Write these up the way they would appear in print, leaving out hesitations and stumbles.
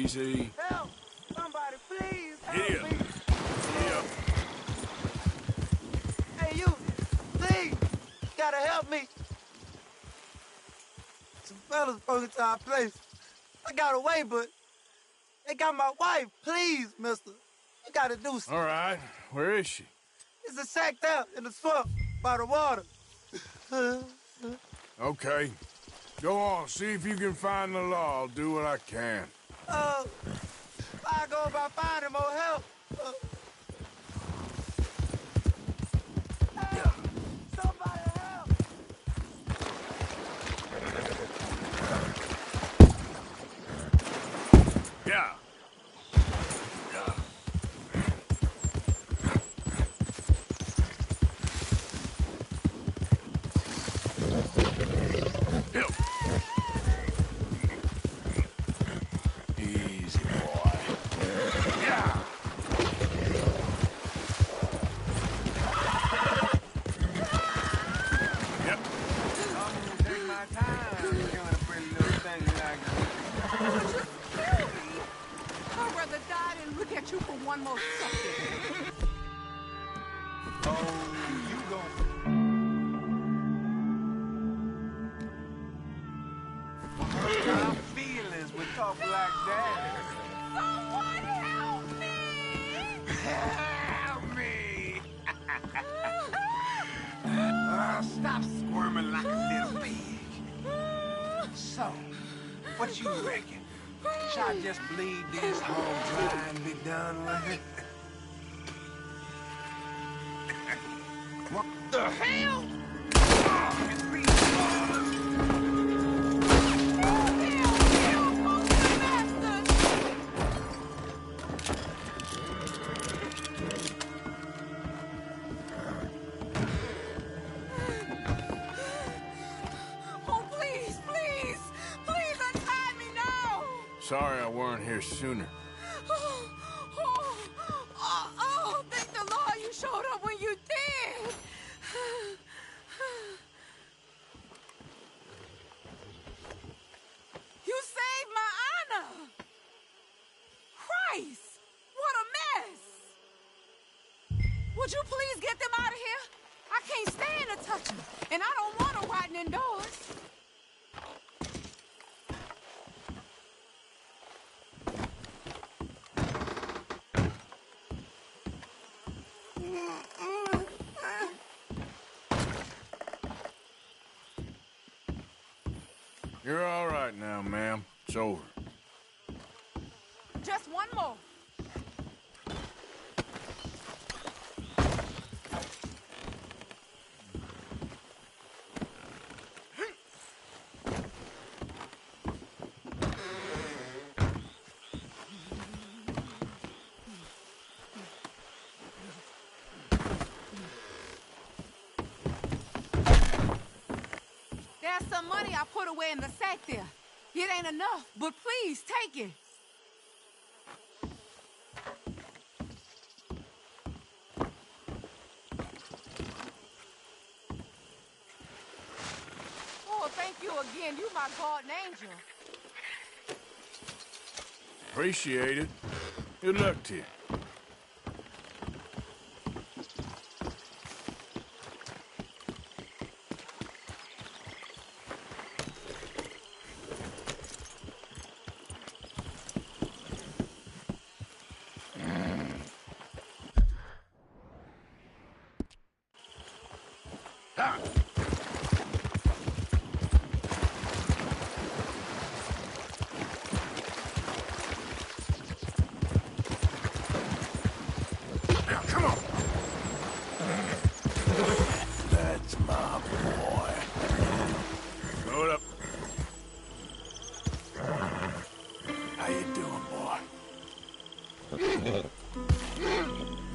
Easy. Help! Somebody, please help Here. me! Here. Hey, you! Please! Gotta help me! Some fellas broke into our place. I got away, but they got my wife. Please, mister. You gotta do something. All right. Where is she? It's a shack there in the swamp by the water. Okay. Go on, see if you can find the law. I'll do what I can. I go about finding more help. Help! Somebody help! Yeah. Easy, boy. Yeah. Yep. I'm gonna take my time doing a pretty little thing like this. I'd rather die than look at you for one more second. Oh, you gon' hurt my feelings with talk like that. Someone help me! Help me! Stop squirming like a little pig. So, what you reckon? Should I just bleed this hole dry and be done with it? What the hell? Sorry I weren't here sooner. Thank the Lord you showed up when you did. You saved my honor. Christ, what a mess. Would you please get them out of here? I can't stand to touch them, and I don't want them rotting indoors. You're all right now, ma'am. It's over. Just one more. There's some money I put away in the sack there. It ain't enough, but please take it. Oh, thank you again. You my guardian angel. Appreciate it. Good luck to you.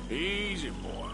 Easy, boy.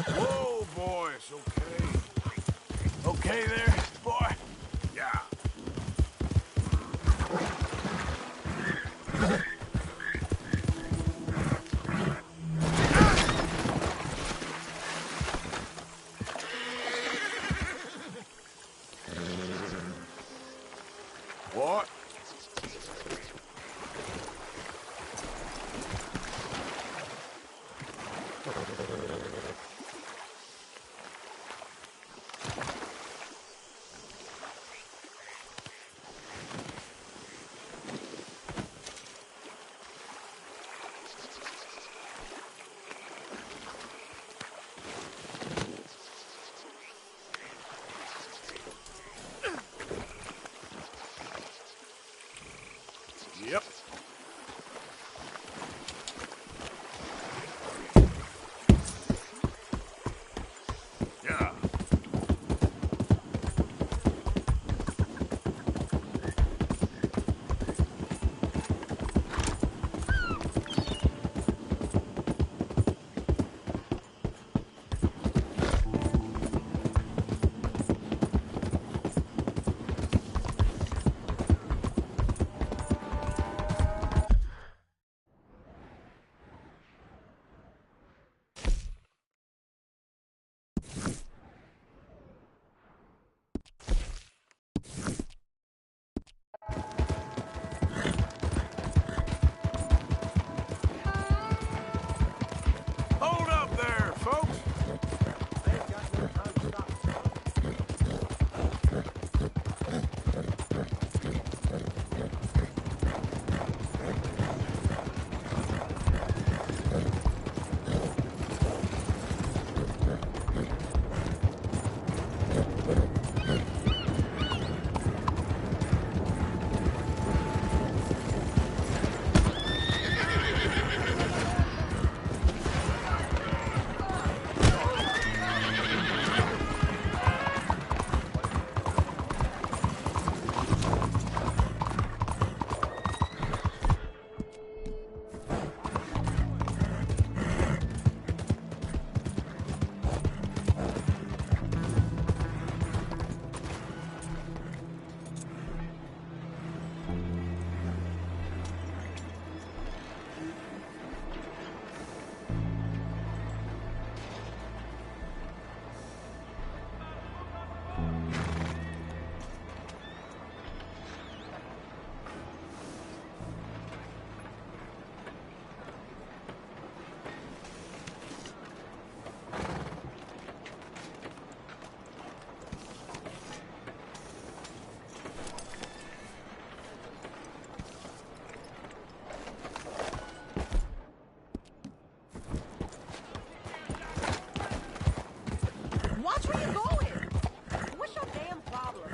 Whoa, boys, okay. Okay there, boy? Yeah. What? Yep. Yeah. Hold up there, folks. Watch where you're going. What's your damn problem?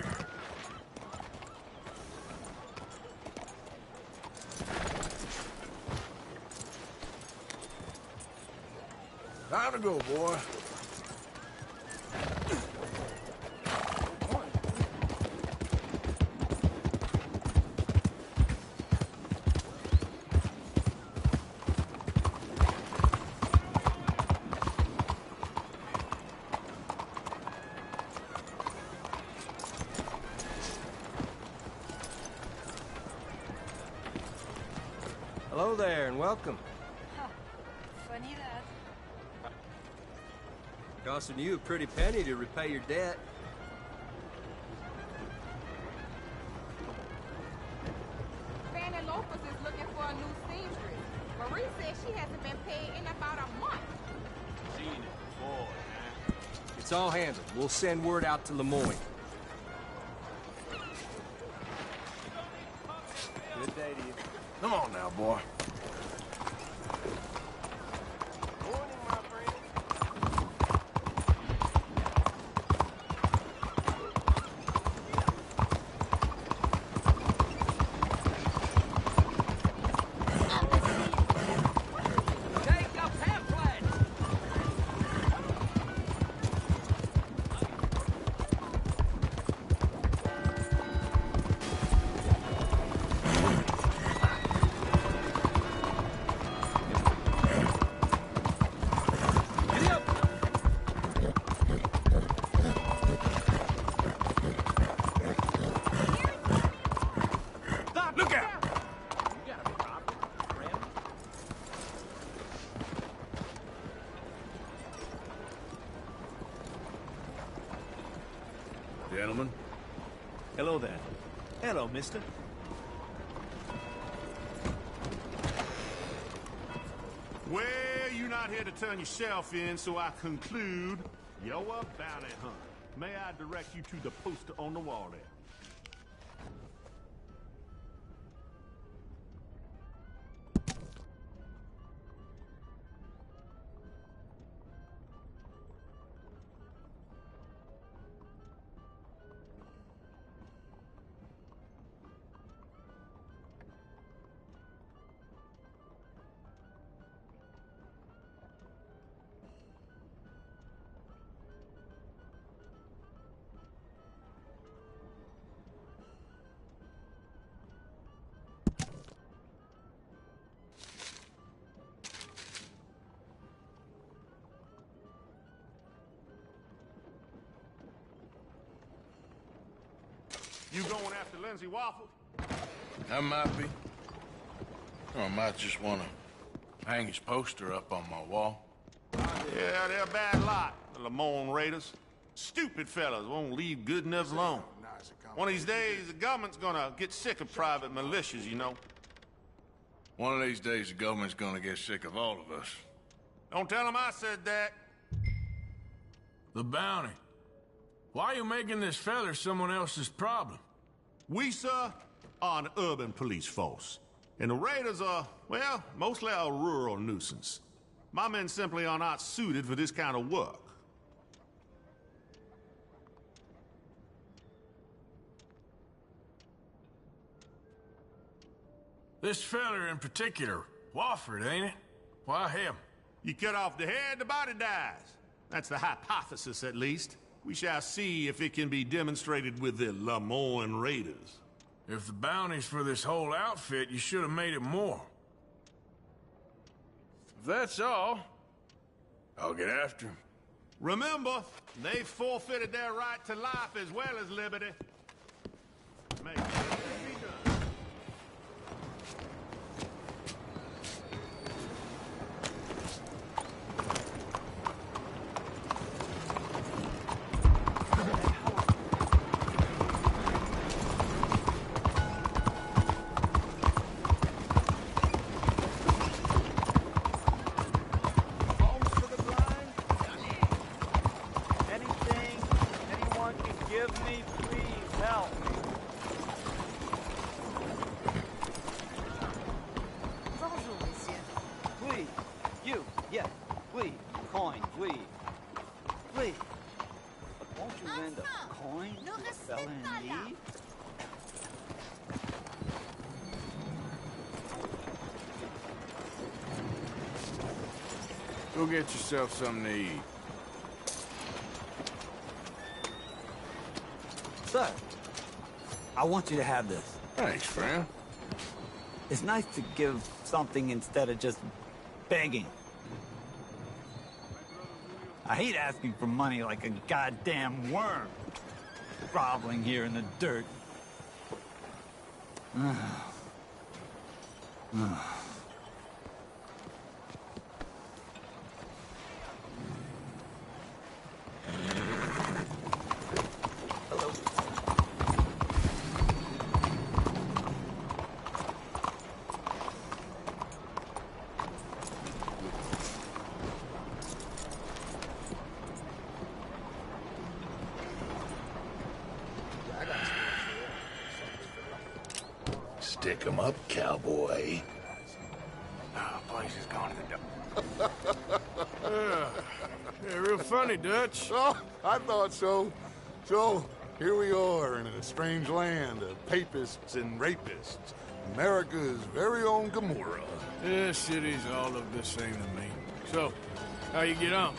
Time to go, boy. Hello there, and welcome. Funny that. Costing you a pretty penny to repay your debt. Fanny Lopez is looking for a new seamstress. Marie says she hasn't been paid in about a month. Seen it before, huh? It's all handled. We'll send word out to Lemoyne. Good day to you. Come on now, boy. Morning, my friend. gentlemen. Hello there. Hello, mister. Well, you're not here to turn yourself in, so I conclude you're a bounty hunter. May I direct you to the poster on the wall there? You going after Lindsay Waffle? I might be. Or I might just want to hang his poster up on my wall. Yeah, they're a bad lot, the Lamont Raiders. Stupid fellas won't leave good enough alone. One of these days, the government's gonna get sick of private militias, you know. One of these days, the government's gonna get sick of all of us. Don't tell them I said that. The bounty. Why are you making this feller someone else's problem? We, sir, are an urban police force. And the Raiders are, well, mostly a rural nuisance. My men simply are not suited for this kind of work. This feller in particular, Wofford, ain't it? Why him? You cut off the head, the body dies. That's the hypothesis, at least. We shall see if it can be demonstrated with the Lamont Raiders. If the bounty's for this whole outfit, you should have made it more. If that's all, I'll get after him. Remember, they forfeited their right to life as well as liberty. May it be done. Go get yourself something to eat. Sir, I want you to have this. Thanks, friend. It's nice to give something instead of just begging. I hate asking for money like a goddamn worm. Groveling here in the dirt. Stick 'em up, cowboy. Place is gone to the Yeah, real funny, Dutch. Oh, I thought so. So, here we are in a strange land of papists and rapists. America's very own Gomorrah. This city's all look the same to me. So, how you get on?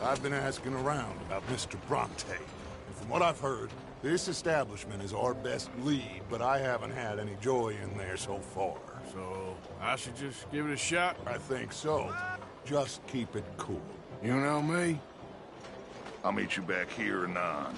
I've been asking around about Mr. Bronte. And from what I've heard, this establishment is our best lead, but I haven't had any joy in there so far. So, I should just give it a shot? I think so. Just keep it cool. You know me? I'll meet you back here anon.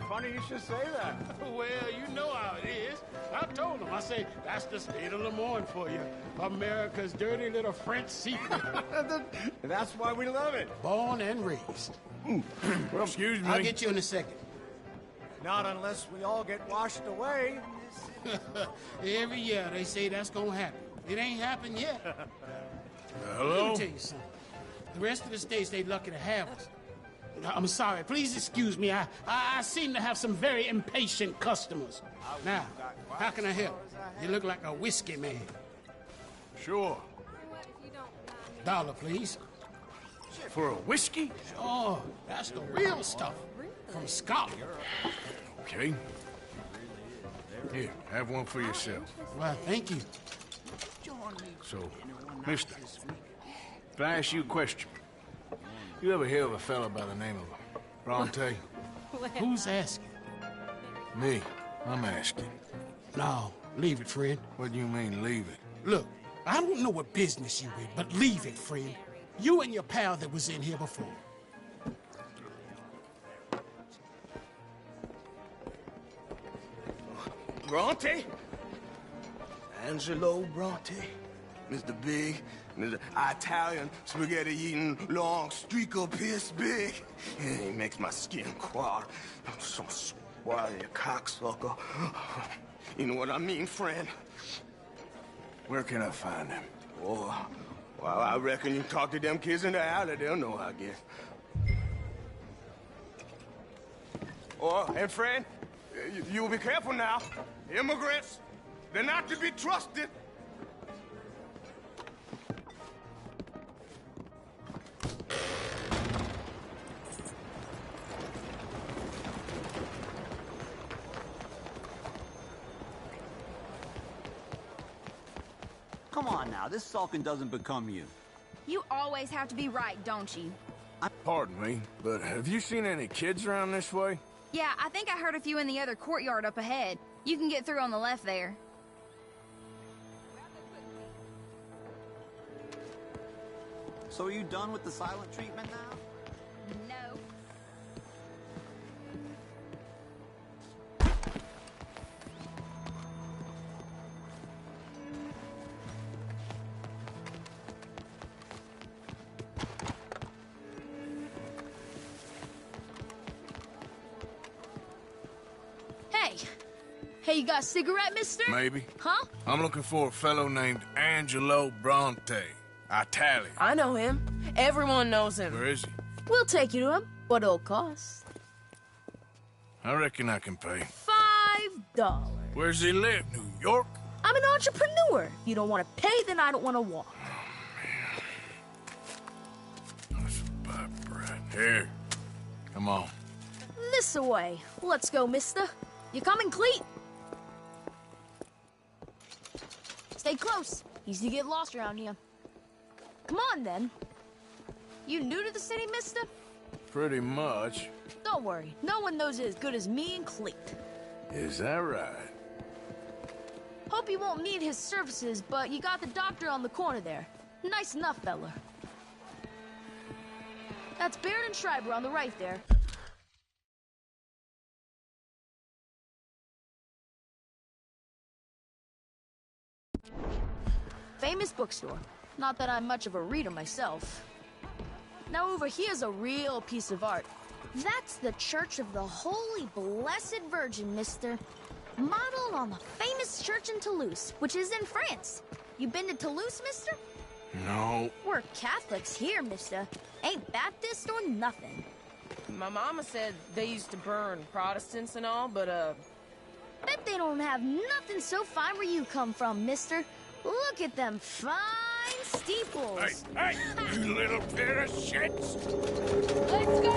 Funny funny you should say that. Well, you know how it is. I told him. I say, that's the state of Lemoyne for you. America's dirty little French secret. That's why we love it. Born and raised. Well, excuse me. I'll get you in a second. Not unless we all get washed away. Every year they say that's gonna happen. It ain't happened yet. Hello? Let me tell you something. The rest of the states, they lucky to have us. I'm sorry. Please excuse me. I seem to have some very impatient customers. Now, how can I help? You look like a whiskey man. Sure. $1, please. For a whiskey? Sure. That's the real stuff. From Scotland. Okay. Here, have one for yourself. Well, thank you. So, mister, if I ask you a question, you ever hear of a fella by the name of Bronte? Who's asking? Me. I'm asking. No, leave it, friend. What do you mean, leave it? Look, I don't know what business you in, but leave it, friend. You and your pal that was in here before. Bronte? Angelo Bronte? Mr. Big, Mr. Italian, spaghetti-eating, long streaker piss big. He makes my skin crawl. I'm so swell, you cocksucker. You know what I mean, friend? Where can I find him? Oh, well, I reckon you talk to them kids in the alley, they'll know, I guess. Oh, and friend, you'll be careful now. Immigrants, they're not to be trusted. Come on now, this sulking doesn't become you. You always have to be right, don't you? Pardon me, but have you seen any kids around this way? Yeah, I think I heard a few in the other courtyard up ahead. You can get through on the left there. So are you done with the silent treatment now? No. Hey, you got a cigarette, mister? Maybe. Huh? I'm looking for a fellow named Angelo Bronte. Italian. I know him. Everyone knows him. Where is he? We'll take you to him. What it'll cost? I reckon I can pay. $5. Where's he live? New York? I'm an entrepreneur. If you don't want to pay, then I don't want to walk. That's about right. Here. Come on. This way. Let's go, mister. You coming, Cleet? Stay close. Easy to get lost around here. Come on, then. You new to the city, mister? Pretty much. Don't worry. No one knows it as good as me and Cleet. Is that right? Hope you won't need his services, but you got the doctor on the corner there. Nice enough, fella. That's Baird and Schreiber on the right there. Famous bookstore. Not that I'm much of a reader myself. Now over here's a real piece of art. That's the Church of the Holy Blessed Virgin, mister. Modeled on the famous church in Toulouse, which is in France. You been to Toulouse, mister? No. We're Catholics here, mister. Ain't Baptist or nothing. My mama said they used to burn Protestants and all, but, Bet they don't have nothing so fine where you come from, mister. Look at them fine steeples. Hey, you little pair of shits! Let's go!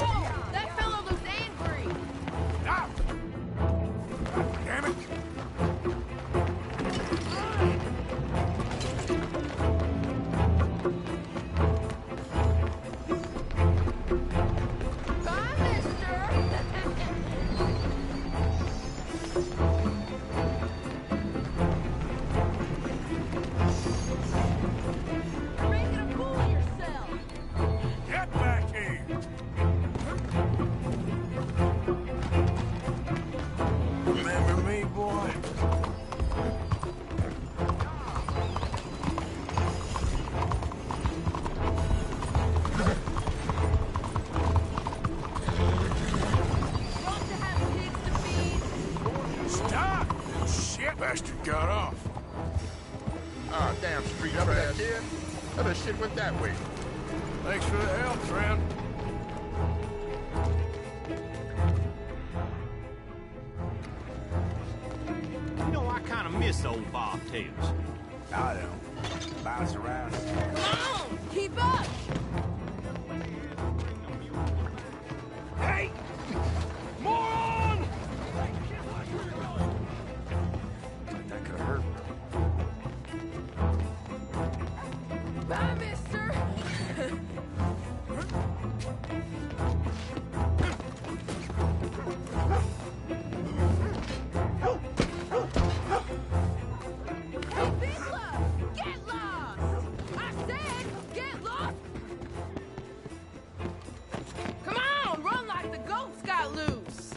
That fellow looks angry. Now! Damn it! Bye, mister. Get back here! Oh, damn street up that kid. Other shit went that way. Thanks for the help, friend. You know, I kind of miss old Bob Tails. I don't. Bounce around. Come on! Keep up! Hey! Moron! That could hurt. Bye, mister! Hey, Bigler! Get lost! I said, get lost! Come on, run like the goats got loose!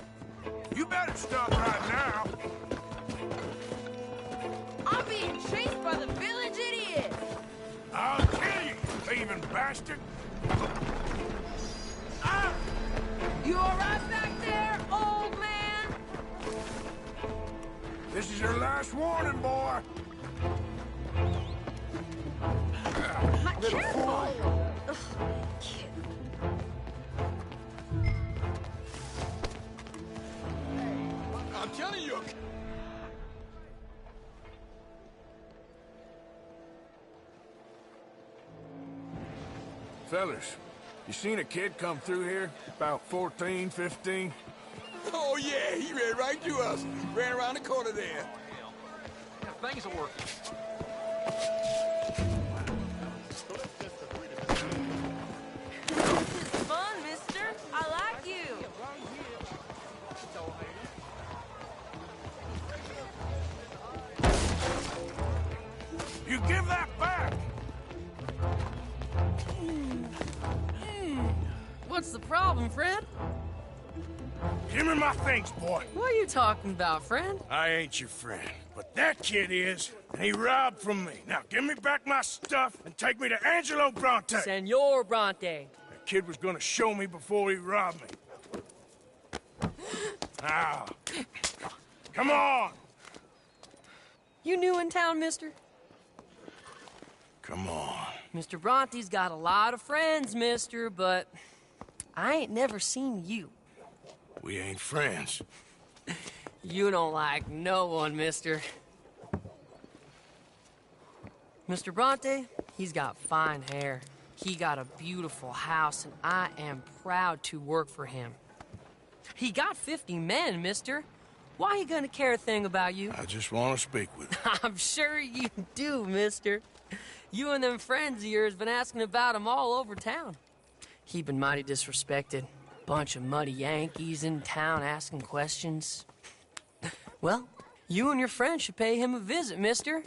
You better stop right now. I'm being chased by the village idiot! I'll kill you, thieving bastard! Ah! You all right back there, old man? This is your last warning, boy. Careful! I'm telling you. Fellas, you seen a kid come through here? About 14, 15? Oh, yeah, he ran right to us. Ran around the corner there. Yeah, things are working. This is fun, mister. I like you. You give that back! What's the problem, friend? Give me my things, boy. What are you talking about, friend? I ain't your friend, but that kid is, and he robbed from me. Now give me back my stuff and take me to Angelo Bronte. Senor Bronte. That kid was gonna show me before he robbed me. Now, come on! You new in town, mister? Come on. Mr. Bronte's got a lot of friends, mister, but I ain't never seen you. We ain't friends. You don't like no one, mister. Mr. Bronte, he's got fine hair. He got a beautiful house, and I am proud to work for him. He got 50 men, mister. Why he gonna care a thing about you? I just want to speak with you. I'm sure you do, mister. You and them friends of yours been asking about him all over town. He been mighty disrespected. Bunch of muddy Yankees in town asking questions. Well, you and your friend should pay him a visit, mister.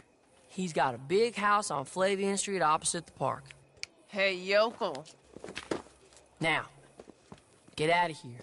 He's got a big house on Flavian Street opposite the park. Hey, yokel. Now, get out of here.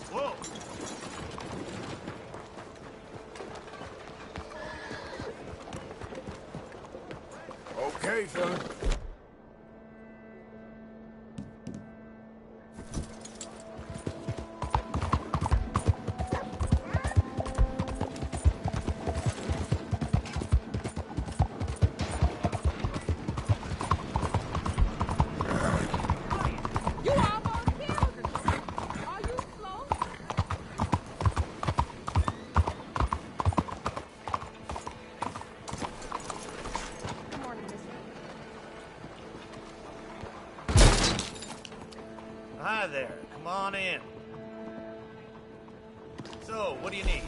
Whoa! Okay, fella. Hi there. Come on in. So, what do you need?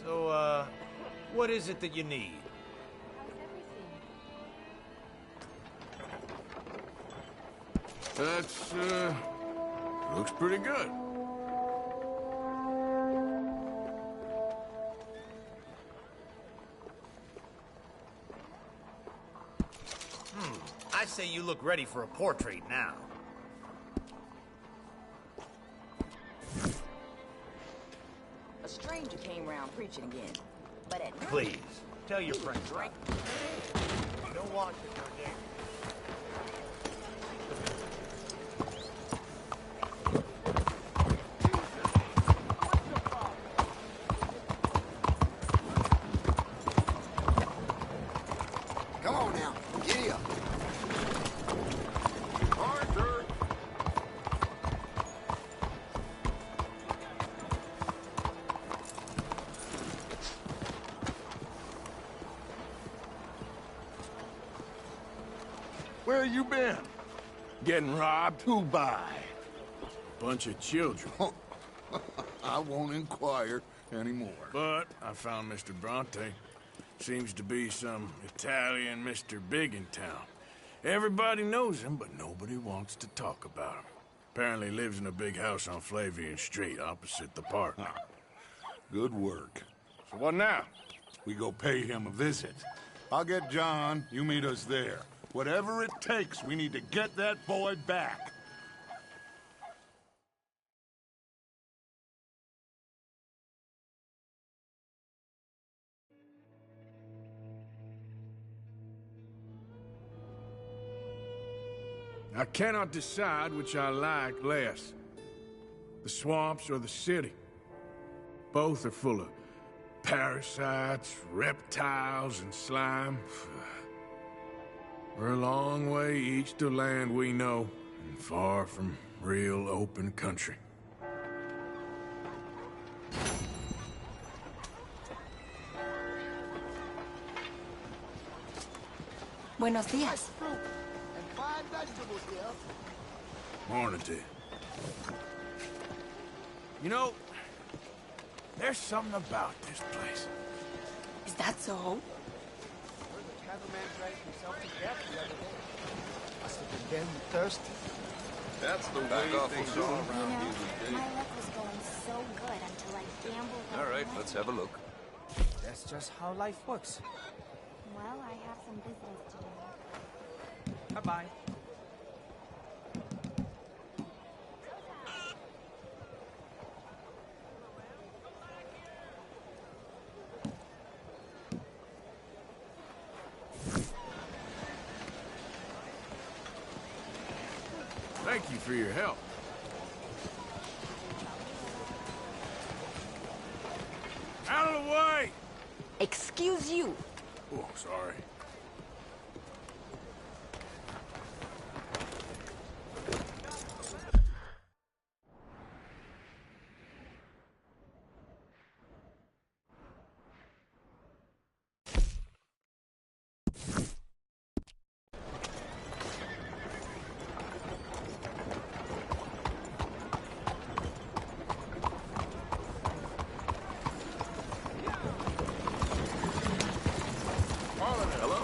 So, what is it that you need? That's, looks pretty good. I say you look ready for a portrait now. A stranger came round preaching again. But at night... Please, tell your friends. Drink. Don't watch it, Jose. Come on now, giddy up. Arthur! Where you been? Getting robbed? Who by? Bunch of children. I won't inquire anymore. But I found Mr. Bronte. Seems to be some Italian Mr. Big in town. Everybody knows him, but nobody wants to talk about him. Apparently lives in a big house on Flavian Street, opposite the park. Good work. So what now? We go pay him a visit. I'll get John, you meet us there. Whatever it takes, we need to get that boy back. I cannot decide which I like less. The swamps or the city. Both are full of parasites, reptiles, and slime. We're a long way east of land we know, and far from real open country. Buenos días. Morning to you. You know, there's something about this place. Is that so? The cattleman dragged himself to death the other day. Must have been damn thirsty. That's the Back way off things will do. are around here these My days. luck was going so good until I gambled. All right, let's have a look. That's just how life works. Well, I have some business to do. Bye-bye. Thank you for your help. Out of the way! Excuse you. Oh, sorry. Hello?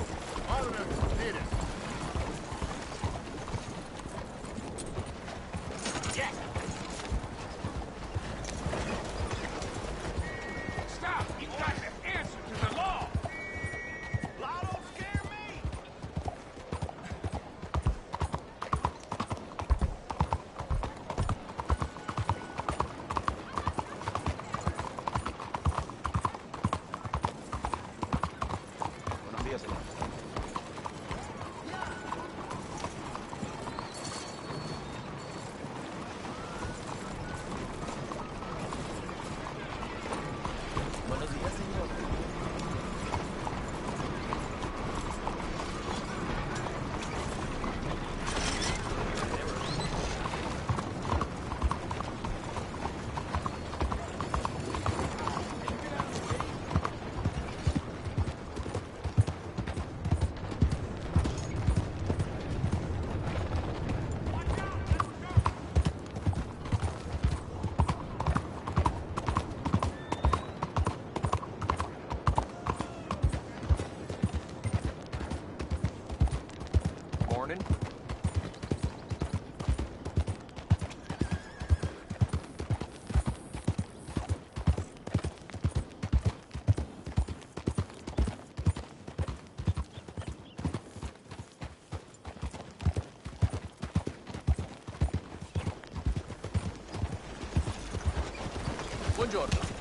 Buongiorno.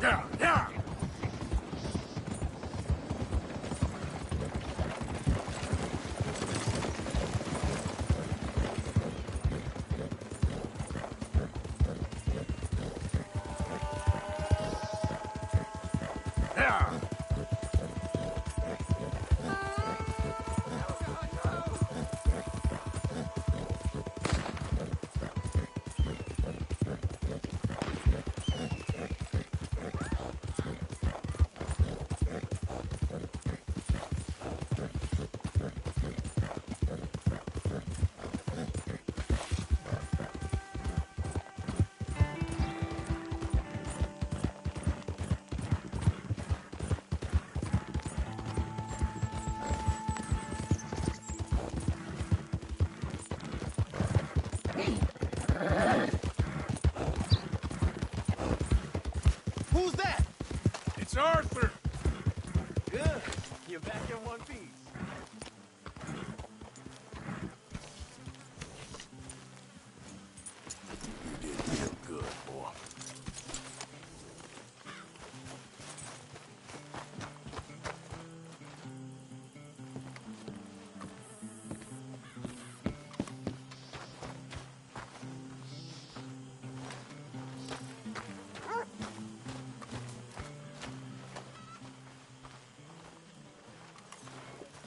Yeah, yeah! Yeah! Who's that? It's Arthur! Good. You're back in one piece. You did real good, boy.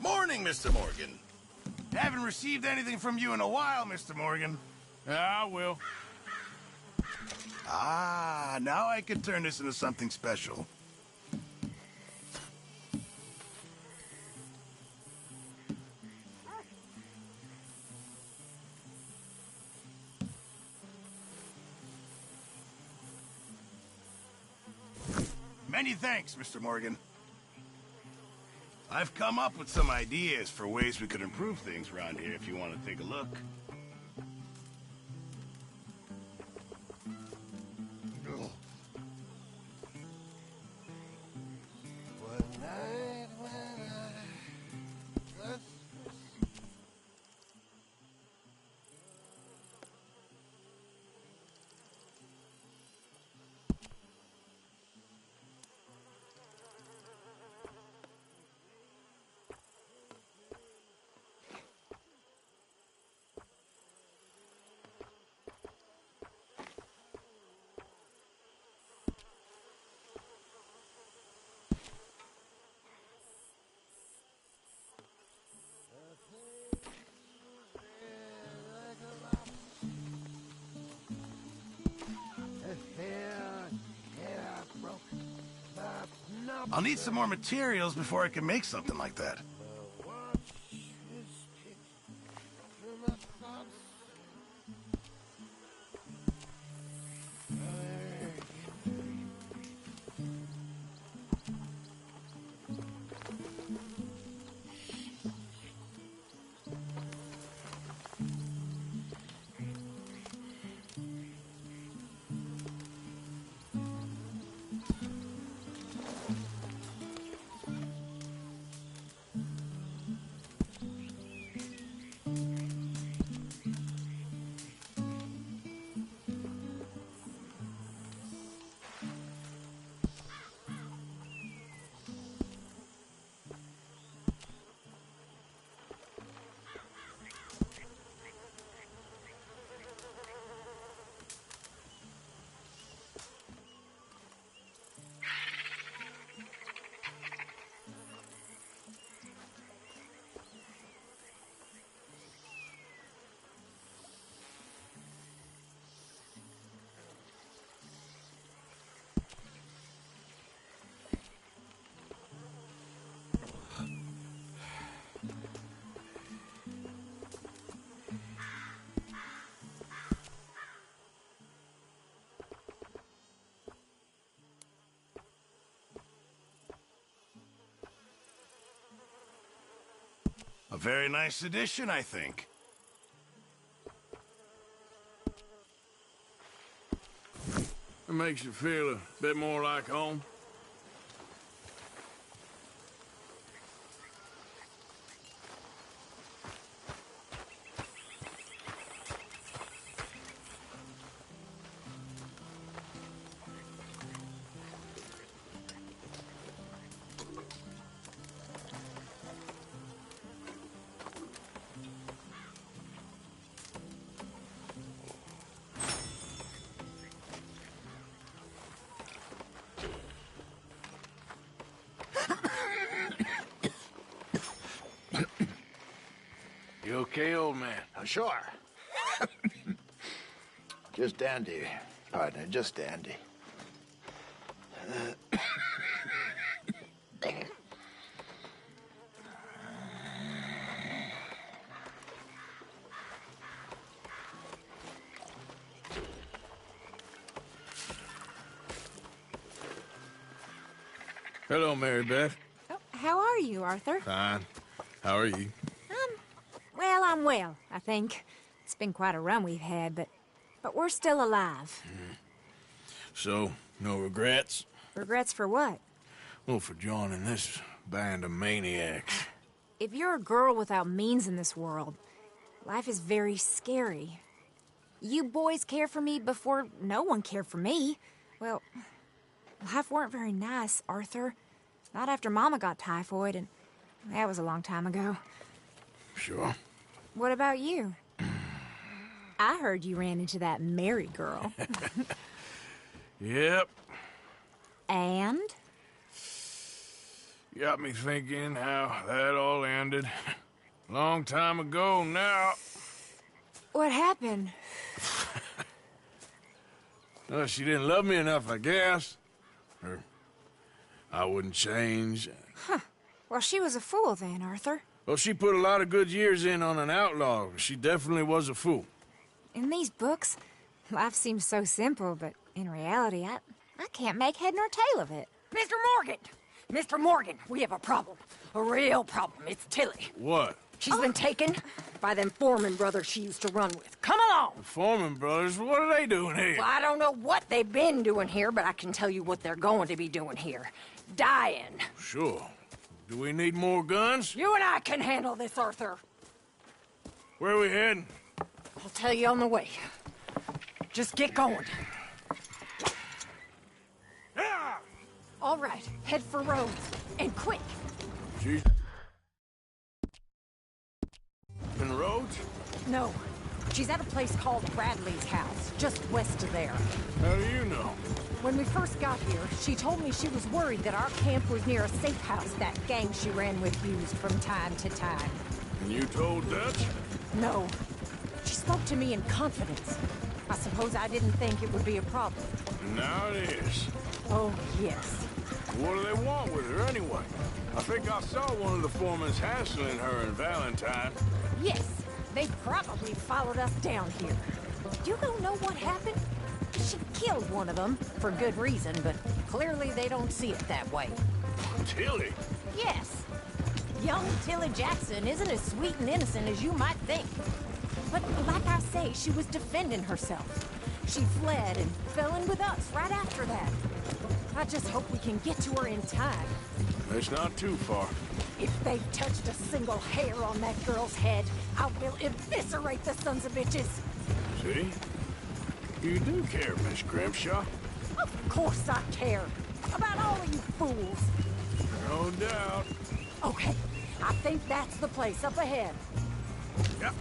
Morning, Mr. Morgan. Haven't received anything from you in a while, Mr. Morgan. Yeah, I will. Ah, now I can turn this into something special. Many thanks, Mr. Morgan. I've come up with some ideas for ways we could improve things around here if you want to take a look. I'll need some more materials before I can make something like that. A very nice addition, I think. It makes you feel a bit more like home. You okay, old man? Sure. Just dandy, partner, just dandy. Hello, Mary Beth. Oh, how are you, Arthur? Fine. How are you? Well, I'm well, I think. It's been quite a run we've had, but we're still alive. So, no regrets? Regrets for what? Well, for joining this band of maniacs. If you're a girl without means in this world, life is very scary. You boys cared for me before no one cared for me. Well, life weren't very nice, Arthur. Not after Mama got typhoid, and that was a long time ago. Sure. What about you? I heard you ran into that Mary girl. Yep. And? Got me thinking how that all ended. Long time ago now. What happened? Well, she didn't love me enough, I guess. Or I wouldn't change. Huh. Well, she was a fool then, Arthur. Well, she put a lot of good years in on an outlaw. She definitely was a fool. In these books, life seems so simple, but in reality, I can't make head nor tail of it. Mr. Morgan! Mr. Morgan, we have a problem. A real problem. It's Tilly. What? She's been taken by them Foreman brothers she used to run with. Come along! The Foreman brothers? What are they doing here? Well, I don't know what they've been doing here, but I can tell you what they're going to be doing here. Dying. Sure. Do we need more guns? You and I can handle this, Arthur. Where are we heading? I'll tell you on the way. Just get going. All right, head for Rhodes, and quick. She's in Rhodes? No, she's at a place called Bradley's house, just west of there. How do you know? When we first got here, she told me she was worried that our camp was near a safe house that gang she ran with used from time to time. And you told Dutch? No. She spoke to me in confidence. I suppose I didn't think it would be a problem. Now it is. Oh, yes. What do they want with her anyway? I think I saw one of the foremans hassling her and Valentine. Yes, they probably followed us down here. You don't know what happened? She killed one of them, for good reason, but clearly they don't see it that way. Tilly? Yes. Young Tilly Jackson isn't as sweet and innocent as you might think. But like I say, she was defending herself. She fled and fell in with us right after that. I just hope we can get to her in time. It's not too far. If they've touched a single hair on that girl's head, I will eviscerate the sons of bitches. See? You do care, Miss Grimshaw. Of course I care. About all of you fools. No doubt. Okay, I think that's the place up ahead. Yep.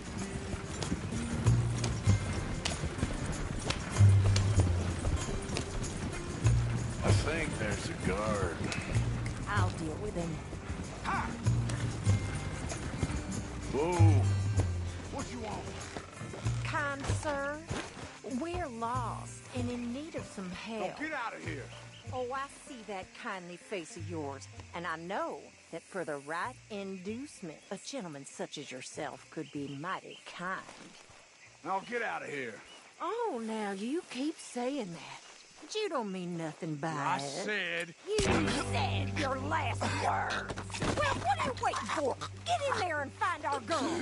I think there's a guard. I'll deal with him. Ha! Whoa. What you want? Kind sir, we're lost and in need of some help. Get out of here. Oh, I see that kindly face of yours, and I know that for the right inducement, a gentleman such as yourself could be mighty kind. Now get out of here. Oh, now you keep saying that. But you don't mean nothing by I it. said... You said your last words. Well, what are you waiting for? Get in there and find our girl.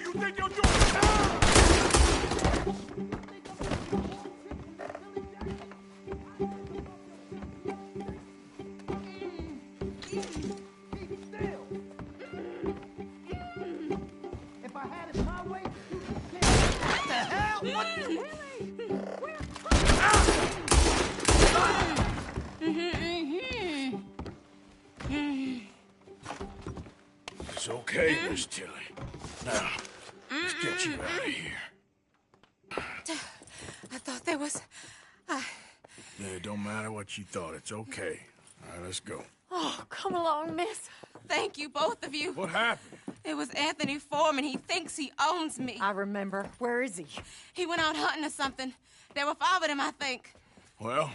you think you're doing? If I had it my way, what the hell? What It's okay, Miss Tilly. Now, let's get you out of here. I thought there was... Yeah, it don't matter what you thought. It's okay. All right, let's go. Oh, come along, miss. Thank you, both of you. What happened? It was Anthony Foreman. He thinks he owns me. I remember. Where is he? He went out hunting or something. There were 5 of them, I think. Well,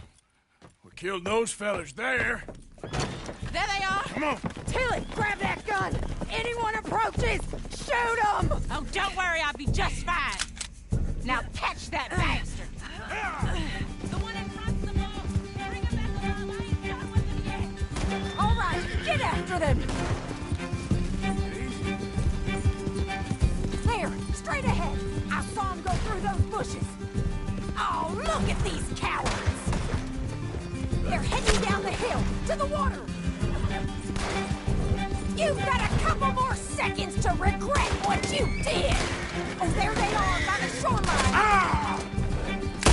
we killed those fellas there. There they are. Come on. Tilly, grab that gun. Anyone approaches, shoot them. Oh, don't worry. I'll be just fine. Now catch that bastard. The one in front's the boss. Bring him back alive. I ain't done with him yet. All right, get after them. There, straight ahead. I saw him go through those bushes. Oh, look at these cowards. They're heading down the hill to the water. You've got a couple more seconds to regret what you did. Oh, there they are by the shoreline. Ah!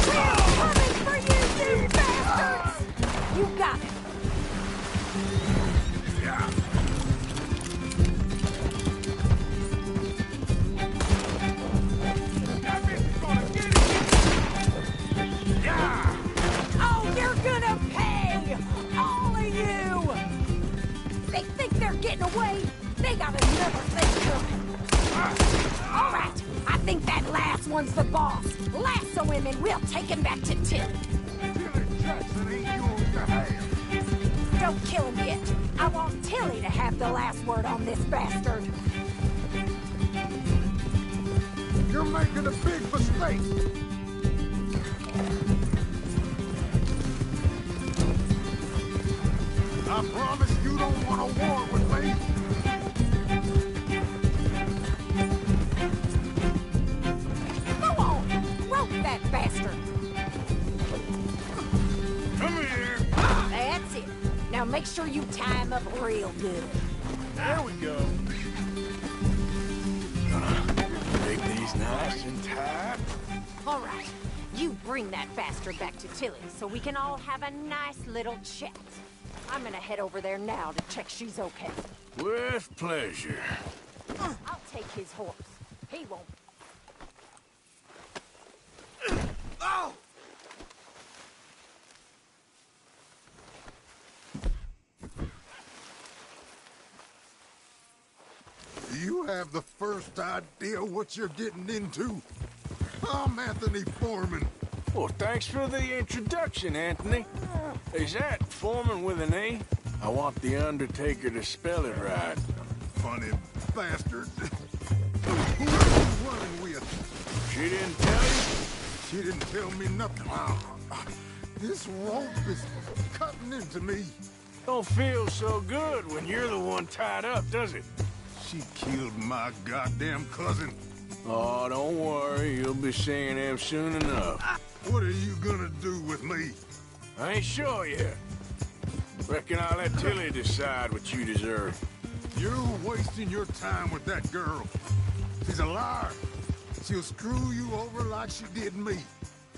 We're coming for you, you bastards! You got it. Oh, you're gonna pay! All of you! They think they're getting away. They got another thing coming. All right, I think that last one's the boss. Lasso him and we'll take him back to Tilly. Don't kill him yet. I want Tilly to have the last word on this bastard. You're making a big mistake. I promise you don't want a war with me. Go on, rope that bastard. Come here. That's it. Now make sure you tie him up real good. There we go. Take these nice and tight. All right, you bring that bastard back to Tilly so we can all have a nice little chat. I'm gonna head over there now to check she's okay. With pleasure. I'll take his horse. He won't. Oh! You have the first idea what you're getting into? I'm Anthony Foreman. Well, thanks for the introduction, Anthony. Is that Foreman with an A? I want the Undertaker to spell it right. Funny bastard. Who are you running with? She didn't tell you? She didn't tell me nothing. This rope is cutting into me. Don't feel so good when you're the one tied up, does it? She killed my goddamn cousin. Oh, don't worry. You'll be seeing him soon enough. What are you gonna do with me? I ain't sure yet. Reckon I'll let Tilly decide what you deserve. You're wasting your time with that girl. She's a liar. She'll screw you over like she did me.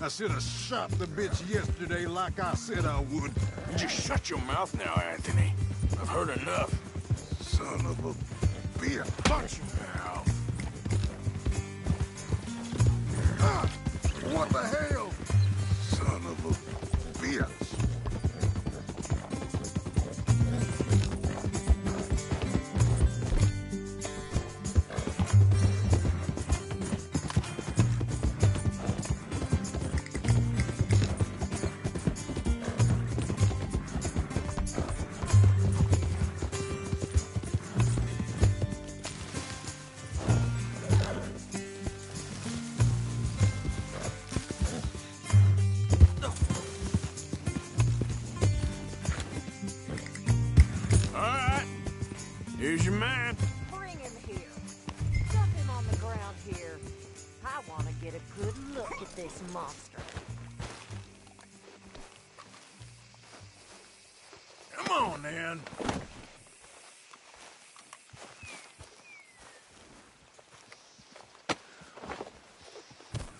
I should have shot the bitch yesterday like I said I would. Just shut your mouth now, Anthony. I've heard enough. Son of a bitch. Punch you now. What the hell? Son of a bitch. get a good look at this monster. Come on, then.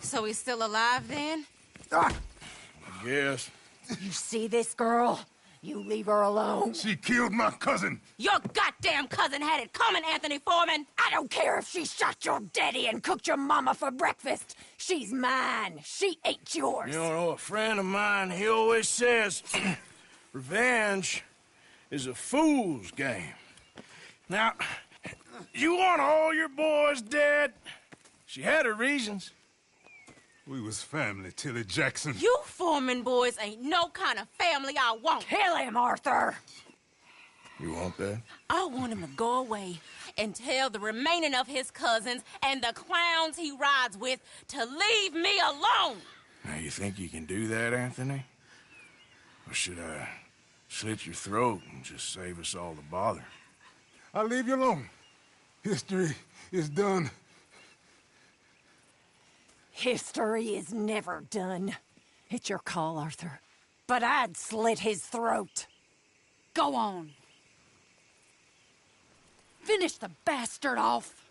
So he's still alive, then? I guess. You see this girl? You leave her alone. She killed my cousin. Your goddamn cousin had it coming, Anthony Foreman! I don't care if she shot your daddy and cooked your mama for breakfast. She's mine. She ain't yours. You know, a friend of mine, he always says, revenge is a fool's game. Now, you want all your boys dead? She had her reasons. We was family, Tilly Jackson. You Foreman boys ain't no kind of family I want. Kill him, Arthur! You want that? I want him to go away and tell the remaining of his cousins and the clowns he rides with to leave me alone. Now, you think you can do that, Anthony? Or should I slit your throat and just save us all the bother? I'll leave you alone. History is done. History is never done. It's your call, Arthur. But I'd slit his throat. Go on. Finish the bastard off.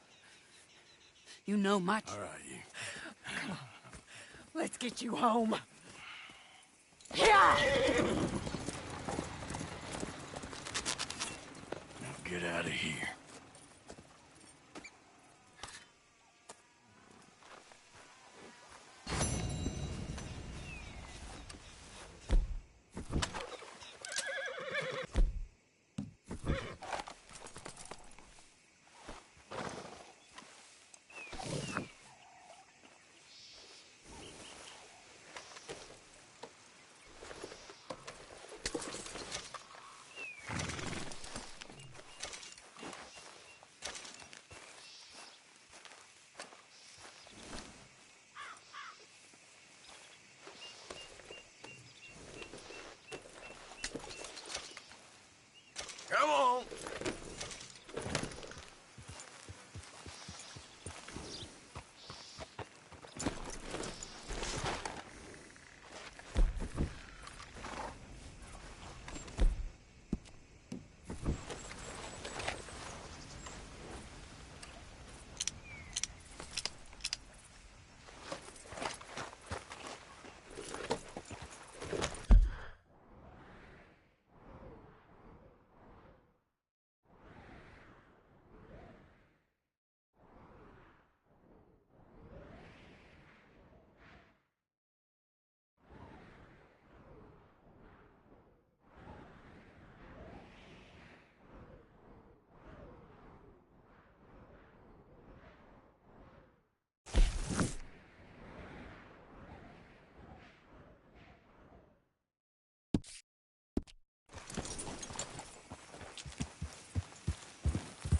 You know much. All right, you. Come on. Let's get you home. Yeah! Now get out of here. Come on.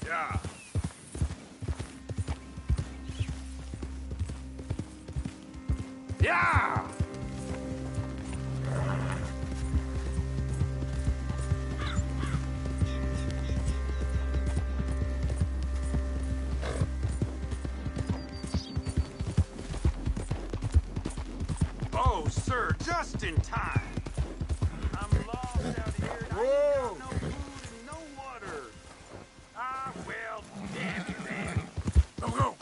Yeah. Yeah! Oh, sir, just in time. I'm lost out here. I ain't got no food and no water. Ah, well, damn you then. Go, go!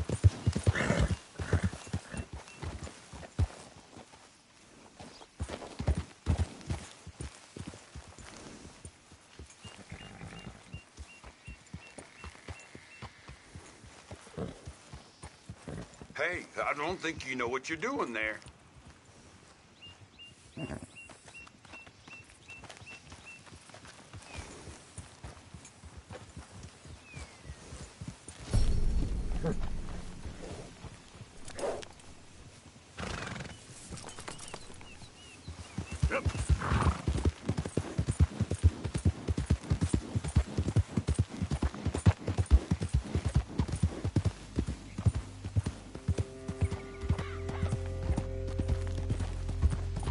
Hey, I don't think you know what you're doing there.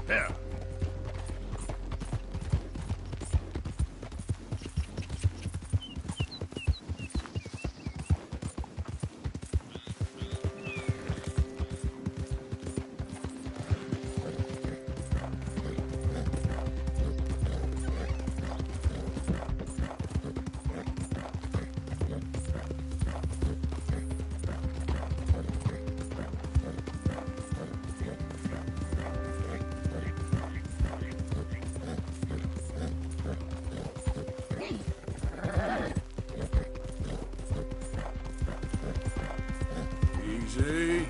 Yeah. Easy.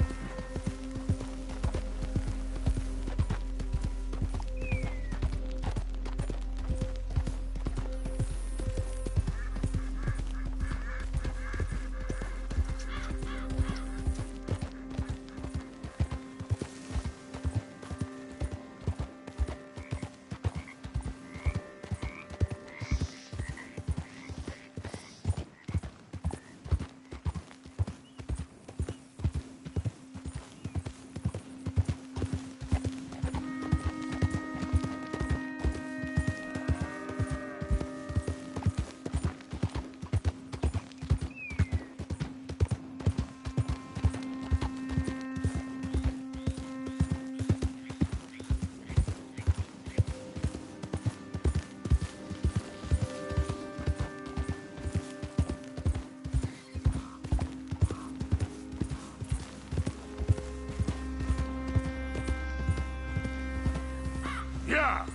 Yeah!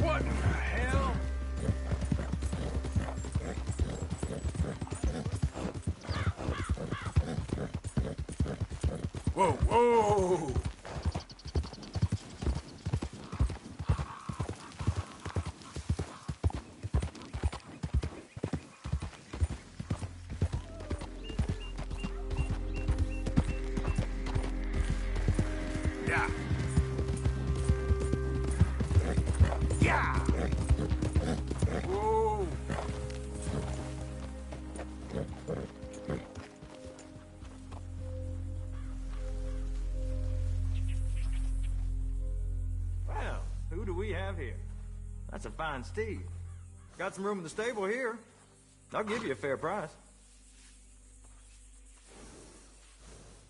What in the hell? Whoa, whoa! Yeah. Yeah. Whoa. Well, who do we have here? That's a fine steed. Got some room in the stable here. I'll give you a fair price.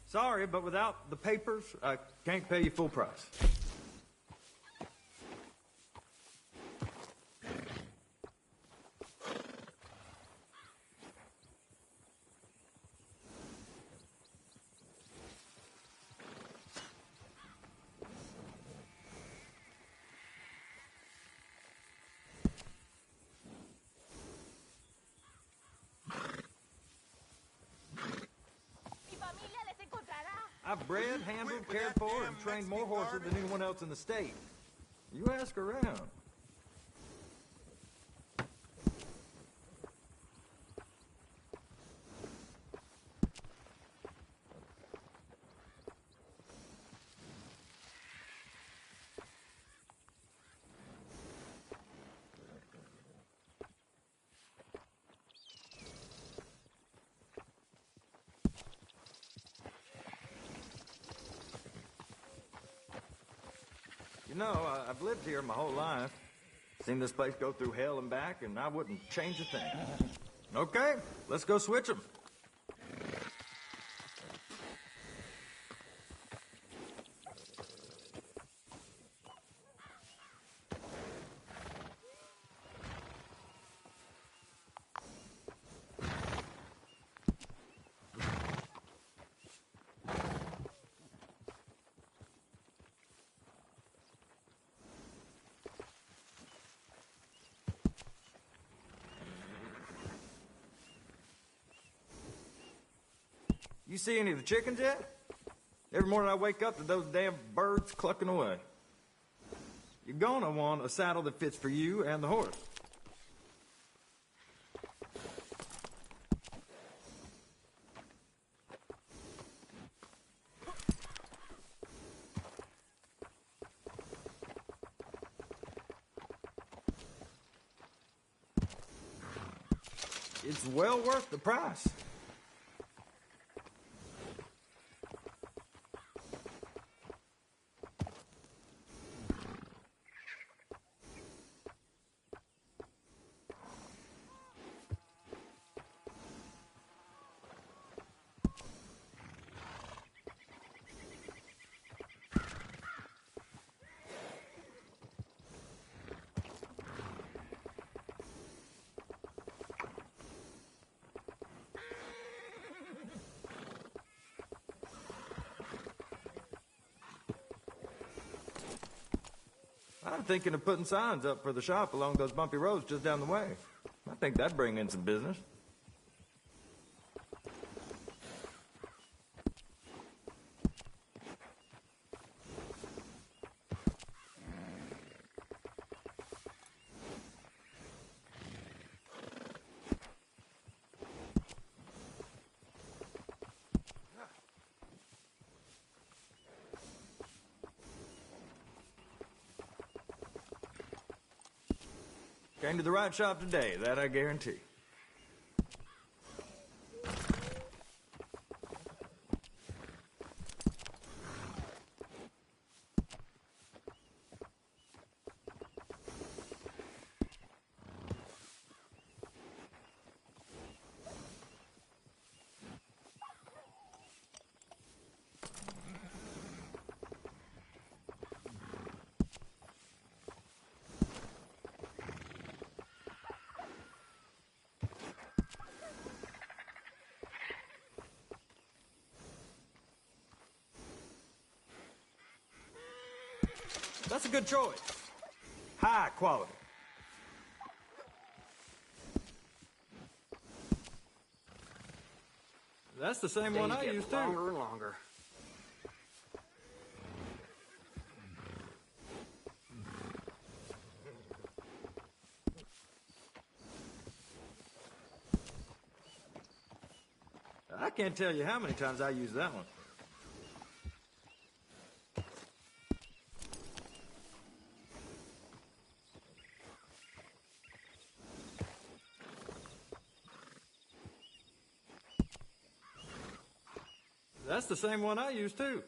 Sorry, but without the papers, I can't pay you full price. I've bred, handled, cared for, and trained more horses than anyone else in the state. You ask around. You know, I've lived here my whole life. Seen this place go through hell and back, and I wouldn't change a thing. Okay, let's go switch them. You see any of the chickens yet? Every morning I wake up to those damn birds clucking away. You're gonna want a saddle that fits for you and the horse. It's well worth the price. I'm thinking of putting signs up for the shop along those bumpy roads just down the way. I think that'd bring in some business. Came to the right shop today, that I guarantee. That's a good choice. High quality. That's the same one I used too. Longer and longer. I can't tell you how many times I use that one. That's the same one I use too.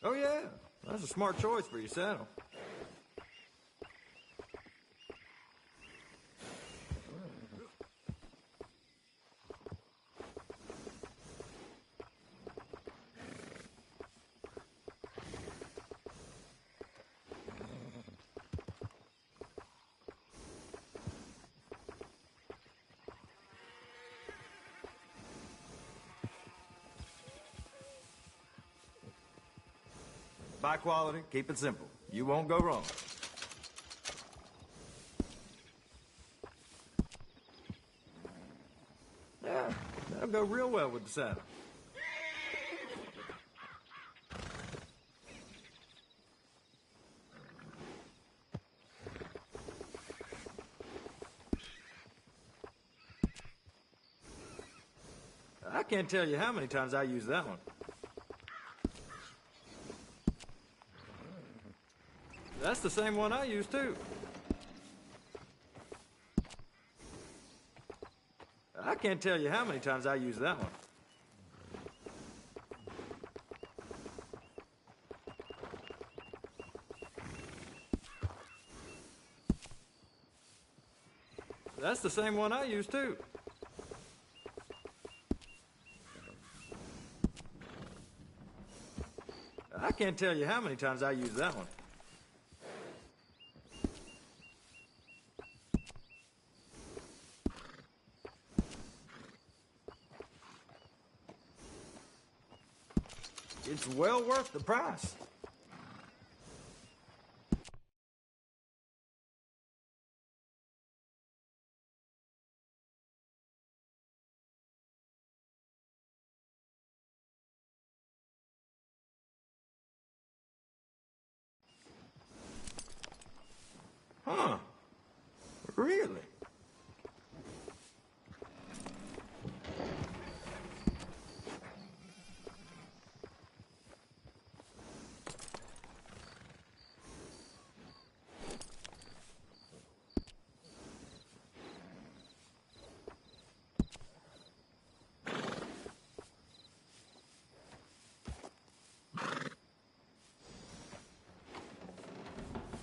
Oh yeah, that's a smart choice for your saddle. Buy quality, keep it simple. You won't go wrong. Yeah, that'll go real well with the saddle. I can't tell you how many times I use that one. That's the same one I use too. I can't tell you how many times I use that one. That's the same one I use too. I can't tell you how many times I use that one. It's well worth the price. Huh. Really?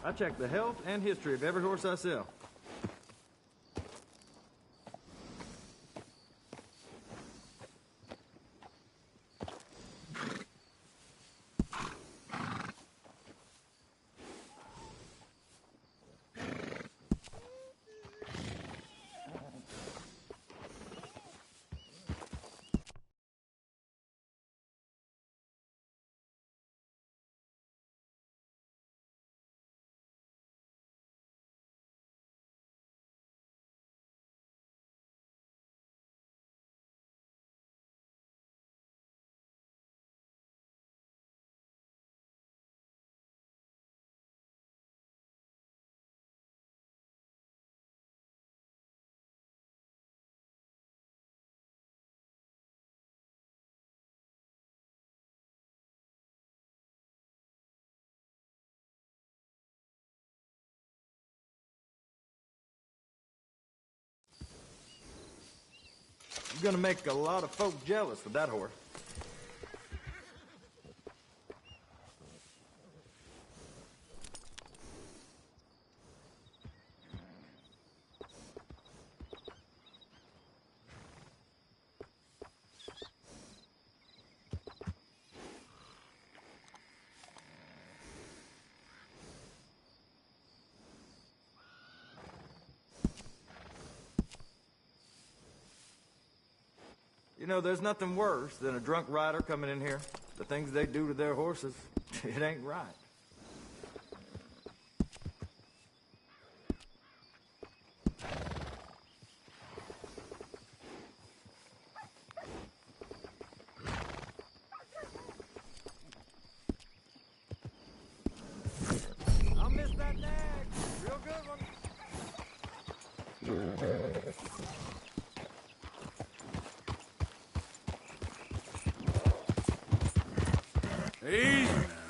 I check the health and history of every horse I sell. You're gonna make a lot of folk jealous with that horse. You know, there's nothing worse than a drunk rider coming in here. The things they do to their horses, it ain't right. I'll miss that nag. Real good one. Easy now.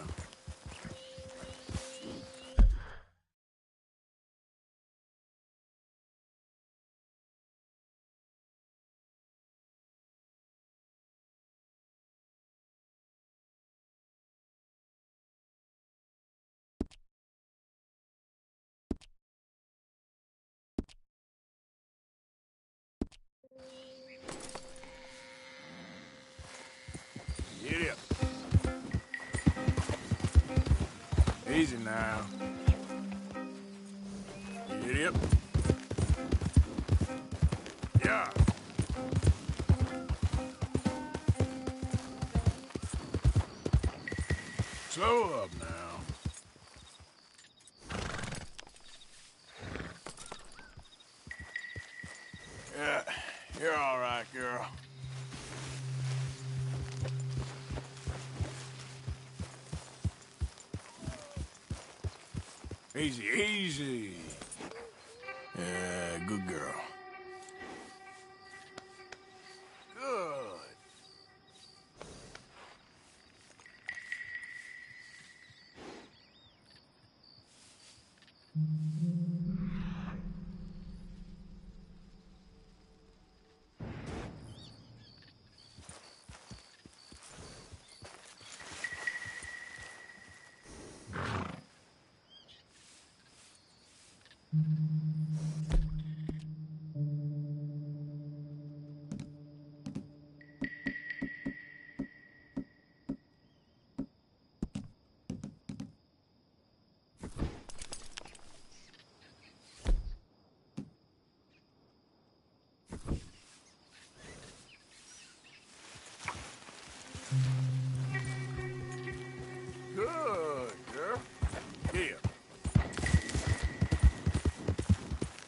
Get up. Easy now. Get up. Yeah. Slow up now. Yeah, you're all right, girl. Easy, easy. Yeah, good girl. Good. Good, girl. Here.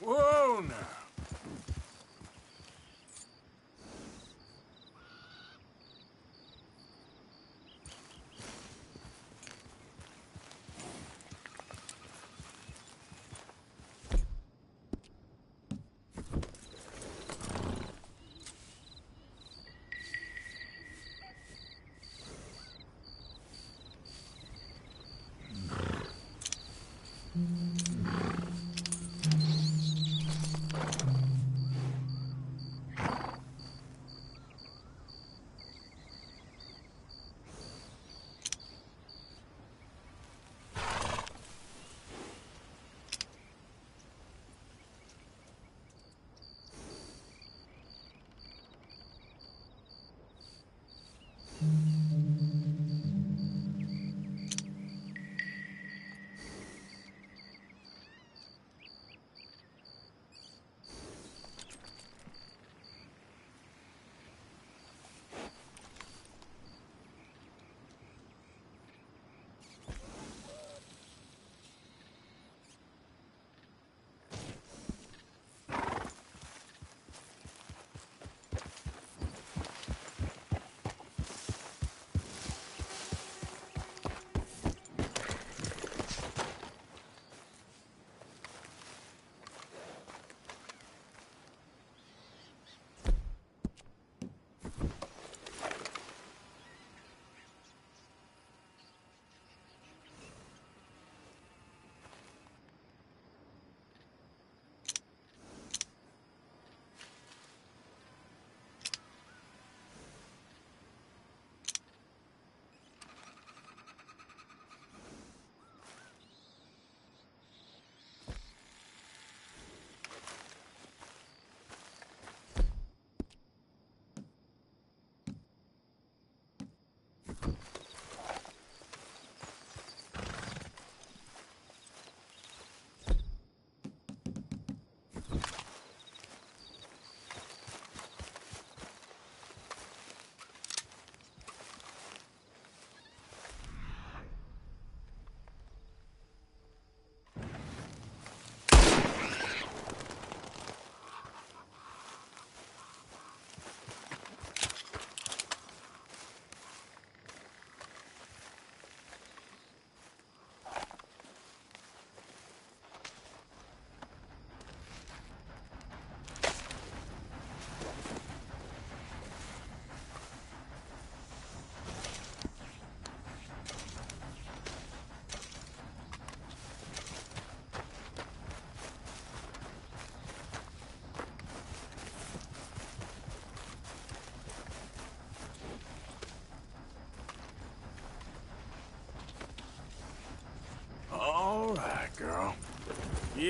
Whoa, now.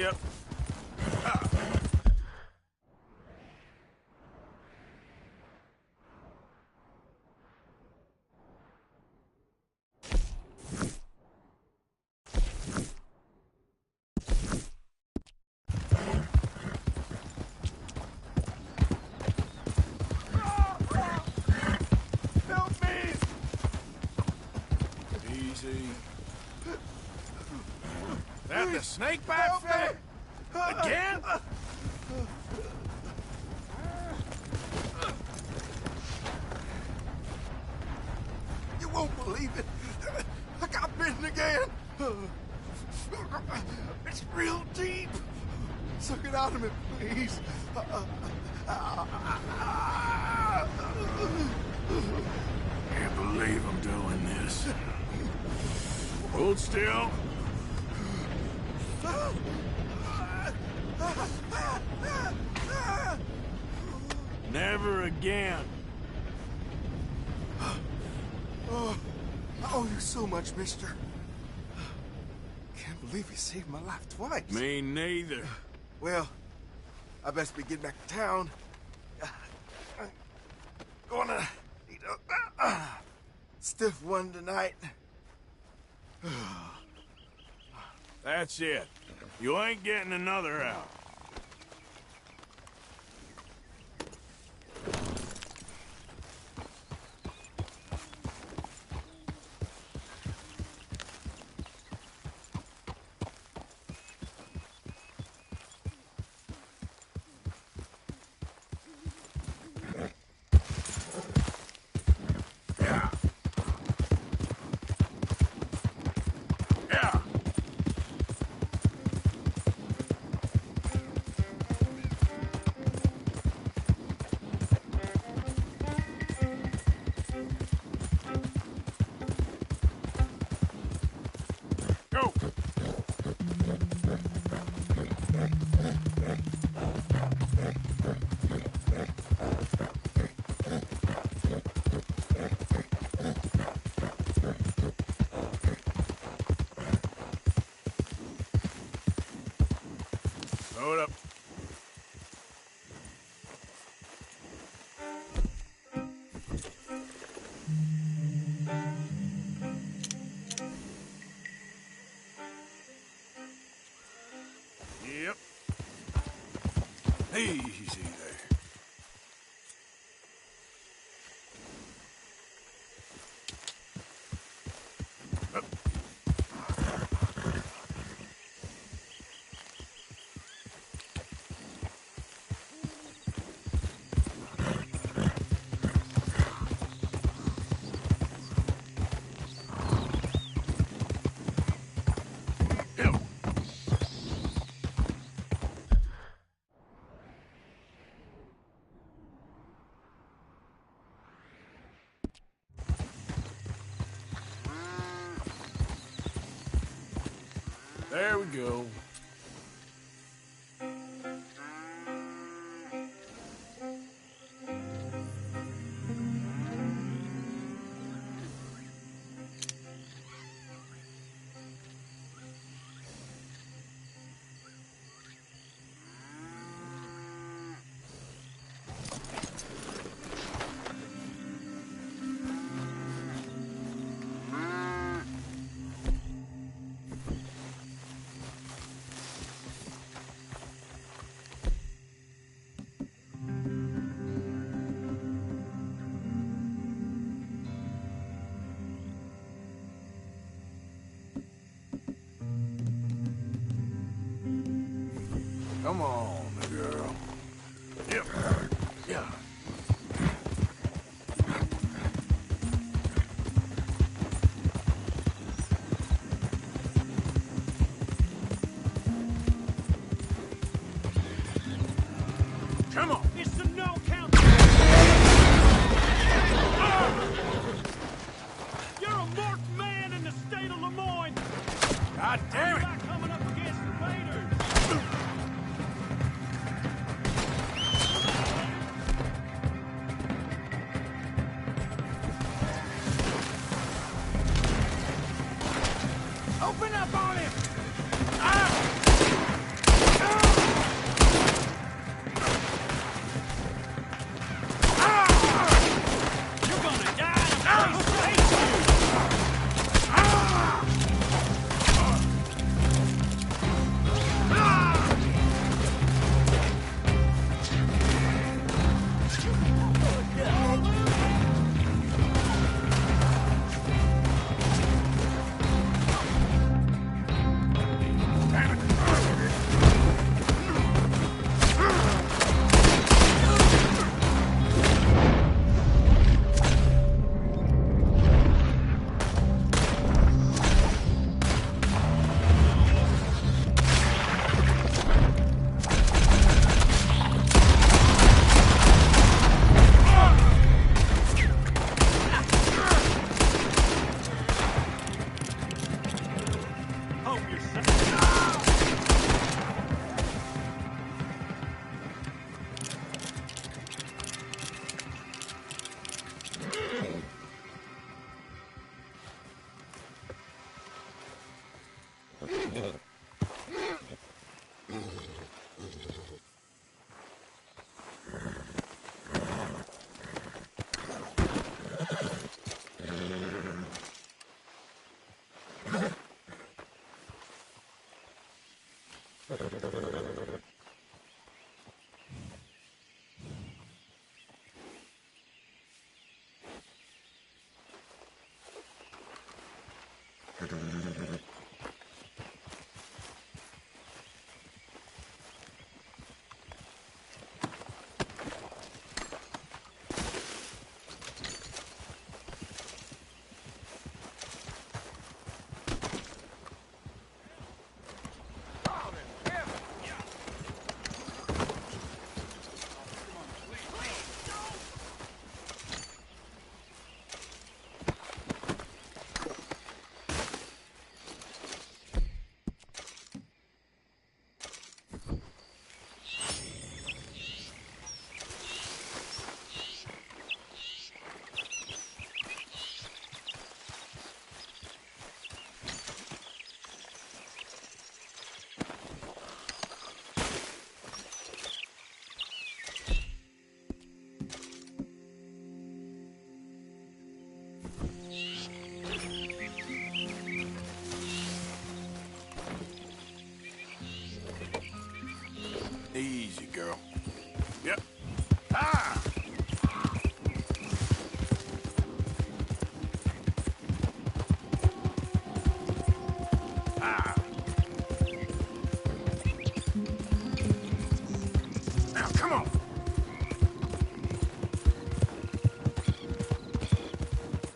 Yep. Help me! Easy. That the snake bite fella? Again? You won't believe it. I got bitten again. It's real deep. Suck it out of me, please. Can't believe I'm doing this. Hold still. Never again. Oh, I owe you so much, mister. Can't believe you saved my life twice. Me neither. Well, I best be getting back to town. Gonna need a stiff one tonight. That's it. You ain't getting another out. Hold up. Yep. Easy there. There we go. Come on, girl. Yep. Yeah. Come on. It's the no count. You're a marked man in the state of Lemoyne. God damn it. You're not coming up against the Raiders. Open up on him! Ah! Easy, girl. Yep. Ah! Ah! Now, come on!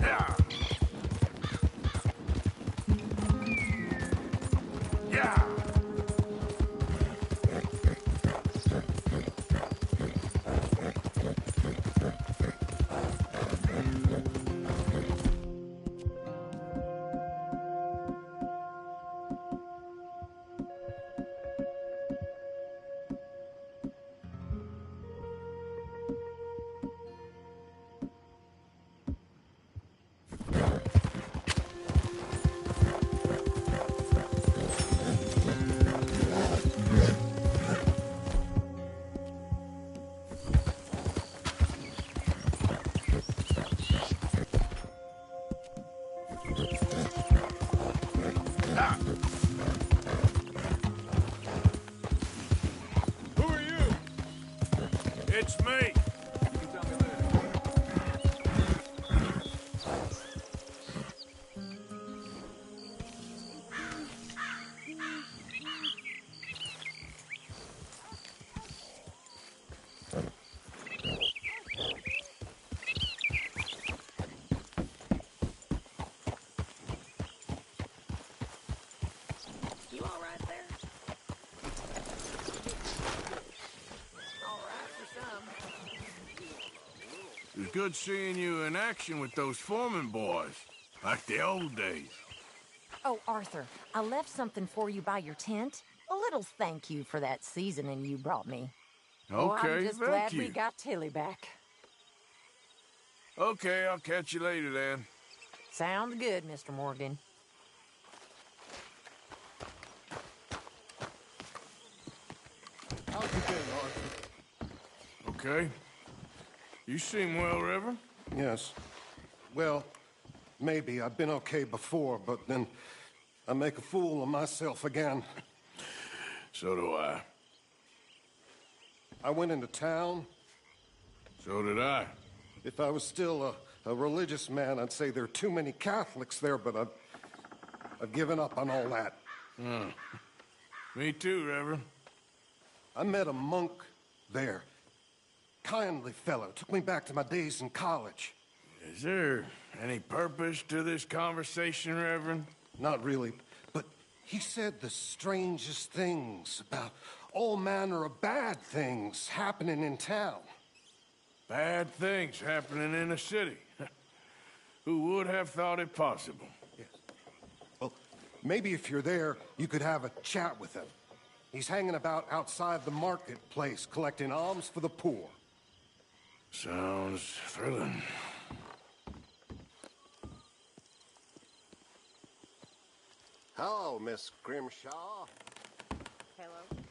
Yeah! Yeah! Who are you? It's me. You all right there? All right for some. It was good seeing you in action with those Foreman boys, like the old days. Oh, Arthur, I left something for you by your tent. A little thank you for that seasoning you brought me. Oh, Okay, I'm just thank glad you. we got Tilly back. Okay, I'll catch you later then. Sounds good, Mr. Morgan. How's your day, Arthur? Okay. You seem well, Reverend. Yes. Well, maybe. I've been okay before, but then I make a fool of myself again. So do I. I went into town. So did I. If I was still a religious man, I'd say there are too many Catholics there, but I've given up on all that. Me too, Reverend. I met a monk there. Kindly fellow. Took me back to my days in college. Is there any purpose to this conversation, Reverend? Not really, but he said the strangest things about all manner of bad things happening in town. Bad things happening in a city. Who would have thought it possible? Yes. Well, maybe if you're there, you could have a chat with him. He's hanging about outside the marketplace, collecting alms for the poor. Sounds thrilling. Hello, Miss Grimshaw. Hello.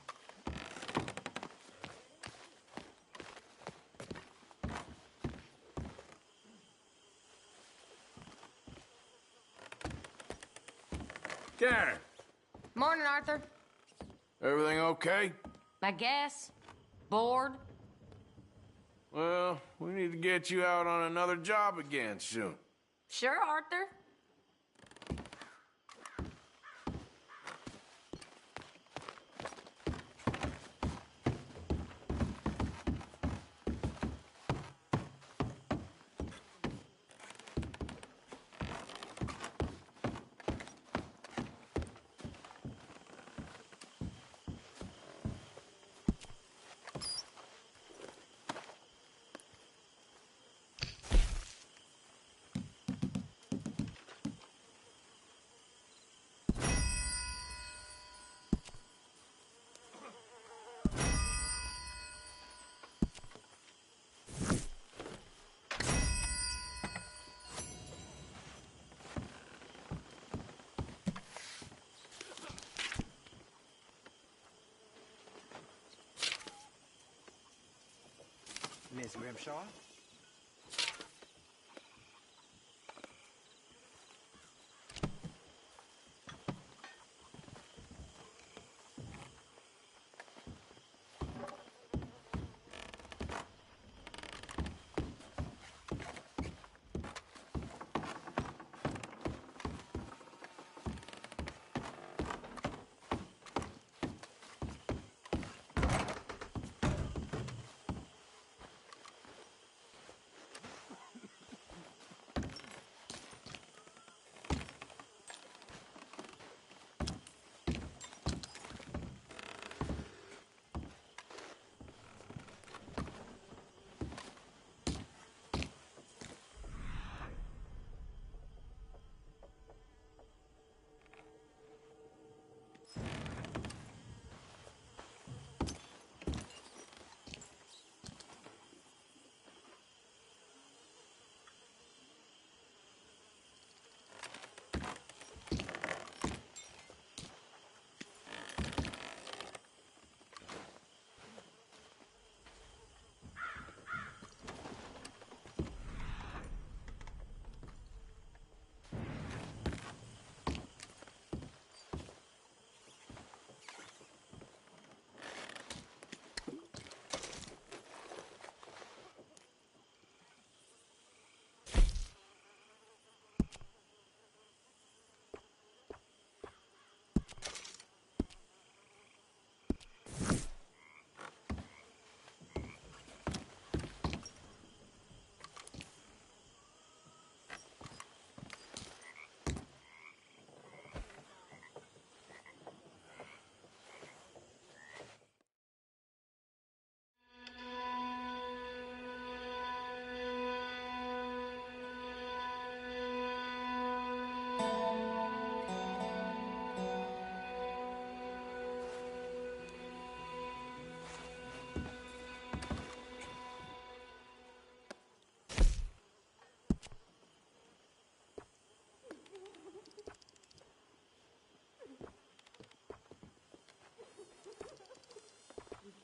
Karen, Morning, Arthur. everything okay? I guess. Bored? Well, we need to get you out on another job again soon. Sure, Arthur. Miss Grimshaw?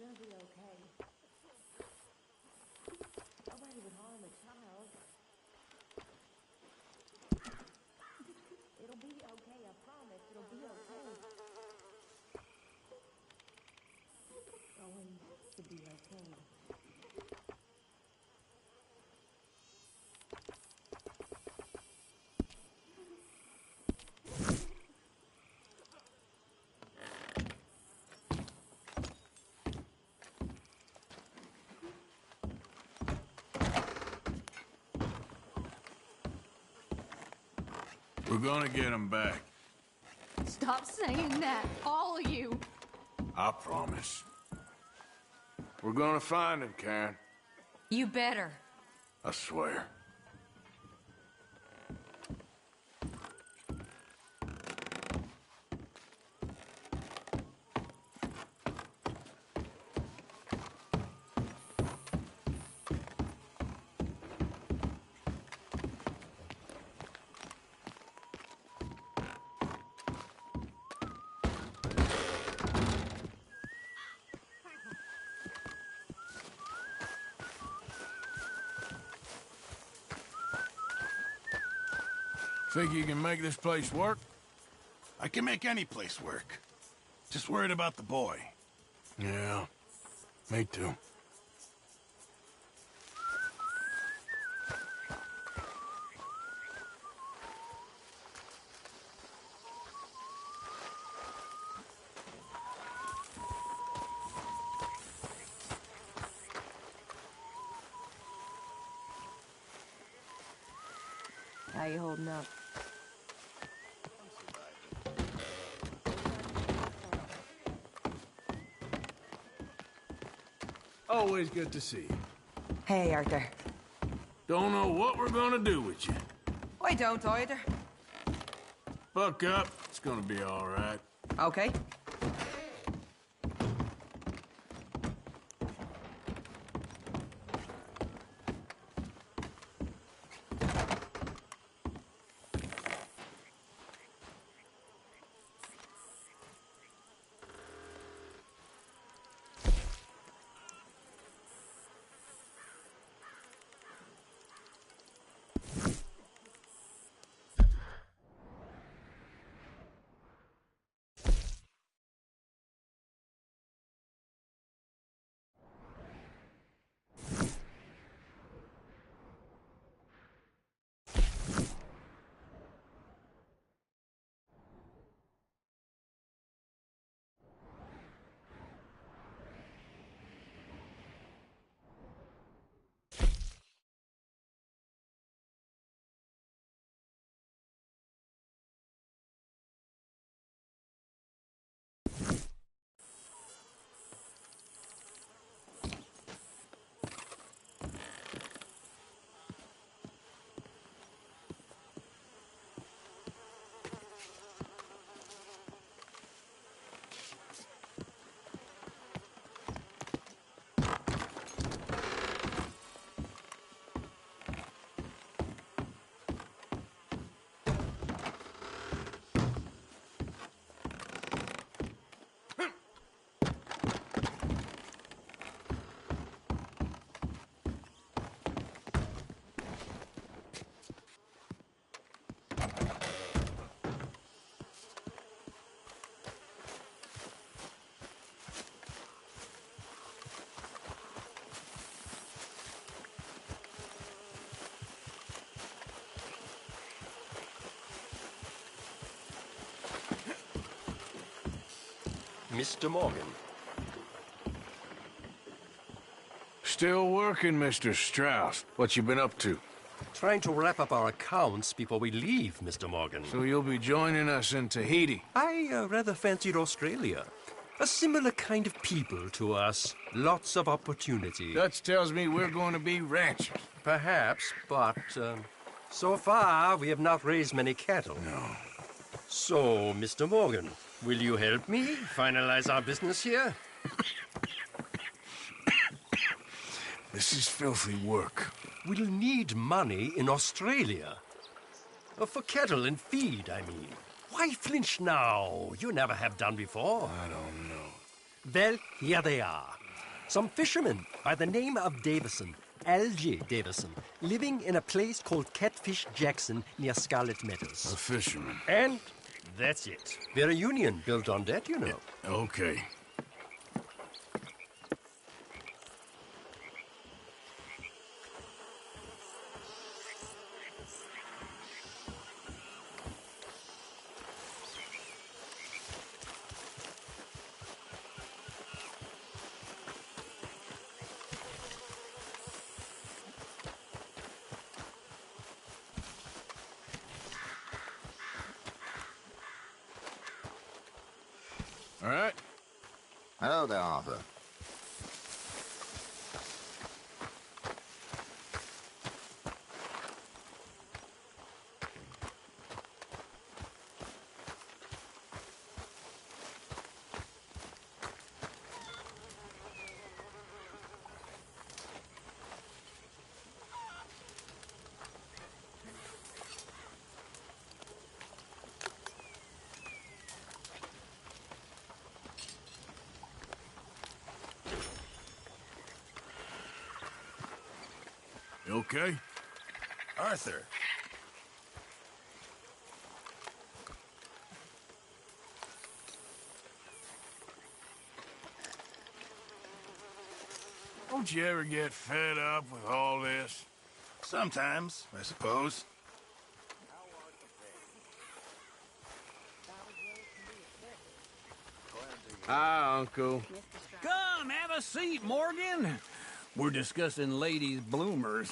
It'll be okay. Nobody would harm a child. It'll be okay, I promise. It'll be okay. Going to be okay. We're gonna get him back. Stop saying that, all of you. I promise. We're gonna find him, Karen. You better. I swear. Think you can make this place work? I can make any place work. Just worried about the boy. Yeah, me too. How you holding up? Always good to see you. Hey, Arthur. Don't know what we're gonna do with you. I don't either. Buck up. It's gonna be all right. Okay. Mr. Morgan. Still working, Mr. Strauss. What you been up to? Trying to wrap up our accounts before we leave, Mr. Morgan. So you'll be joining us in Tahiti? I rather fancied Australia. A similar kind of people to us. Lots of opportunity. Dutch tells me we're going to be ranchers. Perhaps, but so far we have not raised many cattle. No. So, Mr. Morgan, will you help me finalize our business here? This is filthy work. We'll need money in Australia. For cattle and feed, I mean. Why flinch now? You never have done before. I don't know. Well, here they are. Some fishermen by the name of Davison, Algie Davison, living in a place called Catfish Jackson near Scarlet Meadows. A fisherman. And that's it. We're a union built on that, you know. Okay. All right. Hello there, Arthur. You okay? Arthur. Don't you ever get fed up with all this? Sometimes, I suppose. Hi, Uncle. Come, have a seat, Morgan. We're discussing ladies' bloomers.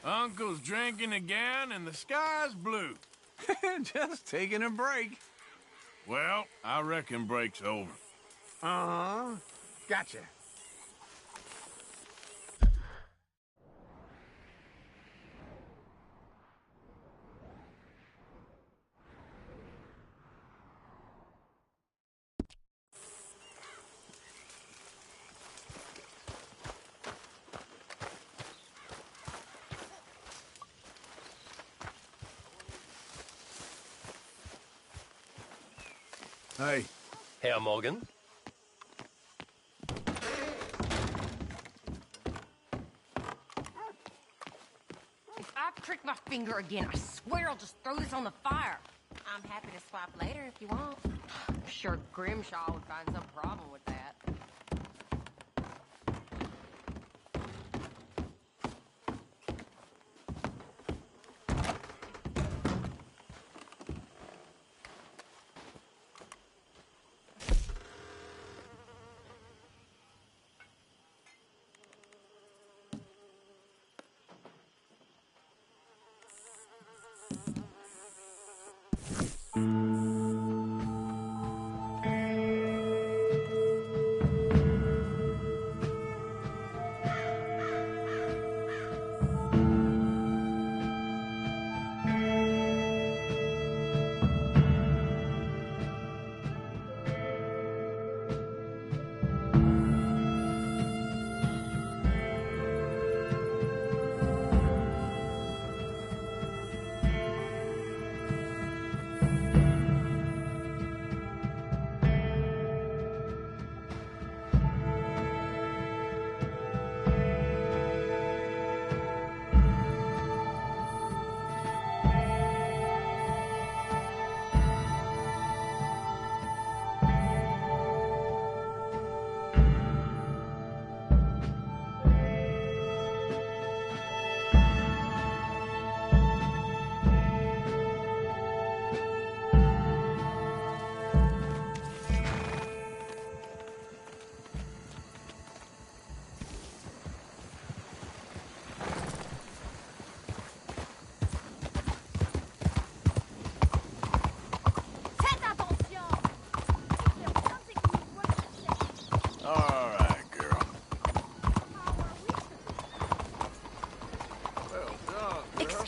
Uncle's drinking again and the sky's blue. Just taking a break. Well, I reckon break's over. Uh-huh. Gotcha. Hey. Herr Morgan. If I prick my finger again, I swear I'll just throw this on the fire. I'm happy to swap later if you want. I'm sure Grimshaw would find some problem with that.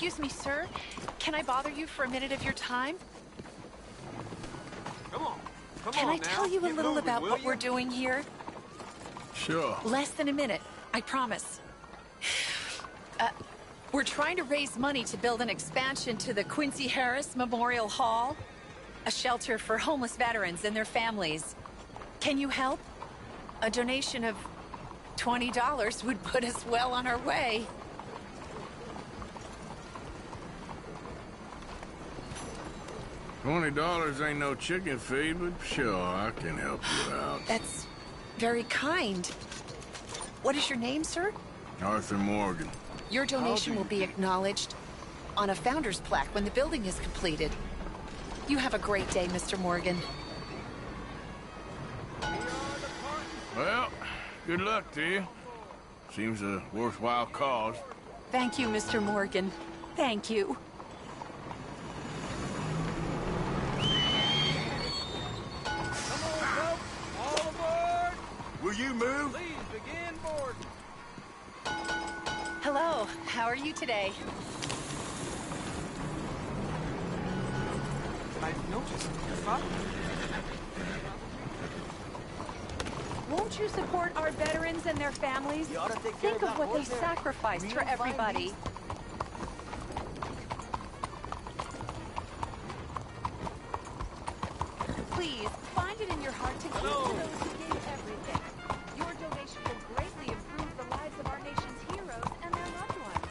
Excuse me, sir. Can I bother you for a minute of your time? Come on. Can I tell you a little about what we're doing here? Sure. Less than a minute, I promise. We're trying to raise money to build an expansion to the Quincy Harris Memorial Hall, a shelter for homeless veterans and their families. Can you help? A donation of $20 would put us well on our way. $20 ain't no chicken feed, but sure, I can help you out. That's very kind. What is your name, sir? Arthur Morgan. Your donation will be acknowledged on a founder's plaque when the building is completed. You have a great day, Mr. Morgan. Well, good luck to you. Seems a worthwhile cause. Thank you, Mr. Morgan. Thank you. All aboard! Will you move? Please begin boarding. Hello, how are you today? I noticed your father. Won't you support our veterans and their families? Think of what they sacrificed for everybody. Please, find it in your heart to give to those who gave everything. Your donation will greatly improve the lives of our nation's heroes and their loved ones.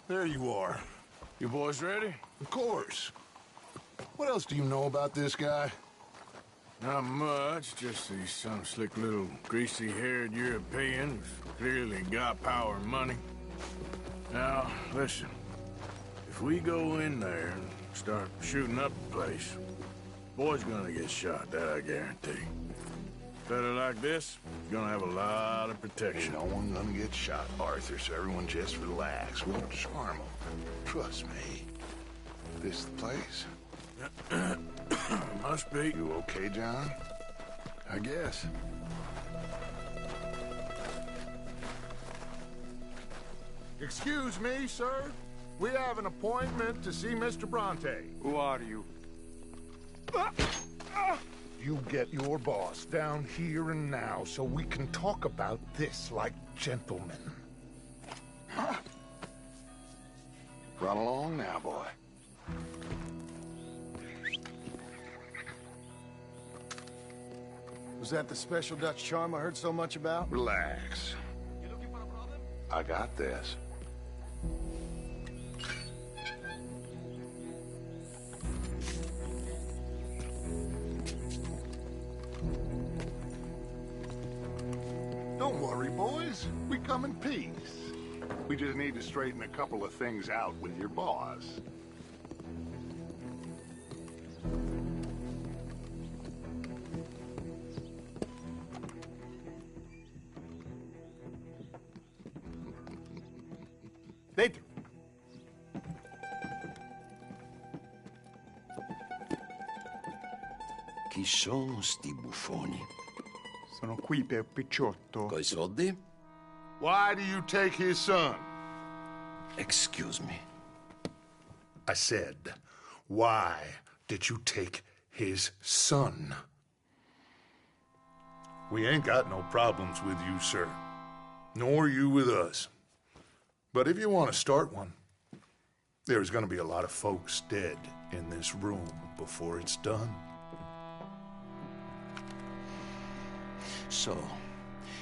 There you are. You boys ready? Of course. What else do you know about this guy? Not much, just he's some slick little greasy-haired European who's clearly got power and money. Now, listen. If we go in there and start shooting up the place, boy's gonna get shot, that I guarantee. Fella like this is gonna have a lot of protection. Ain't no one gonna get shot, Arthur, so everyone just relax. We'll charm them. Trust me. This the place? Must be. You okay, John? I guess. Excuse me, sir. We have an appointment to see Mr. Bronte. Who are you? You get your boss down here and now so we can talk about this like gentlemen. Run along now, boy. Was that the special Dutch charm I heard so much about? Relax. I got this. Don't worry, boys. We come in peace. We just need to straighten a couple of things out with your boss. Dentro. Chi sono sti buffoni? Sono qui per Picciotto. Coi soldi? Why do you take his son? Excuse me. I said, why did you take his son? We ain't got no problems with you, sir. Nor you with us. But if you want to start one, there's going to be a lot of folks dead in this room before it's done. So,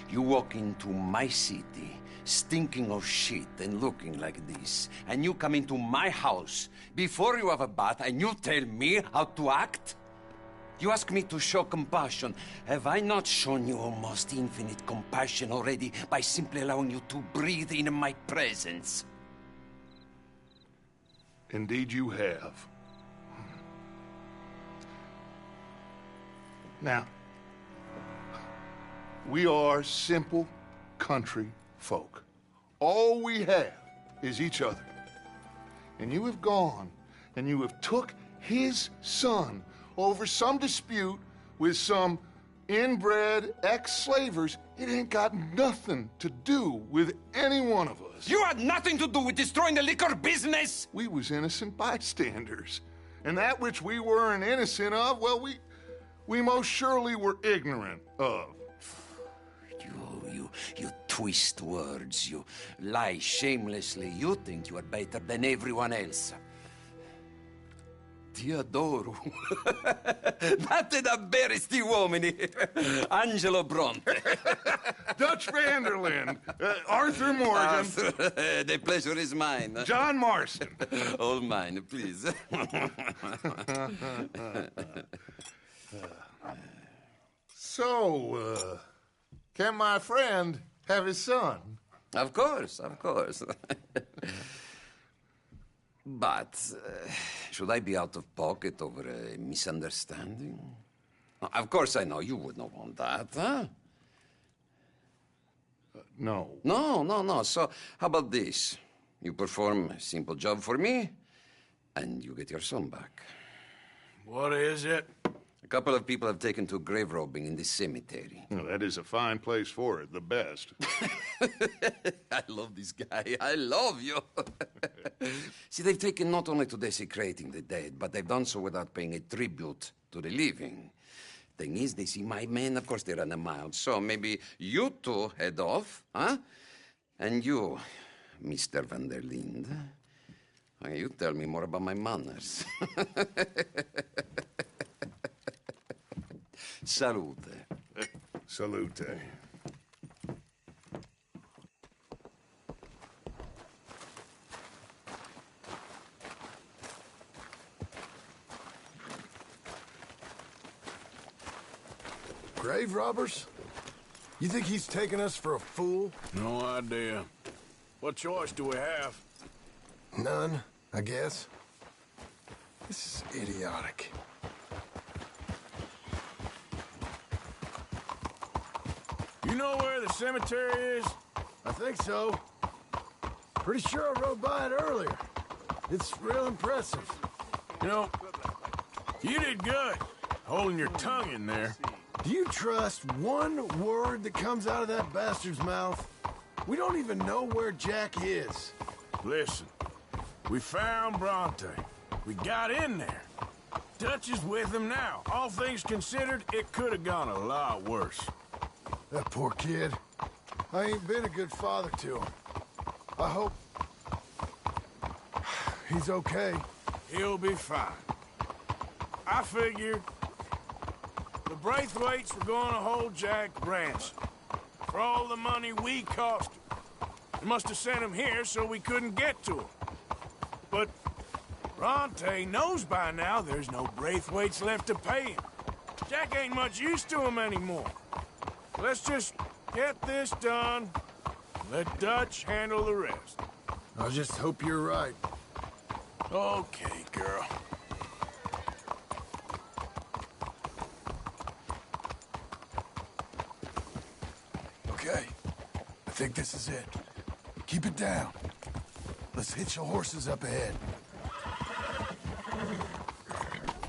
you walk into my city, stinking of shit and looking like this, and you come into my house before you have a bath and you tell me how to act? You ask me to show compassion. Have I not shown you almost infinite compassion already by simply allowing you to breathe in my presence? Indeed you have. Now, we are simple country folk. All we have is each other. And you have gone and you have took his son over some dispute with some inbred ex-slavers. It ain't got nothing to do with any one of us. You had nothing to do with destroying the liquor business! We was innocent bystanders. And that which we weren't innocent of, well, we most surely were ignorant of. You twist words, you lie shamelessly. You think you are better than everyone else. Ti adoro. Date davvero sti uomini. Angelo Bronte. Dutch Vanderlyn. Arthur Morgan. Arthur, the pleasure is mine. John Marston. All mine, please. So, can my friend have his son? Of course, of course. But should I be out of pocket over a misunderstanding? Of course I know you would not want that, huh? No. No. So how about this? You perform a simple job for me, and you get your son back. What is it? A couple of people have taken to grave robbing in this cemetery. Well, that is a fine place for it, the best. I love this guy. I love you. See, they've taken not only to desecrating the dead, but they've done so without paying a tribute to the living. Thing is, they see my men, of course they run a mile. So maybe you two head off, huh? And you, Mr. Van der Linde, you tell me more about my manners. Salute. Salute. Grave robbers? You think he's taking us for a fool? No idea. What choice do we have? None, I guess. This is idiotic. You know where the cemetery is? I think so. Pretty sure I rode by it earlier. It's real impressive. You know, you did good, holding your tongue in there. Do you trust one word that comes out of that bastard's mouth? We don't even know where Jack is. Listen, we found Bronte. We got in there. Dutch is with him now. All things considered, it could have gone a lot worse. That poor kid. I ain't been a good father to him. I hope he's okay. He'll be fine. I figured the Braithwaites were going to hold Jack ransom for all the money we cost him. They must have sent him here so we couldn't get to him. But Bronte knows by now there's no Braithwaites left to pay him. Jack ain't much use to him anymore. Let's just get this done. Let Dutch handle the rest. I just hope you're right. Okay, girl. Okay. I think this is it. Keep it down. Let's hitch the horses up ahead.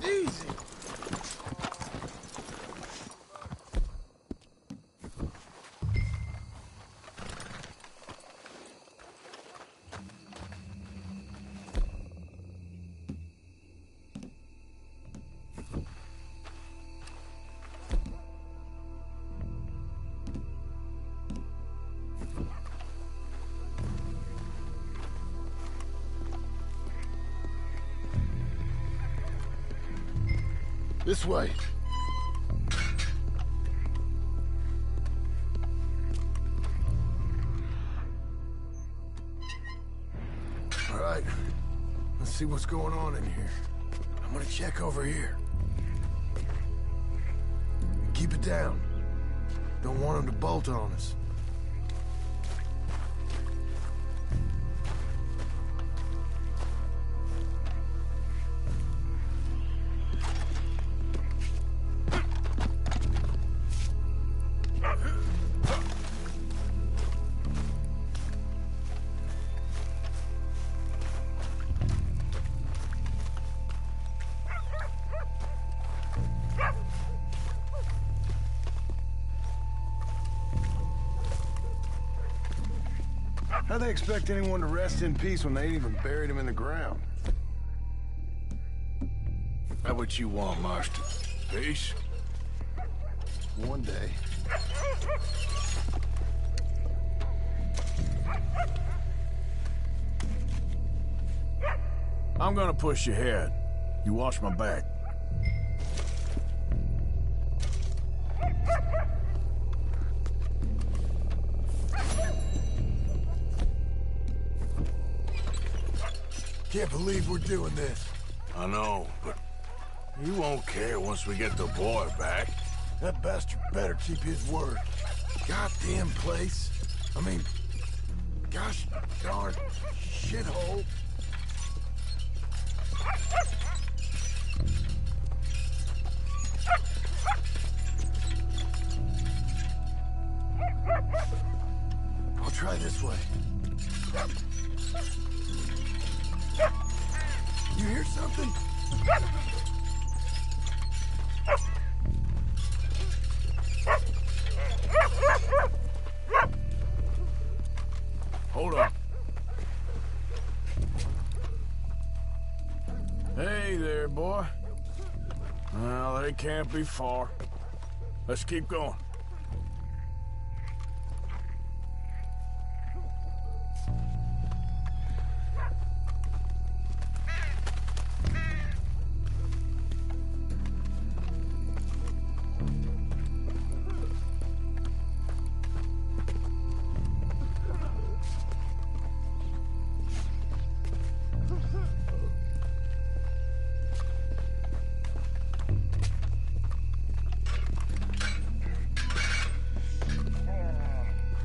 Easy. This way. All right. Let's see what's going on in here. I'm gonna check over here. Keep it down. Don't want them to bolt on us. How they expect anyone to rest in peace when they ain't even buried him in the ground? How what you want, Marston? Peace? One day. I'm gonna push your head. You watch my back. Can't believe we're doing this. I know, but you won't care once we get the boy back. That bastard better keep his word. Goddamn place. I mean, gosh darn shithole. I'll try this way. You hear something? Hold on. Hey there, boy. Well, they can't be far. Let's keep going.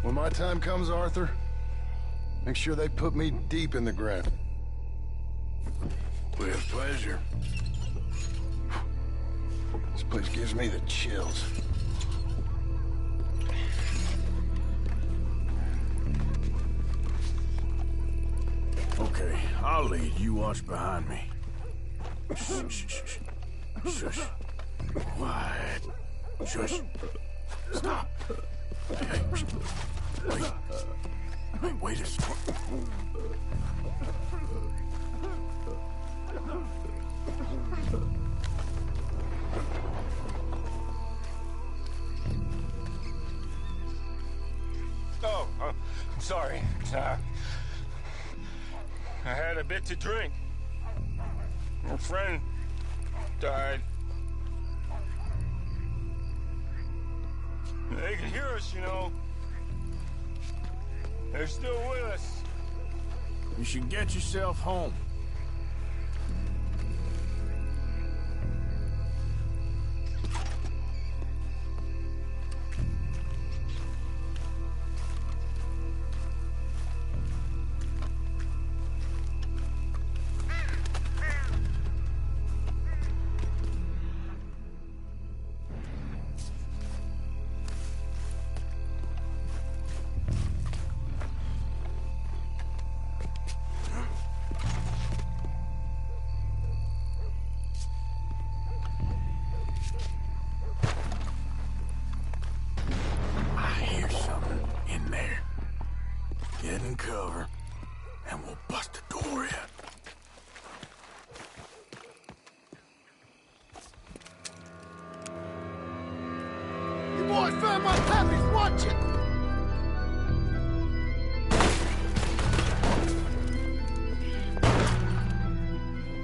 When my time comes, Arthur, make sure they put me deep in the ground. With pleasure. This place gives me the chills. Okay, I'll lead. You watch behind me. Shh, shh, shh, shh. Shush. Quiet. Shush. Stop. Hey, wait. Wait a second. Oh, I'm sorry. I had a bit to drink. A friend died. They can hear us, you know. They're still with us. You should get yourself home. Cover, and we'll bust the door in. You boys found my puppies, watch it!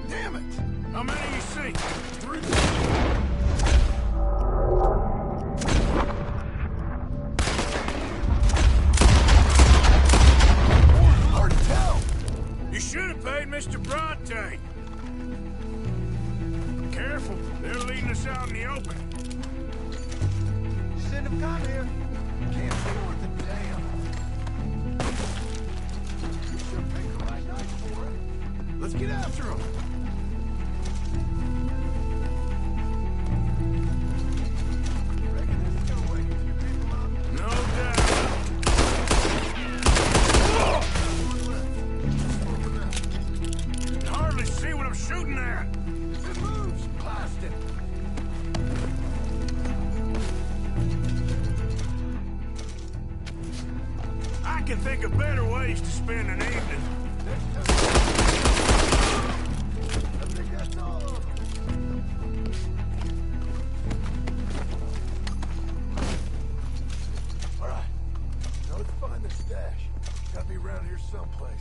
Damn it! How many you see? 3. Mr. Bronte! Careful, they're leading us out in the open. You shouldn't have come here. Can't see worth a damn. You sure picked the right night for it. Let's get after him. Reckon this is gonna wake a few people up? No doubt. See what I'm shooting at? If it moves, blast it! I can think of better ways to spend an evening. I think that's all of them. All right. Now let's find the stash. Gotta be around here someplace.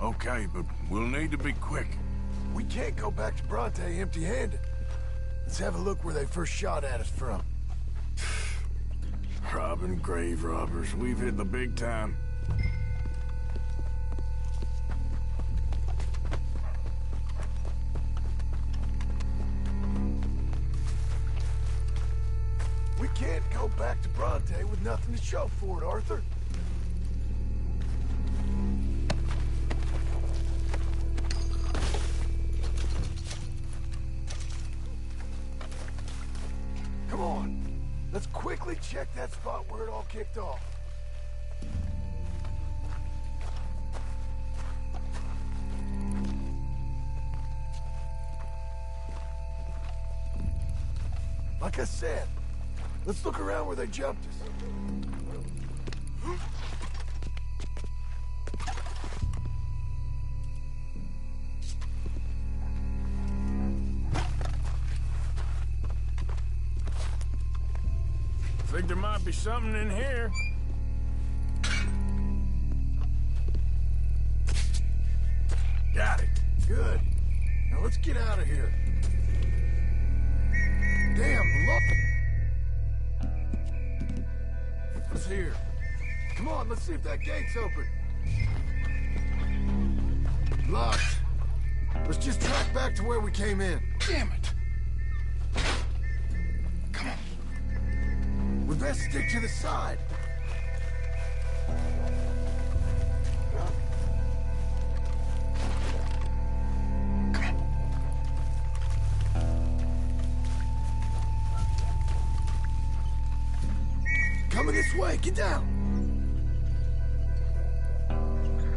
Okay, but we'll need to be quick. We can't go back to Bronte empty-handed. Let's have a look where they first shot at us from. Robbing grave robbers. We've hit the big time. We can't go back to Bronte with nothing to show for it, Arthur. Come on. Let's quickly check that spot where it all kicked off. Like I said, let's look around where they jumped us. Think there might be something in here. Got it. Good. Now let's get out of here. Damn, look. What's here? Come on, let's see if that gate's open. Locked. Let's just track back to where we came in. Damn it. We best stick to the side. Coming this way, get down.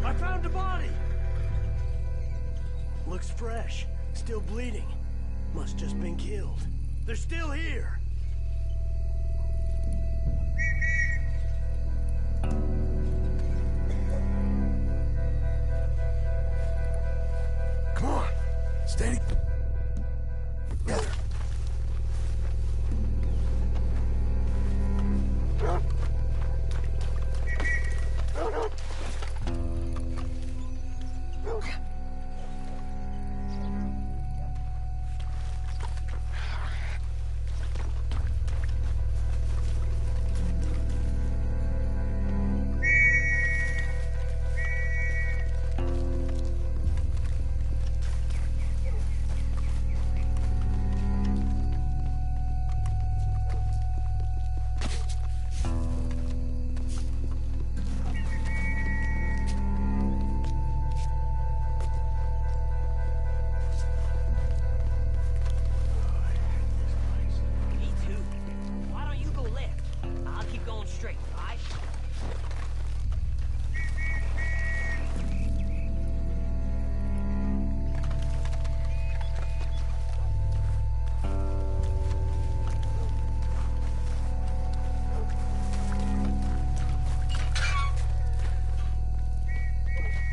I found a body. Looks fresh, still bleeding. Must just been killed. They're still here. Come on, steady. Together.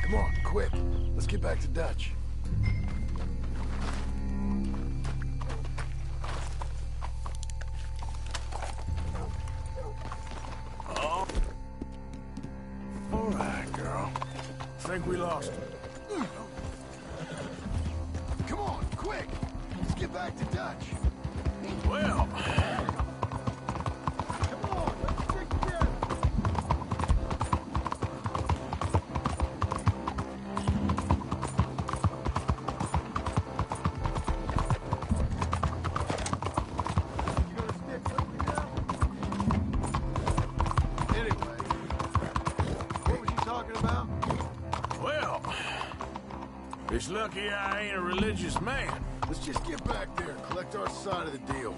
Come on, quick. Let's get back to Dutch. Oh. All right, girl. Think we lost him. Come on, quick. Let's get back to Dutch. Well. Come on, let's stick together. It's lucky I ain't a religious man. Let's just get back there and collect our side of the deal.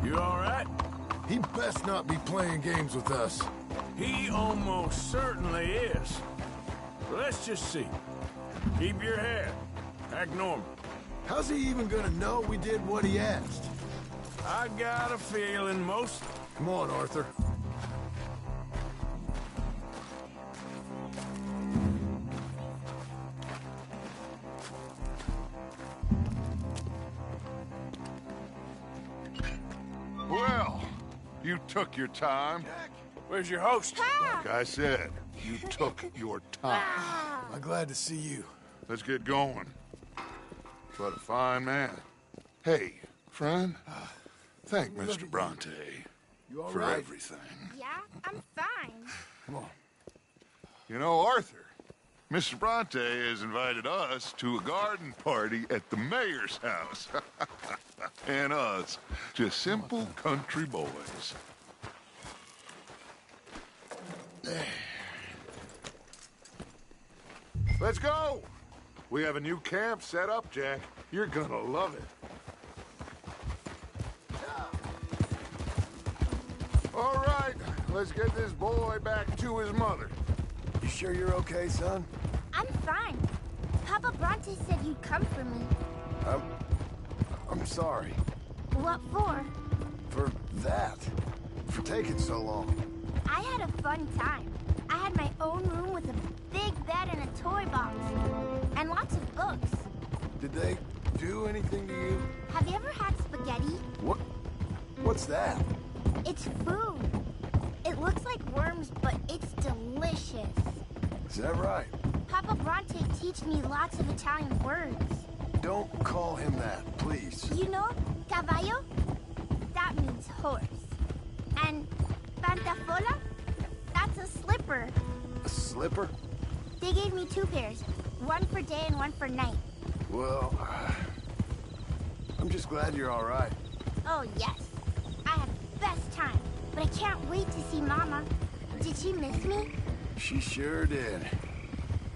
You all right? He best not be playing games with us. He almost certainly is. Let's just see. Keep your head. Act normal. How's he even gonna know we did what he asked? I got a feeling most... Come on, Arthur. You took your time. Where's your host? Like I said, you took your time. I'm glad to see you. Let's get going. What a fine man. Hey, friend, thank Mr. Bronte for right? everything. Yeah, I'm fine. Come on. You know, Arthur, Mr. Bronte has invited us to a garden party at the mayor's house. And us, just simple country boys. Let's go! We have a new camp set up, Jack. You're gonna love it. All right, let's get this boy back to his mother. You sure you're okay, son? I'm fine. Papa Bronte said you'd come for me. I'm sorry. What for? For that. For taking so long. I had a fun time. I had my own room with a big bed and a toy box. And lots of books. Did they do anything to you? Have you ever had spaghetti? What's that? It's food. It looks like worms, but it's delicious. Is that right? Papa Bronte teach me lots of Italian words. Don't call him that, please. You know, caballo? That means horse. And pantafola? That's a slipper. A slipper? They gave me 2 pairs. One for day and one for night. Well, I'm just glad you're all right. Oh, yes. I had the best time. But I can't wait to see Mama. Did she miss me? She sure did.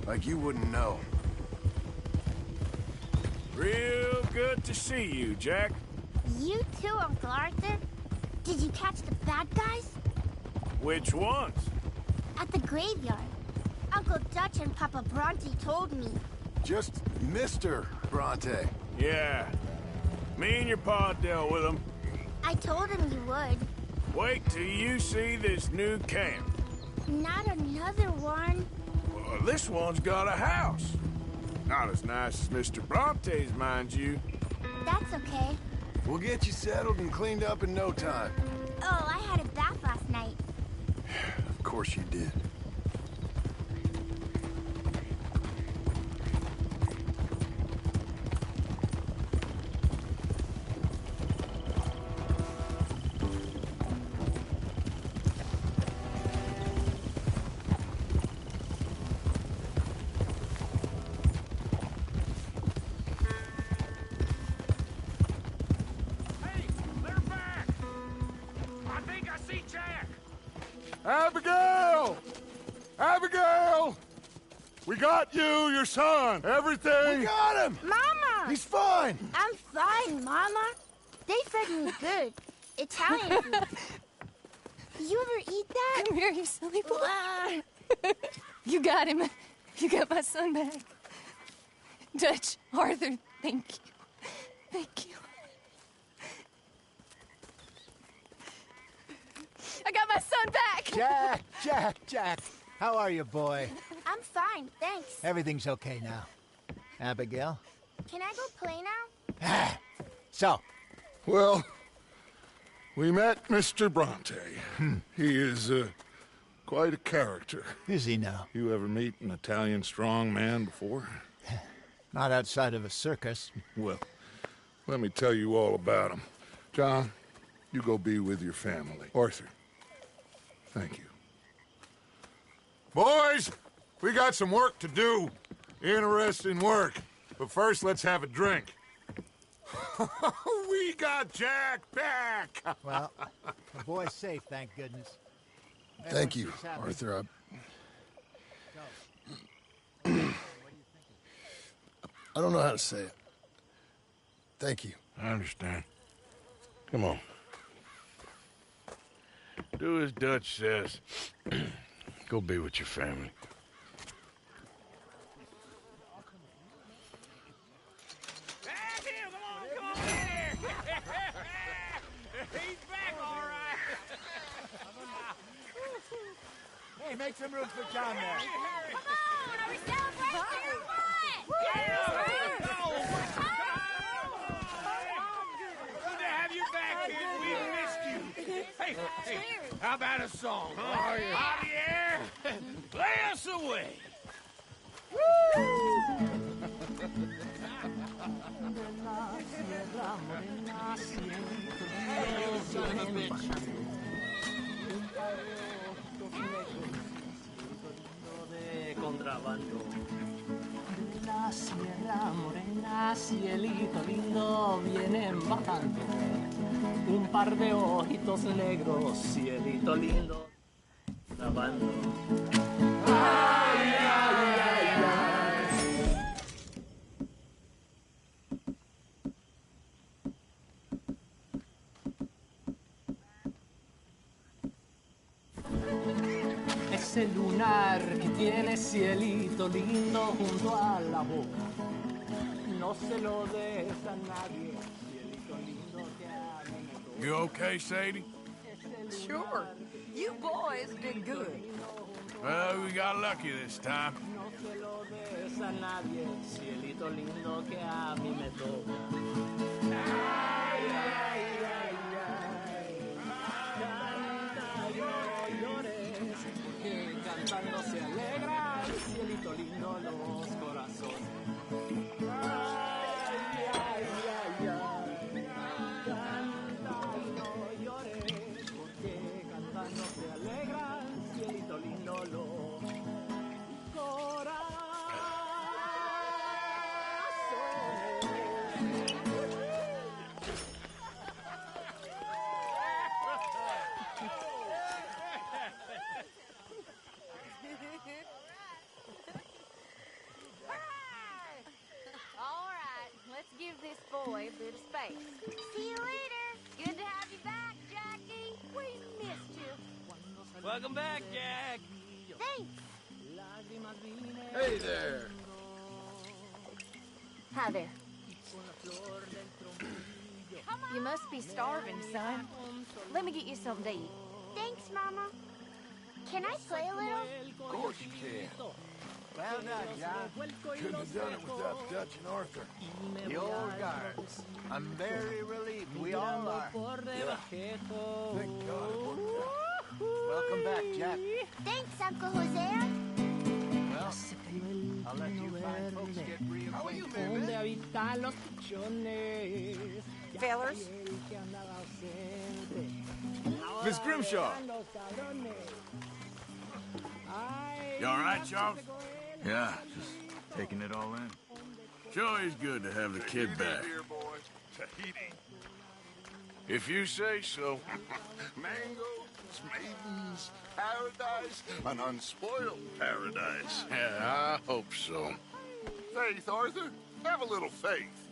Like you wouldn't know. Real good to see you, Jack. You too, Uncle Arthur. Did you catch the bad guys? Which ones? At the graveyard. Uncle Dutch and Papa Bronte told me. Just Mr. Bronte. Yeah. Me and your pa dealt with them. I told him you would. Wait till you see this new camp. Not another one. Well, this one's got a house. Not as nice as Mr. Bronte's, mind you. That's okay. We'll get you settled and cleaned up in no time. Oh, I had a bath last night. Of course you did. Abigail! Abigail! We got you, your son, everything. We got him! Mama! He's fine! I'm fine, Mama. They fed me good. Italian food. You ever eat that? Come here, you silly boy. You got him. You got my son back. Dutch, Arthur, thank you. Thank you. I got my son back! Jack. How are you, boy? I'm fine, thanks. Everything's okay now. Abigail? Can I go play now? So? Well, we met Mr. Bronte. He is quite a character. Is he now? You ever meet an Italian strong man before? Not outside of a circus. Well, let me tell you all about him. John, you go be with your family. Arthur, thank you. Boys, we got some work to do. Interesting work. But first, let's have a drink. We got Jack back! Well, the boy's safe, thank goodness. Thank you, Arthur. I don't know how to say it. Thank you. I understand. Come on. Do as Dutch says. Go be with your family. He's back, all right. Hey, make some room for John there. Come on, are we celebrating or what? Good to have you back, kid. We missed you. Hey, Hey, how about a song, huh? Javier, play us away. Son of a bitch. De contrabando. De la Sierra Morena, cielito lindo, vienen bajando. Un par de ojitos negros, cielito lindo, grabando. Ay, ay, ay, ay. Ese lunar que tiene cielito lindo junto a la boca, no se lo des a nadie, cielito lindo que a mí. You okay, Sadie? Sure. You boys did good. Well, we got lucky this time. No se lo des a nadie, cielito lindo que a mí me toca. Ay, ay, ay, ay. Canta y no llores, que cantando se alegra, cielito lindo los corazones. Ay, ay, ay, ay. Canta y no llores, porque cantando se alegra, cielito lindo los All right, let's give this boy a bit of space. See you later. Good to have you back, Jackie. We missed you. Welcome back, Jack. Thanks. Hey there. Hi there. You must be starving, son. Let me get you something to eat. Thanks, Mama. Can I play a little? Of course you can. Well done, John. Couldn't have done it without Dutch and Arthur. The old guards. I'm very relieved we all are. Yeah. Thank God it worked out. Welcome back, Jack. Thanks, Uncle Jose. Well, I'll let you fine folks get reacquainted. Donde habitan los pichones. Fellers? Miss Grimshaw. You all right, Charles? Yeah, just taking it all in. Sure is good to have the kid back. Here, boys. Tahiti. If you say so. Mangoes, maidens, paradise, an unspoiled paradise. Yeah, I hope so. Faith, Arthur. Have a little faith.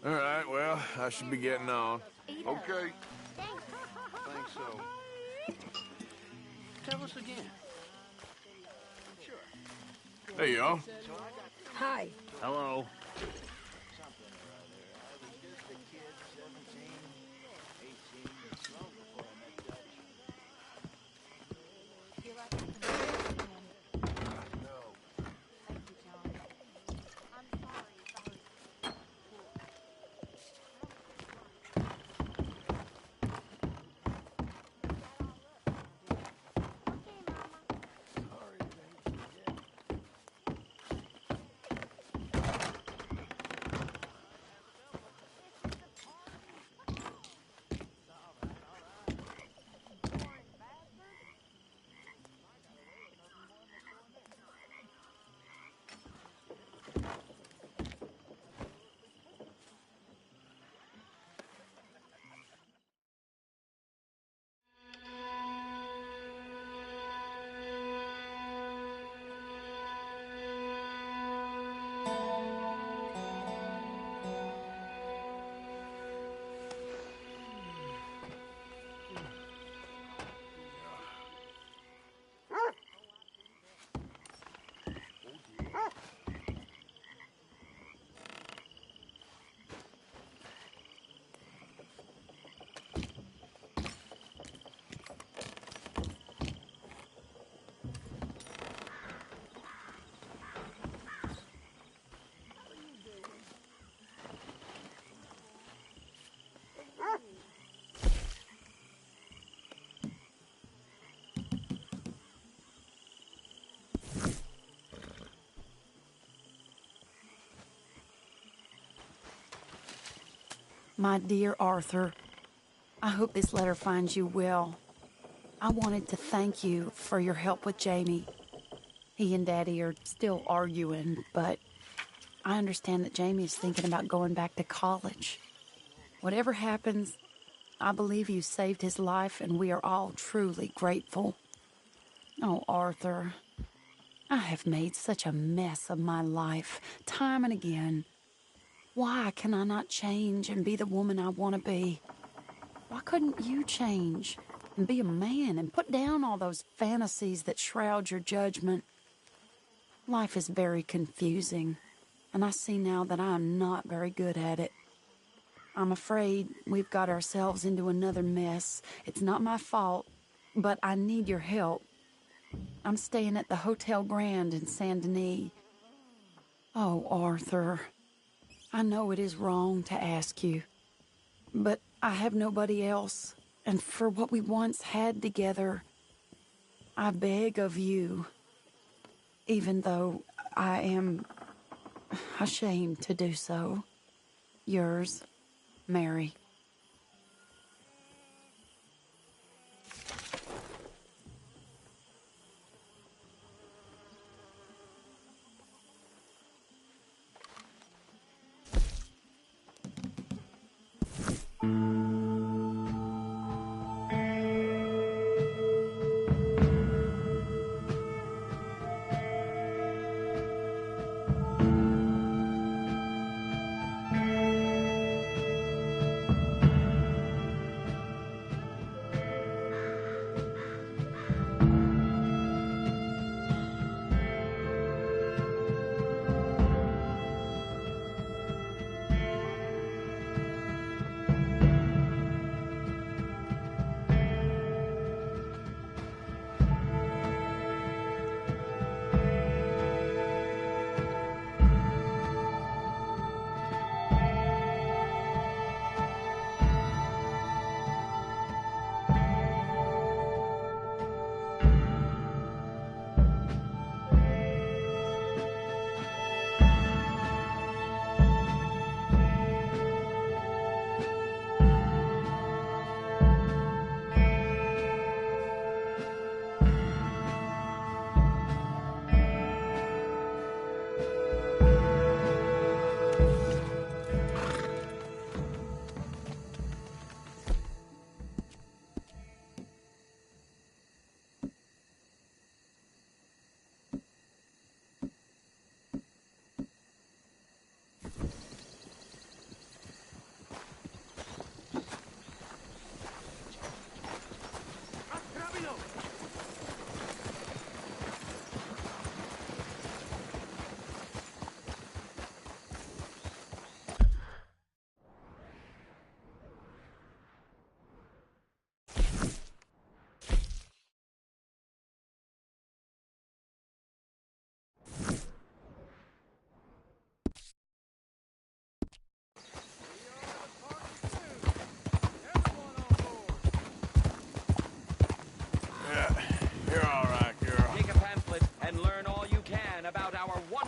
All right, well, I should be getting on. Okay. Think so. Tell us again. There you are. Hi. Hello. My dear Arthur, I hope this letter finds you well. I wanted to thank you for your help with Jamie. He and Daddy are still arguing, but I understand that Jamie is thinking about going back to college. Whatever happens, I believe you saved his life, and we are all truly grateful. Oh, Arthur, I have made such a mess of my life, time and again. Why can I not change and be the woman I want to be? Why couldn't you change and be a man and put down all those fantasies that shroud your judgment? Life is very confusing, and I see now that I am not very good at it. I'm afraid we've got ourselves into another mess. It's not my fault, but I need your help. I'm staying at the Hotel Grand in Saint Denis. Oh, Arthur, I know it is wrong to ask you, but I have nobody else, and for what we once had together, I beg of you, even though I am ashamed to do so. Yours, Mary.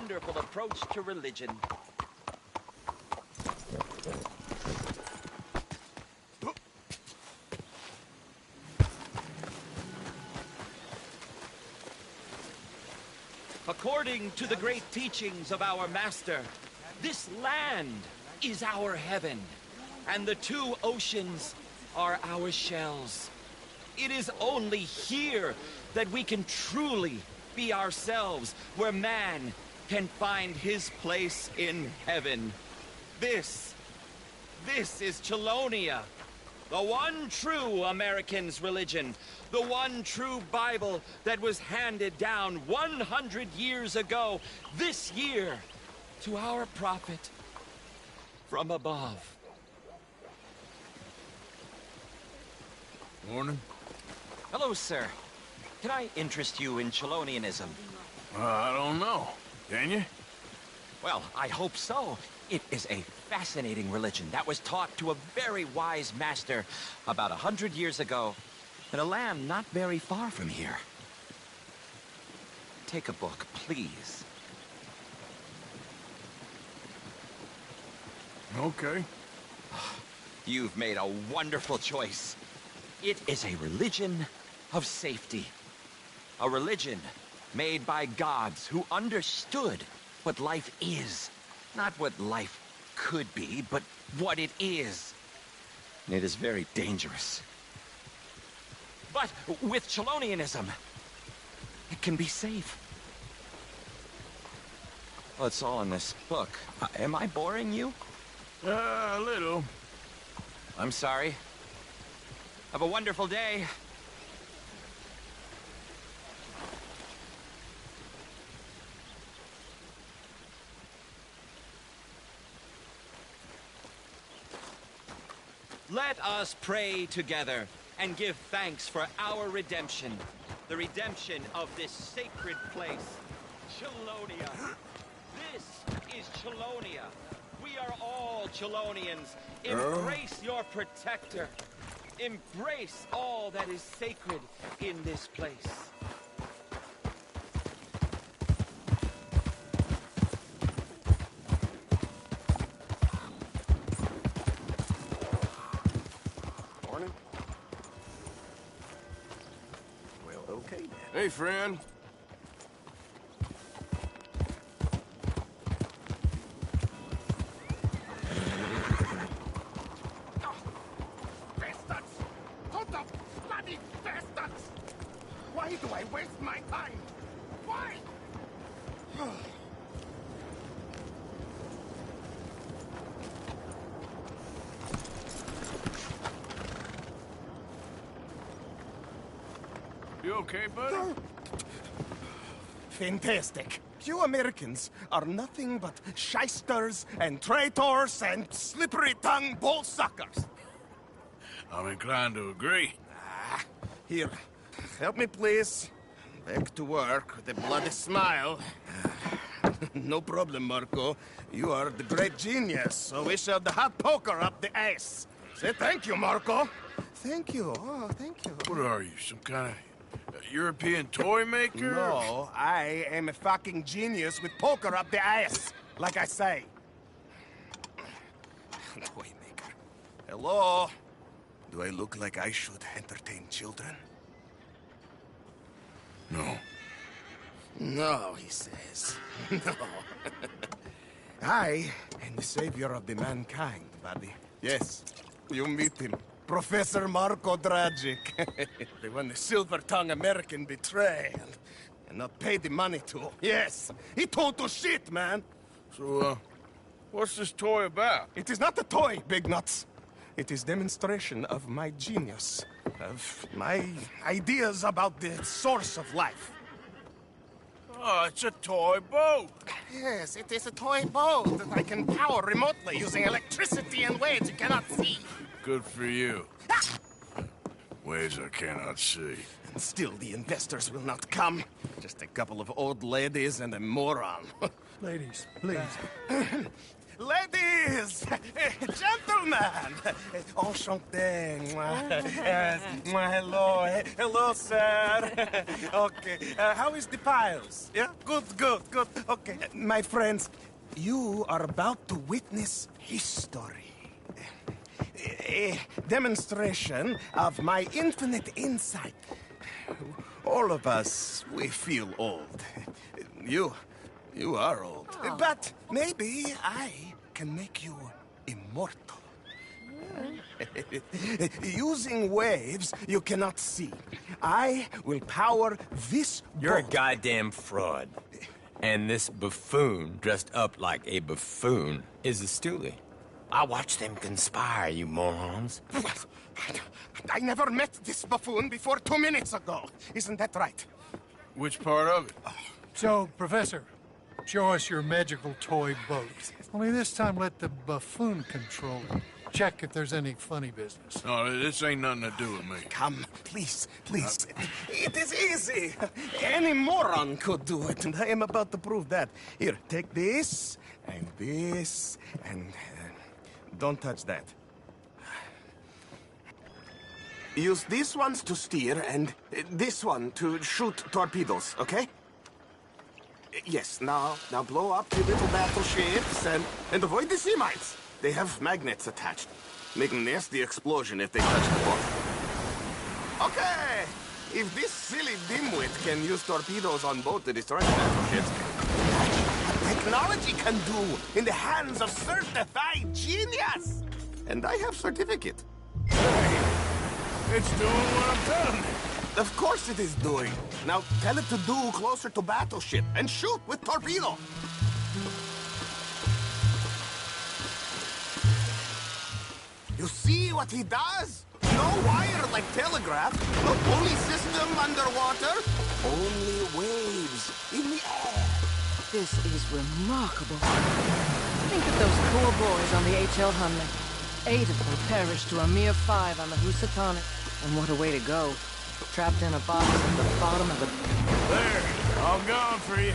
wonderful approach to religion. According to the great teachings of our master, this land is our heaven, and the two oceans are our shells. It is only here that we can truly be ourselves, where man can find his place in heaven. This is Chelonia, the one true American's religion, the one true Bible that was handed down 100 years ago, this year, to our prophet from above. Morning. Hello, sir. Can I interest you in Chelonianism? I don't know. Can you? Well, I hope so. It is a fascinating religion that was taught to a very wise master about 100 years ago in a land not very far from here. Take a book, please. Okay. You've made a wonderful choice. It is a religion of safety. A religion made by gods who understood what life is. Not what life could be, but what it is. And it is very dangerous. But with Chelonianism, it can be safe. Well, it's all in this book. Am I boring you? A little. I'm sorry. Have a wonderful day. Let us pray together and give thanks for our redemption, the redemption of this sacred place, Chelonia. This is Chelonia. We are all Chelonians. Embrace your protector. Embrace all that is sacred in this place. Morning. Well, okay then. Hey, friend. Bastards! Hold up! Bloody bastards! Why do I waste my time? Why? You okay, buddy? Fantastic. You Americans are nothing but shysters and traitors and slippery-tongued bull suckers. I'm inclined to agree. Here, help me, please. Back to work with a bloody smile. No problem, Marco. You are the great genius, so we shall the hot poker up the ass. Say thank you, Marco. Thank you. Oh, thank you. What are you, some kind of European toy maker? No, I am a fucking genius with poker up the ass, like I say. Toy maker. Hello? Do I look like I should entertain children? No. No, he says. No. I am the savior of the mankind, buddy. Yes, you meet him. Professor Marco Dragic. The one the silver-tongued American betrayed and not paid the money to. Yes, he told to shit, man. So, what's this toy about? It is not a toy, Big Nuts. It is demonstration of my genius, of my ideas about the source of life. Oh, it's a toy boat. Yes, it is a toy boat that I can power remotely using electricity in ways you cannot see. Good for you. Ways I cannot see. And still the investors will not come. Just a couple of old ladies and a moron. Ladies, please. Ladies! Gentlemen! Enchanté. Hello. Hello, sir. Okay. How is the piles? Yeah? Good. Okay. My friends, you are about to witness history. A demonstration of my infinite insight. All of us, we feel old. You are old. Oh. But maybe I can make you immortal. Using waves you cannot see. I will power this You're a boat. goddamn fraud. And this buffoon, dressed up like a buffoon, is a stoolie. I watched them conspire, you morons. I never met this buffoon before 2 minutes ago. Isn't that right? Which part of it? So, Professor, show us your magical toy boat. Only this time let the buffoon control it. Check if there's any funny business. No, this ain't nothing to do with me. Come, please. It is easy. Any moron could do it, and I am about to prove that. Here, take this, and don't touch that. Use these ones to steer, and this one to shoot torpedoes, okay? Yes, now blow up the little battleships, and avoid the sea mines. They have magnets attached. Make a nasty explosion if they touch the boat. Okay! If this silly dimwit can use torpedoes on boat to destroy battleships, technology can do in the hands of certified genius! And I have certificate. Hey, it's doing what I'm telling it. Of course it is doing. Now tell it to do closer to battleship and shoot with torpedo. You see what he does? No wire like telegraph, no pulley system underwater, only waves in the air. This is remarkable. Think of those poor boys on the H.L. Hunley. 8 of them perished to a mere 5 on the Housatonic. And what a way to go. Trapped in a box at the bottom of the... There, all gone for you.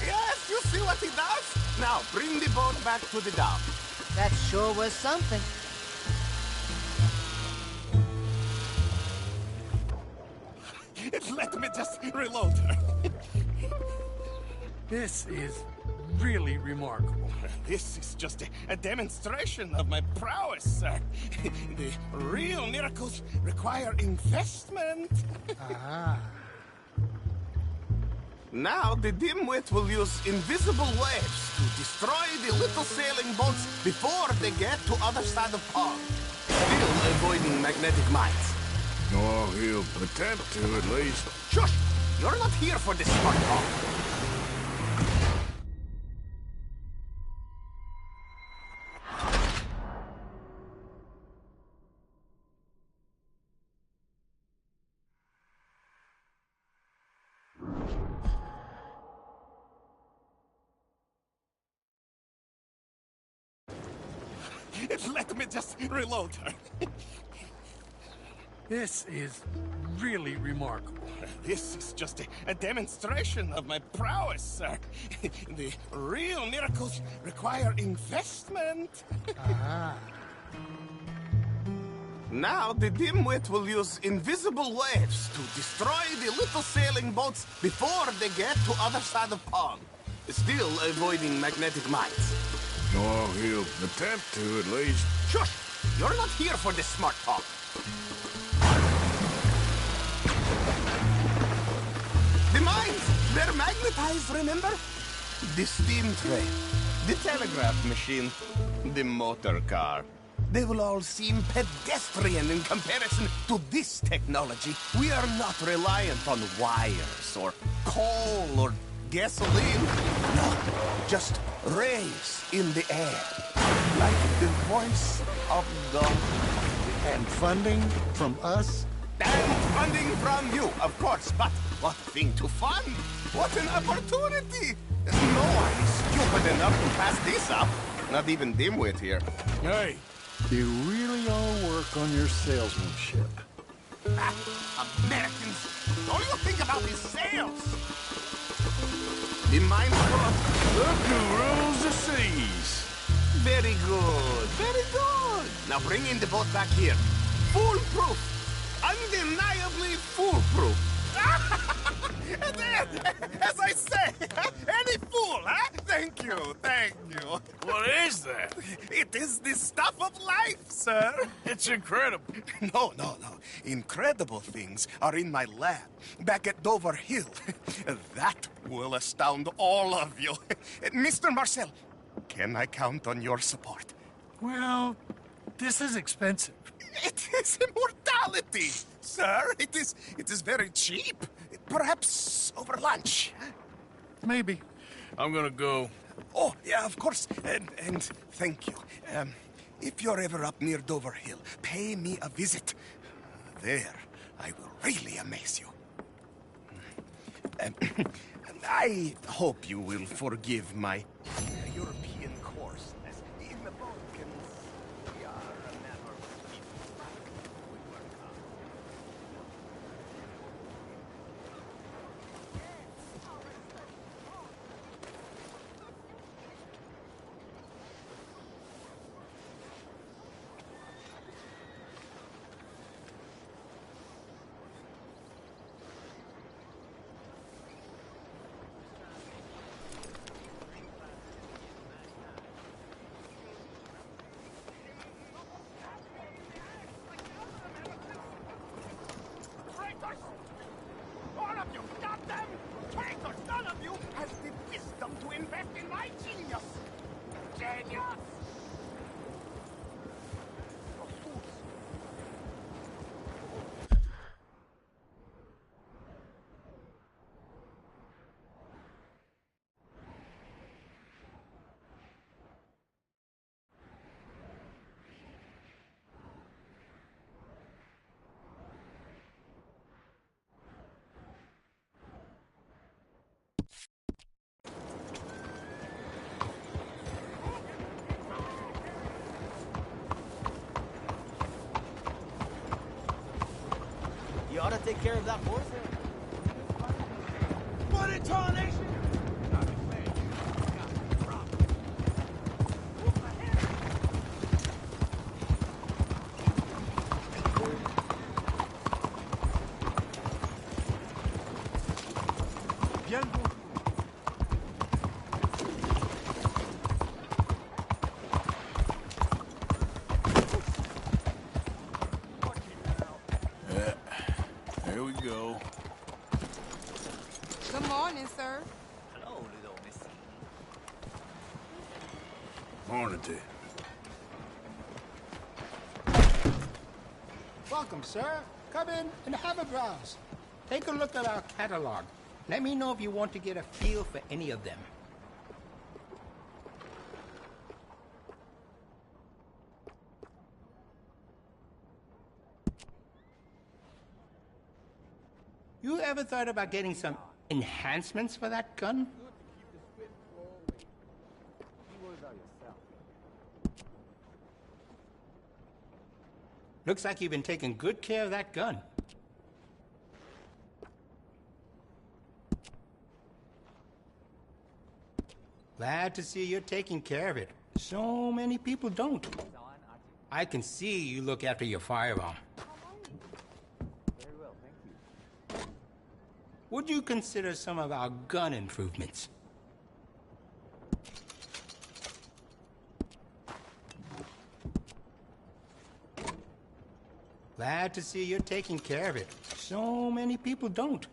Yes, you see what he does? Now, bring the boat back to the dock. That sure was something. Let me just reload her. This is really remarkable. This is just a demonstration of my prowess, sir. The real miracles require investment. Now the dimwit will use invisible waves to destroy the little sailing boats before they get to other side of pond. Still avoiding magnetic mines. Or he'll attempt to, at least. Shush! You're not here for this smart talk. Let me just reload her. This is really remarkable. This is just a demonstration of my prowess, sir. The real miracles require investment. Now the dimwit will use invisible waves to destroy the little sailing boats before they get to other side of pond. Still avoiding magnetic mines. Or he'll attempt to, at least. Shush! You're not here for this smart talk. The mines! They're magnetized, remember? The steam train, the telegraph machine, the motor car. They will all seem pedestrian in comparison to this technology. We are not reliant on wires or coal or gasoline. No, just rays in the air. Like the voice of God. And funding from us? And funding from you, of course. But what a thing to fund! What an opportunity! No one is stupid enough to pass this up. Not even dimwit here. Hey! You really all work on your salesmanship. Americans! All you think about is sales! Be mindful. Look who rules the seas. Very good, very good. Now bring in the boat back here. Foolproof. Undeniably foolproof. And then, as I say, any fool, huh? Thank you, thank you. What is that? It is the stuff of life, sir. It's incredible. No. Incredible things are in my lab, back at Dover Hill. That will astound all of you. Mr. Marcel, can I count on your support? Well, this is expensive. It is immortality, sir. It is very cheap. Perhaps over lunch. Maybe. I'm gonna go. Oh, yeah, of course. And thank you. If you're ever up near Dover Hill, pay me a visit. There, I will really amaze you. I hope you will forgive my European course. As in the Balkans, we are a matter of people. We work hard. traitors! All of you, goddamn traitors! None of you has the wisdom to invest in my genius! Genius! You ought to take care of that horse. Put it, tarnation! Bien bon. Here we go. Good morning, sir. Hello, little miss. Morning to you. Welcome, sir. Come in and have a browse. Take a look at our catalog. Let me know if you want to get a feel for any of them. You ever thought about getting some enhancements for that gun? Looks like you've been taking good care of that gun. Glad to see you're taking care of it. So many people don't. I can see you look after your firearm. Very well, thank you. Would you consider some of our gun improvements? Glad to see you're taking care of it. So many people don't.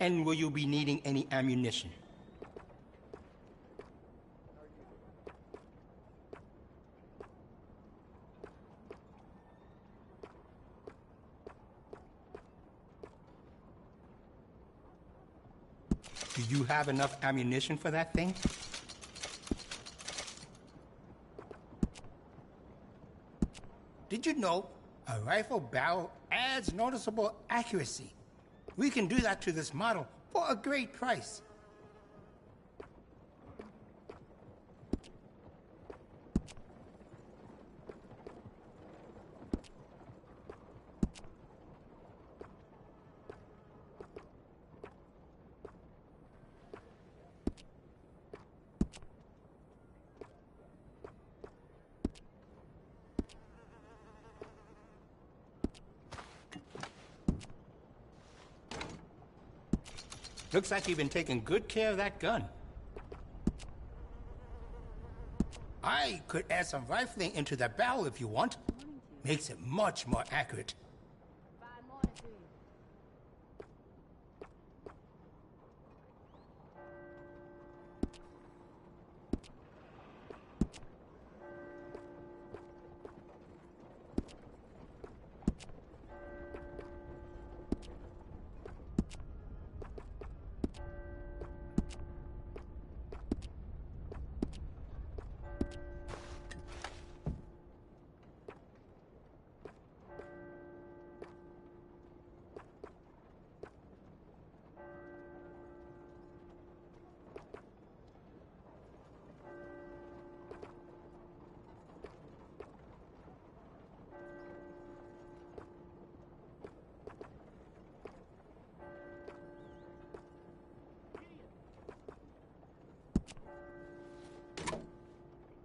And will you be needing any ammunition? Do you have enough ammunition for that thing? Did you know a rifle barrel adds noticeable accuracy? We can do that to this model for a great price. Looks like you've been taking good care of that gun. I could add some rifling into the barrel if you want. Makes it much more accurate.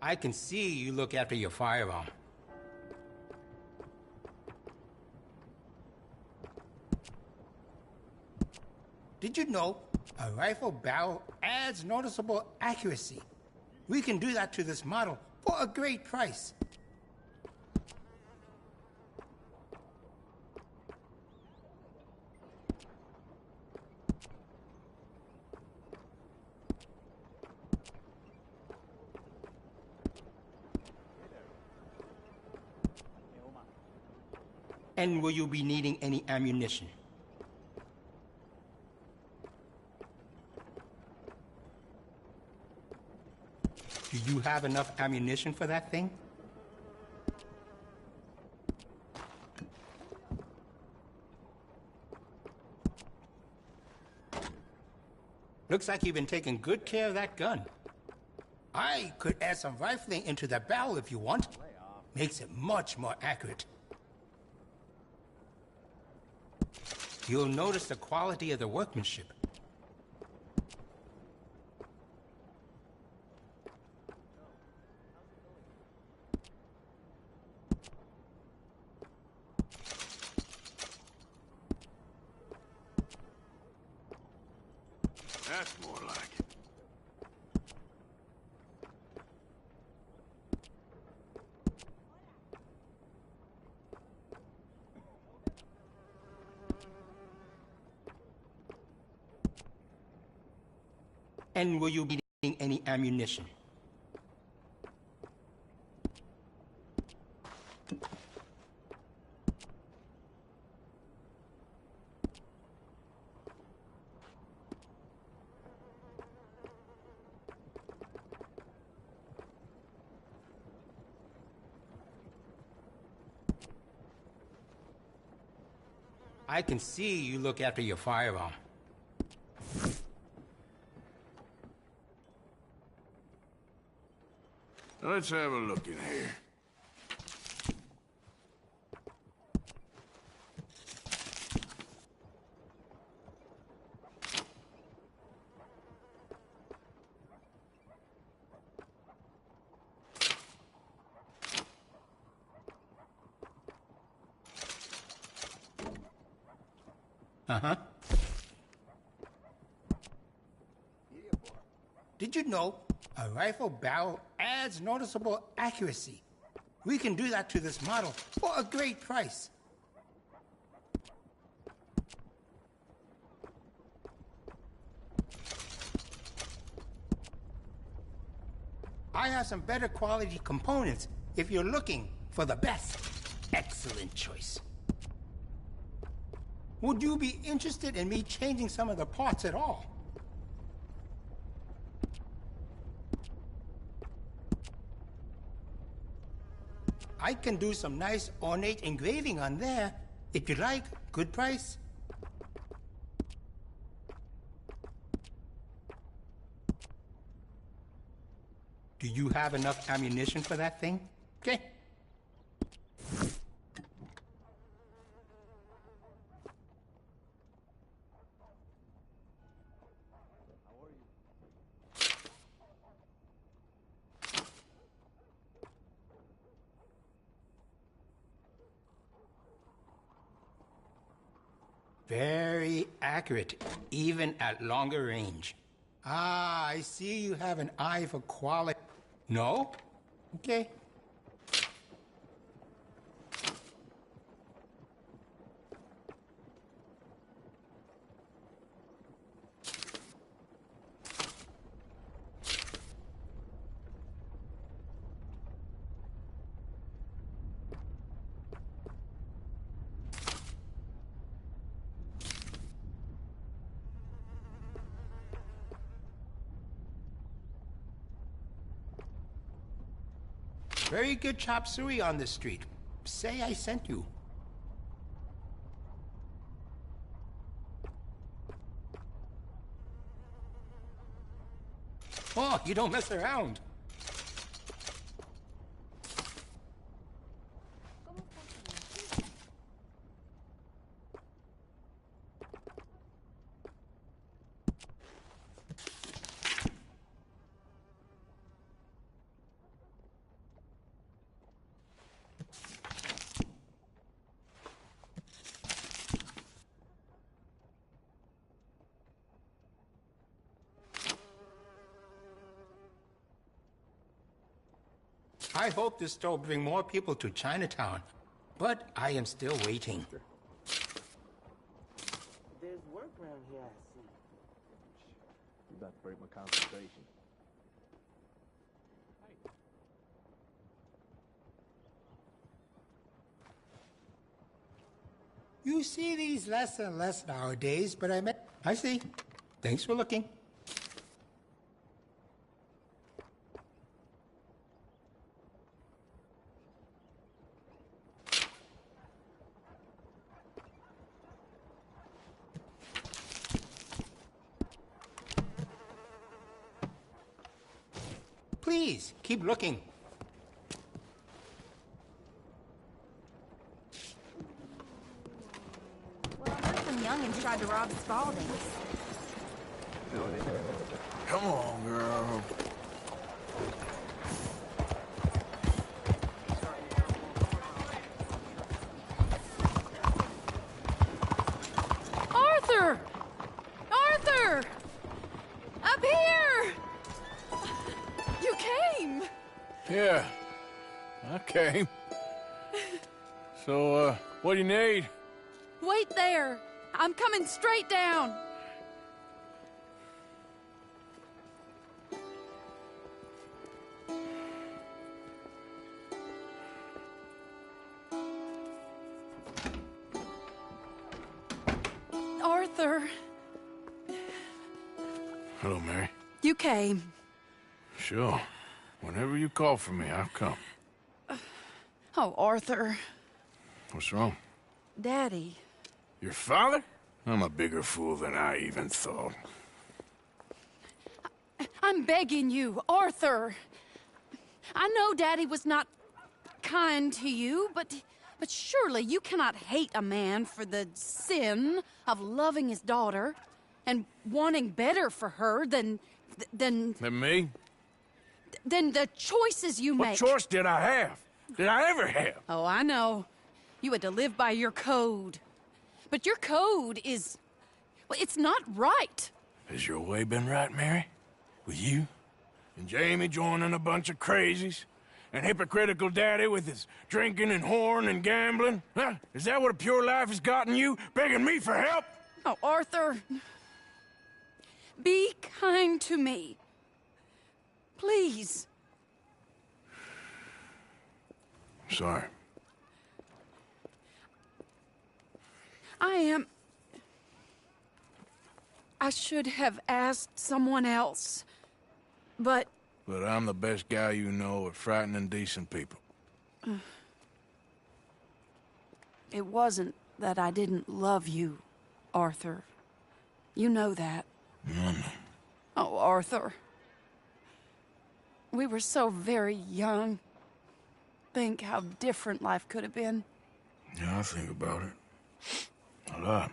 I can see you look after your firearm. Did you know a rifle barrel adds noticeable accuracy? We can do that to this model for a great price. And will you be needing any ammunition? Do you have enough ammunition for that thing? Looks like you've been taking good care of that gun. I could add some rifling into the barrel if you want. Makes it much more accurate. You'll notice the quality of the workmanship. That's more like it. And will you be needing any ammunition? I can see you look after your firearm. Let's have a look in here. Uh-huh. Did you know a rifle barrel adds noticeable accuracy? We can do that to this model for a great price. I have some better quality components if you're looking for the best. Excellent choice. Would you be interested in me changing some of the parts at all? I can do some nice ornate engraving on there. If you like, good price. Do you have enough ammunition for that thing? Okay. Very accurate, even at longer range. Ah, I see you have an eye for quality. No? Okay. Very good chop suey on the street. Say I sent you. Oh, you don't mess around. I hope this store will bring more people to Chinatown, but I am still waiting. There's work around here, I see. You about to break my concentration. You see these less and less nowadays, but I see. Thanks for looking. Please, keep looking. Well, I heard some youngins tried to rob Spaulding's. Come on, girl. Arthur! Arthur! Up here! You came! Yeah, I came. So, what do you need? Wait there! I'm coming straight down! Arthur, Hello, Mary. you came. Sure. Whenever you call for me, I'll come. Oh, Arthur. What's wrong? Daddy. Your father? I'm a bigger fool than I even thought. I'm begging you, Arthur. I know Daddy was not kind to you, but surely you cannot hate a man for the sin of loving his daughter and wanting better for her than Than me? than the choices you What make. choice did I have? Did I ever have? Oh, I know. You had to live by your code. But your code is... well, it's not right. Has your way been right, Mary? With you? And Jamie joining a bunch of crazies? And hypocritical daddy with his drinking and whoring and gambling? Huh? Is that what a pure life has gotten you? Begging me for help? Oh, Arthur. Be kind to me. Please. Sorry. I should have asked someone else, but... But I'm the best guy you know at frightening decent people. It wasn't that I didn't love you, Arthur. You know that. Oh, Arthur. We were so very young. Think how different life could have been. Yeah, I think about it. A lot.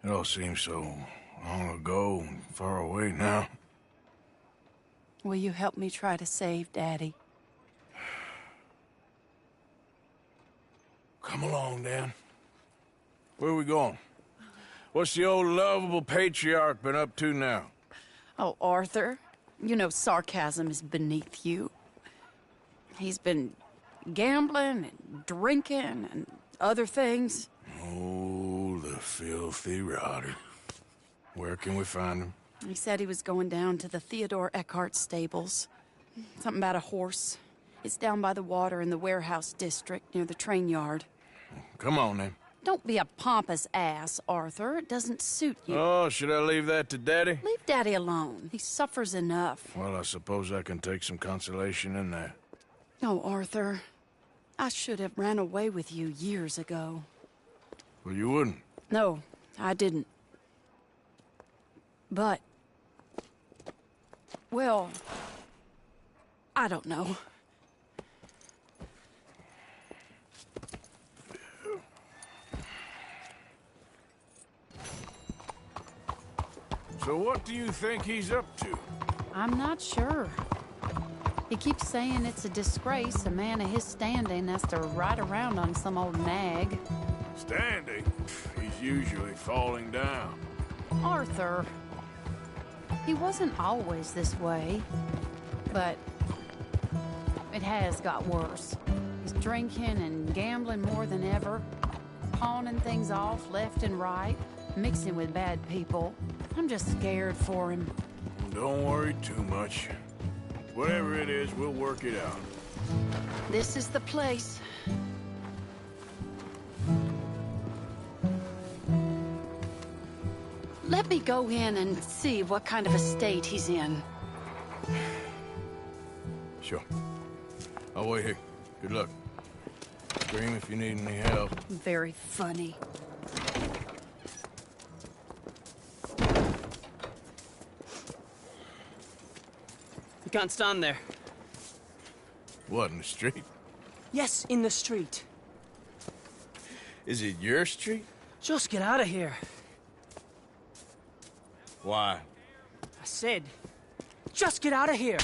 It all seems so long ago and far away now. Will you help me try to save Daddy? Come along, Dan. Where are we going? What's the old lovable patriarch been up to now? Oh, Arthur, you know sarcasm is beneath you. He's been gambling and drinking and other things. Oh, the filthy rotter. Where can we find him? He said he was going down to the Theodore Eckhart stables. Something about a horse. It's down by the water in the warehouse district near the train yard. Come on, then. Don't be a pompous ass, Arthur. It doesn't suit you. Oh, should I leave that to Daddy? Leave Daddy alone. He suffers enough. Well, I suppose I can take some consolation in that. Oh, Arthur. I should have ran away with you years ago. Well, you wouldn't. No, I didn't. But... well... I don't know. So what do you think he's up to? I'm not sure. He keeps saying it's a disgrace a man of his standing has to ride around on some old nag. Standing? He's usually falling down. Arthur. He wasn't always this way, but it has got worse. He's drinking and gambling more than ever, pawning things off left and right, mixing with bad people. I'm just scared for him. Don't worry too much. Whatever it is, we'll work it out. This is the place. Let me go in and see what kind of a state he's in. Sure. I'll wait here. Good luck. Scream if you need any help. Very funny. You can't stand there. What, in the street? Yes, in the street. Is it your street? Just get out of here. Why? I said, just get out of here.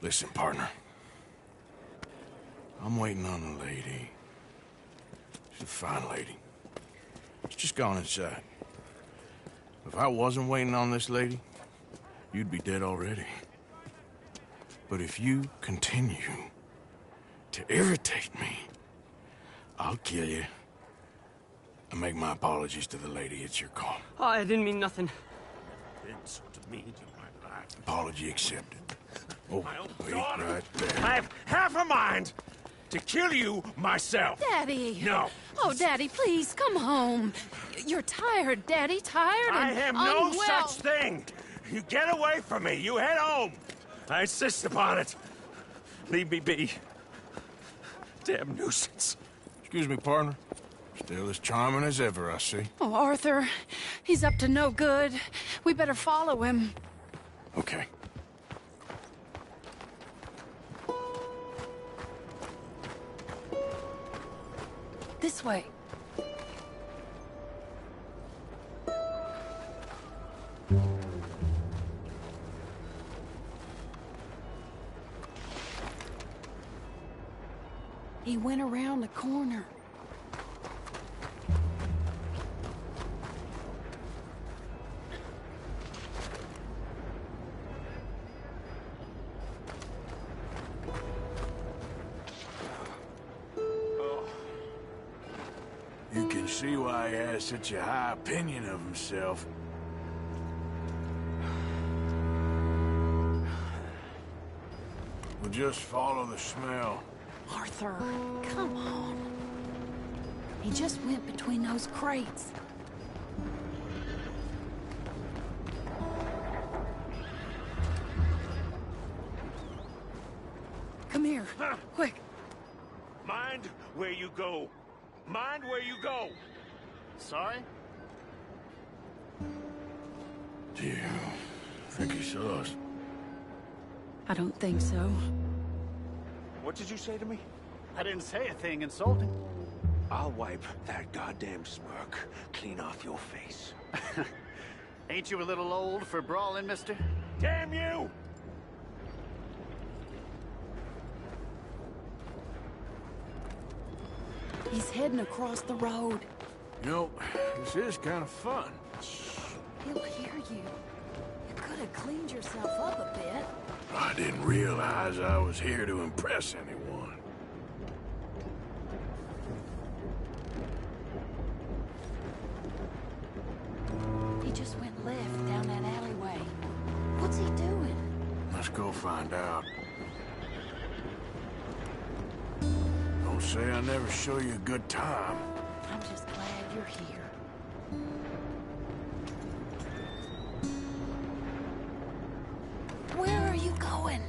Listen, partner. I'm waiting on a lady. She's a fine lady. She's just gone inside. If I wasn't waiting on this lady, you'd be dead already. But if you continue to irritate me, I'll kill you. I make my apologies to the lady. It's your call. Oh, I didn't mean nothing. Insult to me to my life. Apology accepted. Oh, wait right there. I have half a mind to kill you myself. Daddy! No. Oh, Daddy, please, come home. You're tired, Daddy, tired I and am no unwell. such thing. You get away from me. You head home. I insist upon it. Leave me be. Damn nuisance. Excuse me, partner. Still as charming as ever, I see. Oh, Arthur, he's up to no good. We better follow him. Okay. This way. He went around the corner. You can see why he has such a high opinion of himself. We'll just follow the smell. Arthur, come on. He just went between those crates. Come here, quick. Mind where you go. Mind where you go. Sorry? Do you think he saw us? I don't think so. What did you say to me? I didn't say a thing insulting. I'll wipe that goddamn smirk clean off your face. Ain't you a little old for brawling, mister? Damn you! He's heading across the road. You know, this is kind of fun. He'll hear you. You could have cleaned yourself up a bit. I didn't realize I was here to impress anyone. He just went left down that alleyway. What's he doing? Let's go find out. Don't say I never show you a good time. I'm just glad you're here. Where are you going?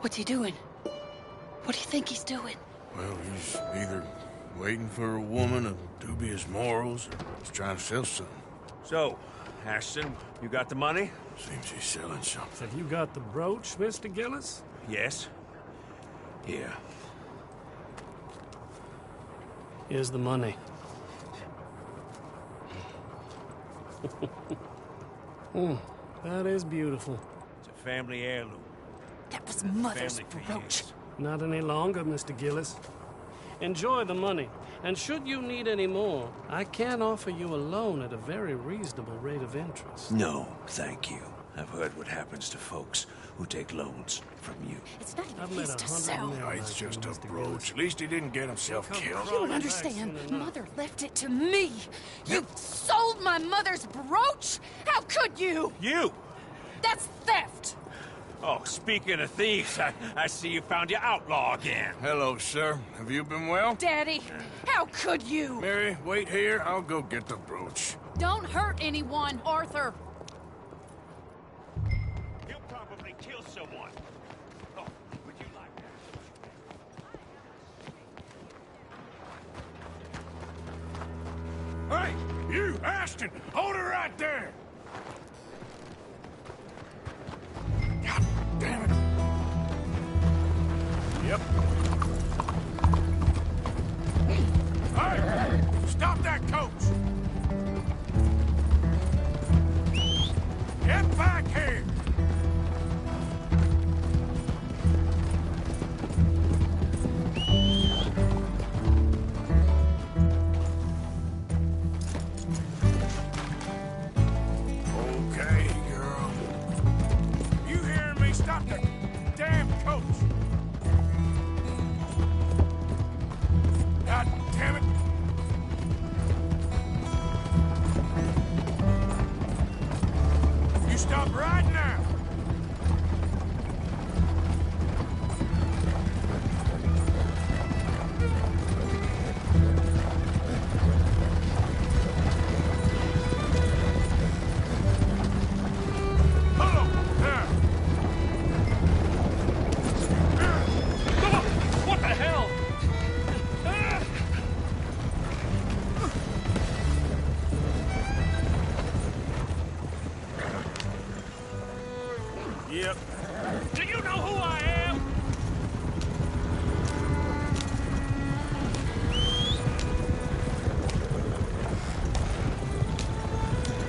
What's he doing? What do you think he's doing? Well, he's either waiting for a woman of dubious morals or he's trying to sell something. So, Ashton, you got the money? Seems he's selling something. Have you got the brooch, Mr. Gillis? Yes. Here. Here's the money. That is beautiful. It's a family heirloom. That was Mother's Family brooch. Not any longer, Mr. Gillis. Enjoy the money. And should you need any more, I can offer you a loan at a very reasonable rate of interest. No, thank you. I've heard what happens to folks who take loans from you. It's not I've even met his to 100 sell. men No, it's like just you, a Mr. brooch. Gillis. At least he didn't get himself killed. You don't understand. soon enough. Mother left it to me. You sold my mother's brooch? How could you? You! That's theft. Oh, speaking of thieves, I see you found your outlaw again. Hello, sir. Have you been well? Daddy, how could you? Mary, wait here. I'll go get the brooch. Don't hurt anyone, Arthur. He'll probably kill someone. Oh, would you like that? Hey, you, Ashton! Hold her right there! God damn it. Yep. Hey! Stop that coach! Get back here! Okay, girl. You hearing me? Stop the damn coach! God damn it! You stop right now! Hold on! There! What the hell? Yep. Do you know who I am?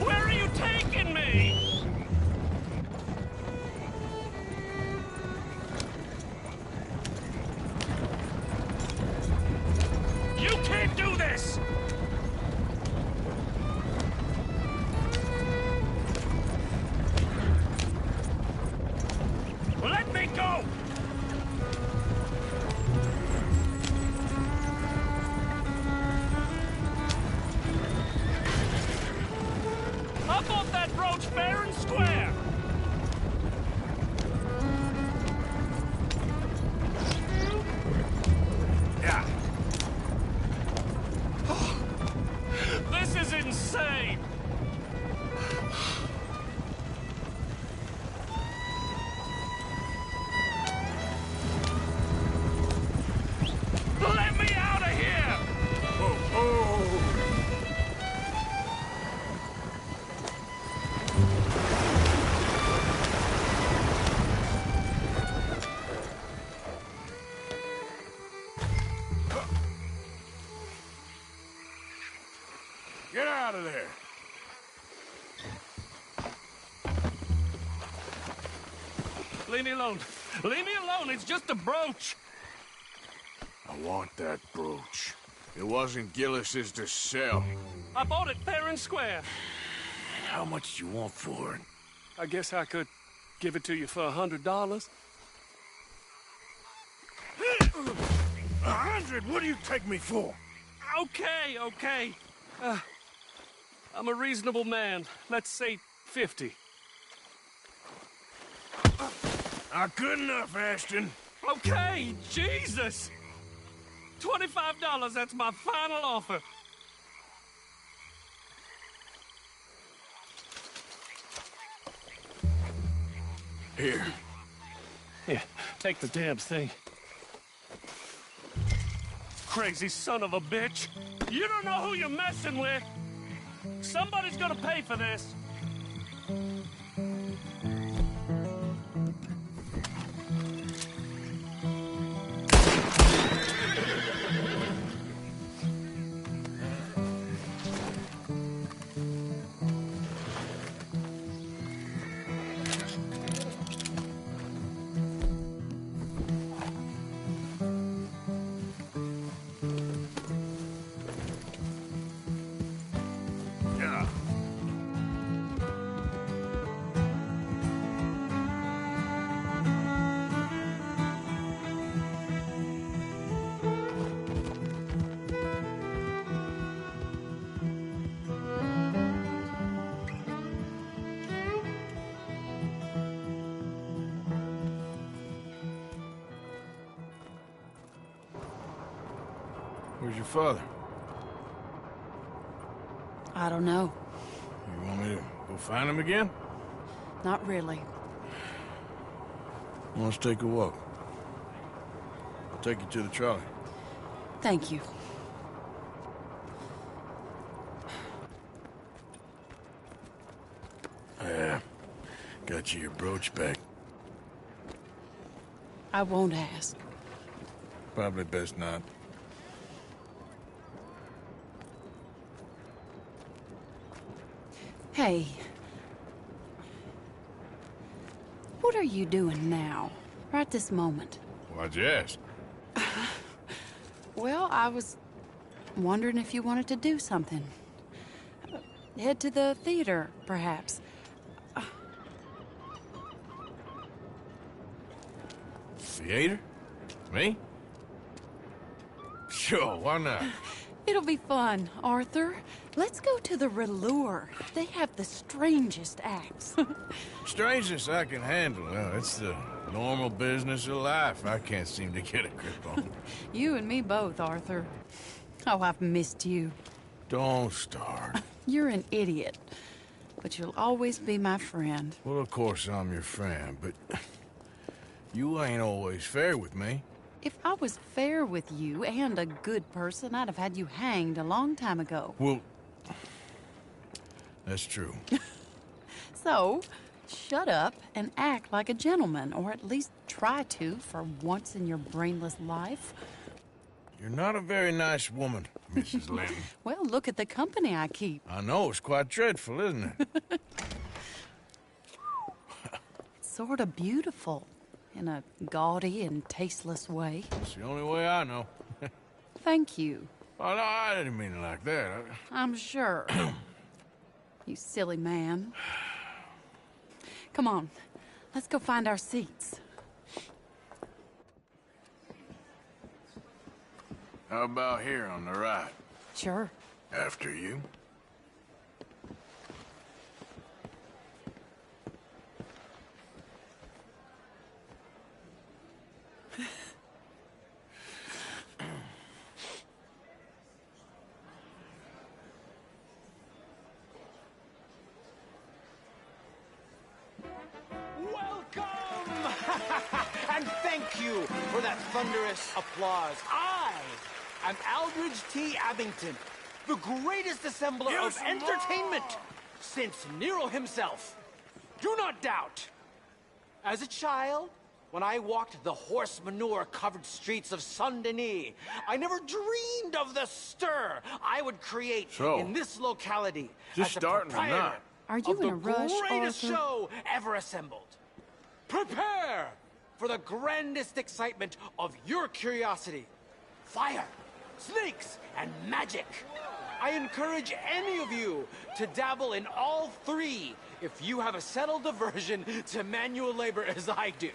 Where are you taking me? You can't do this! Let me go! I bought that brooch fair and square! Yeah. This is insane! Let me out of here! Get out of there! Leave me alone. Leave me alone. It's just a brooch. I want that brooch. It wasn't Gillis's to sell. I bought it fair and square. How much you want for it? I guess I could give it to you for $100. 100? What do you take me for? Okay, okay. I'm a reasonable man. Let's say 50. Good enough, Ashton. Okay, Jesus! $25, that's my final offer. Here. Here, take the damn thing. Crazy son of a bitch. You don't know who you're messing with. Somebody's gonna pay for this. Where's your father? I don't know. You want me to go find him again? Not really. Let's take a walk. I'll take you to the trolley. Thank you. Yeah. Got you your brooch back. I won't ask. Probably best not. Hey. What are you doing now? Right this moment? Why'd you ask? Well, I was wondering if you wanted to do something. Head to the theater, perhaps. Theater? Me? Sure, why not? It'll be fun, Arthur. Let's go to the Relure. They have the strangest acts. Strangeness I can handle. Well, it's the normal business of life I can't seem to get a grip on. You and me both, Arthur. Oh, I've missed you. Don't start. You're an idiot, but you'll always be my friend. Well, of course I'm your friend, but you ain't always fair with me. If I was fair with you and a good person, I'd have had you hanged a long time ago. Well, that's true. So, shut up and act like a gentleman, or at least try to for once in your brainless life. You're not a very nice woman, Mrs. Lynn. Well, look at the company I keep. I know, it's quite dreadful, isn't it? It's sort of beautiful, in a gaudy and tasteless way. It's the only way I know. Thank you. Oh, no, I didn't mean it like that. I'm sure. You silly man. Come on, let's go find our seats. How about here on the right? Sure. After you. And thank you for that thunderous applause. I am Aldridge T. Abington, the greatest assembler of entertainment since Nero himself. Do not doubt. As a child, when I walked the horse manure-covered streets of Saint-Denis, I never dreamed of the stir I would create in this locality Just as a starting or proprietor not? Are you of in the a rush, greatest Arthur? show ever assembled. Prepare for the grandest excitement of your curiosity. Fire, snakes, and magic. I encourage any of you to dabble in all three if you have a settled aversion to manual labor as I do.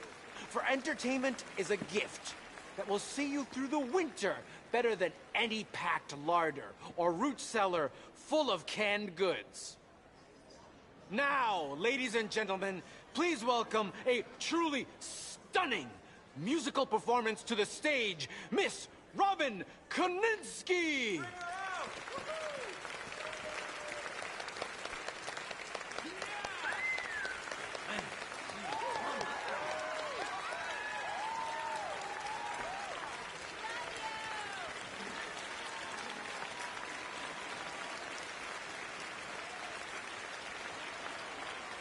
For entertainment is a gift that will see you through the winter better than any packed larder or root cellar full of canned goods. Now, ladies and gentlemen, please welcome a truly stunning musical performance to the stage, Miss Robin Koninsky!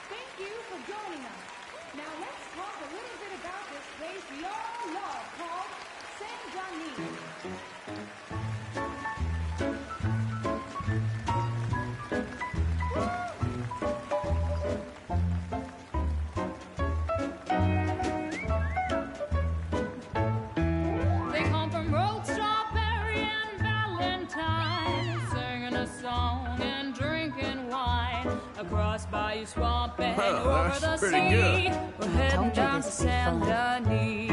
Thank you for joining us. Now let's talk a little bit about this place we all love called Saint-Denis. They come from Road Strawberry and Valentine, singing a song and drinking wine across Bayou Swamp and over the that's sea. pretty good. We're heading Told you down to this would be fun. Saint-Denis.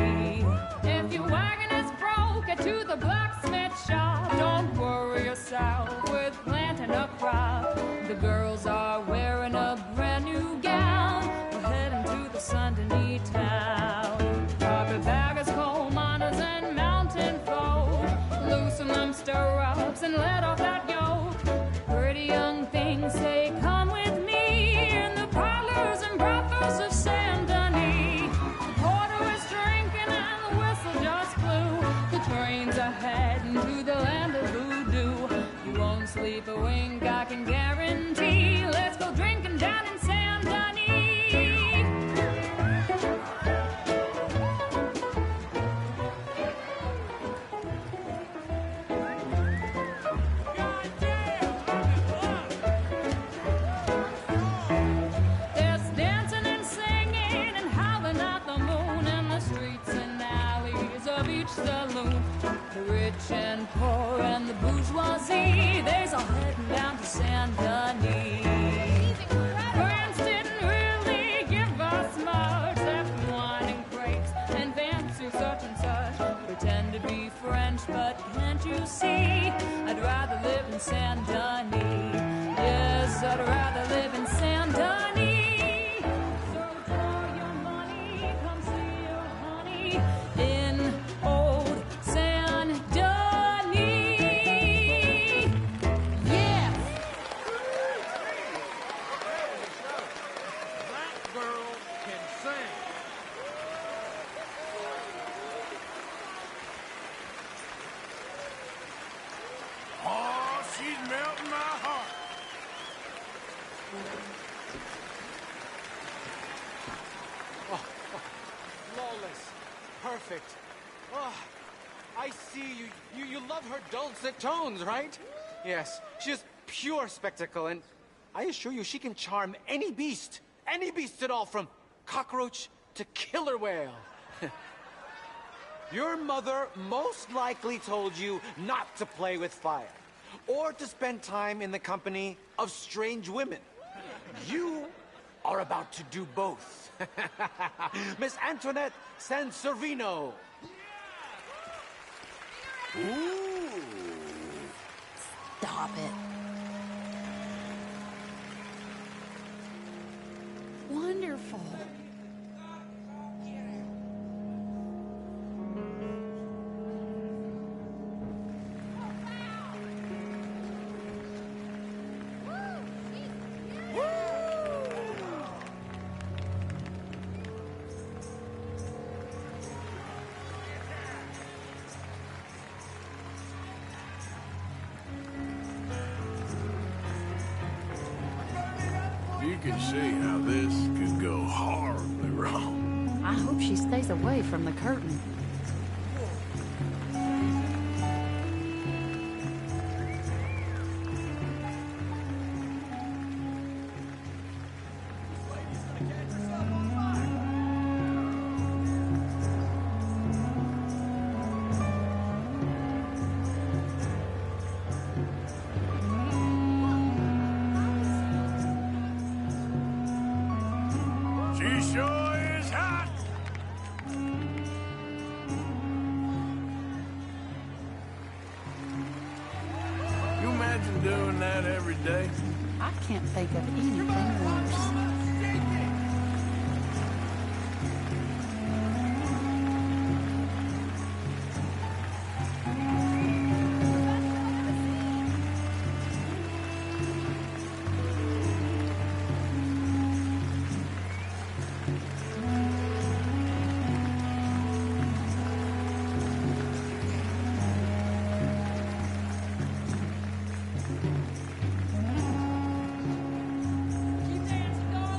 If your wagon is broke, get to the blacksmith shop. Don't worry yourself with planting a crop. The girls are wearing a brand new gown. We're heading to the Saint-Denis town. Carpetbaggers, coal miners, and mountain folk loosen themselves stirrups and let off that yoke. Pretty young things say, come with me in the parlors and brothels of Saint Denis. The porter is drinking and the whistle just blew. The trains are heading to the land of voodoo. You won't sleep a wink, I can guarantee. Let's go drinking down in Saint Denis. There's dancing and singing and howling at the moon in the streets and alleys of each saloon. The rich and poor and the bourgeoisie, they's all heading down to Saint Denis. France didn't really give us much, except wine and grapes and fancy such and such. Pretend to be French, but can't you see? I'd rather live in Saint Denis. Yes, I'd rather live in Saint Denis. So for your money, come see your honey in old Saint Denis. Yes. That girl can sing. Oh, she's melting my heart. Flawless. Perfect. Oh, I see you love her dulcet tones, right? Yes, she is pure spectacle, and I assure you she can charm any beast at all, from cockroach to killer whale. Your mother most likely told you not to play with fire, or to spend time in the company of strange women. You are about to do both. Miss Antoinette Sanservino. Ooh. Stop it. Wonderful. You can see how this could go horribly wrong. I hope she stays away from the curtain. She sure is hot. You imagine doing that every day? I can't think of anything worse. Keep dancing, darling.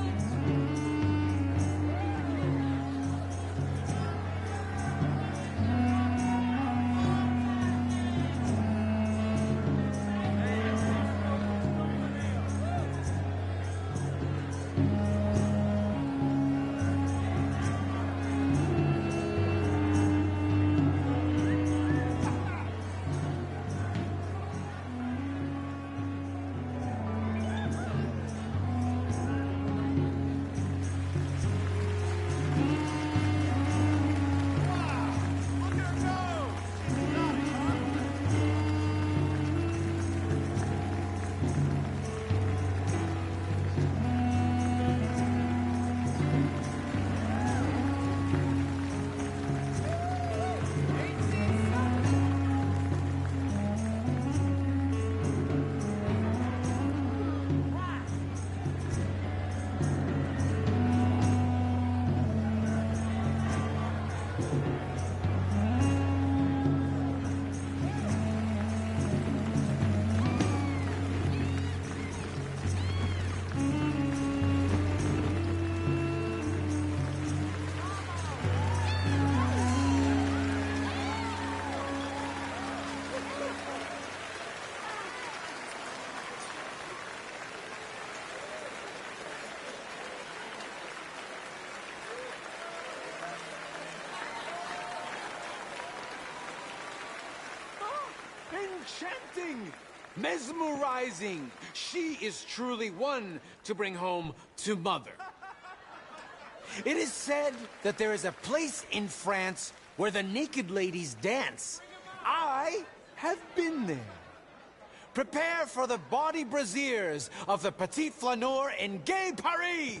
Enchanting! Mesmerizing! She is truly one to bring home to Mother. It is said that there is a place in France where the naked ladies dance. I have been there. Prepare for the bawdy brassiers of the Petit Flaneur in Gay Paris!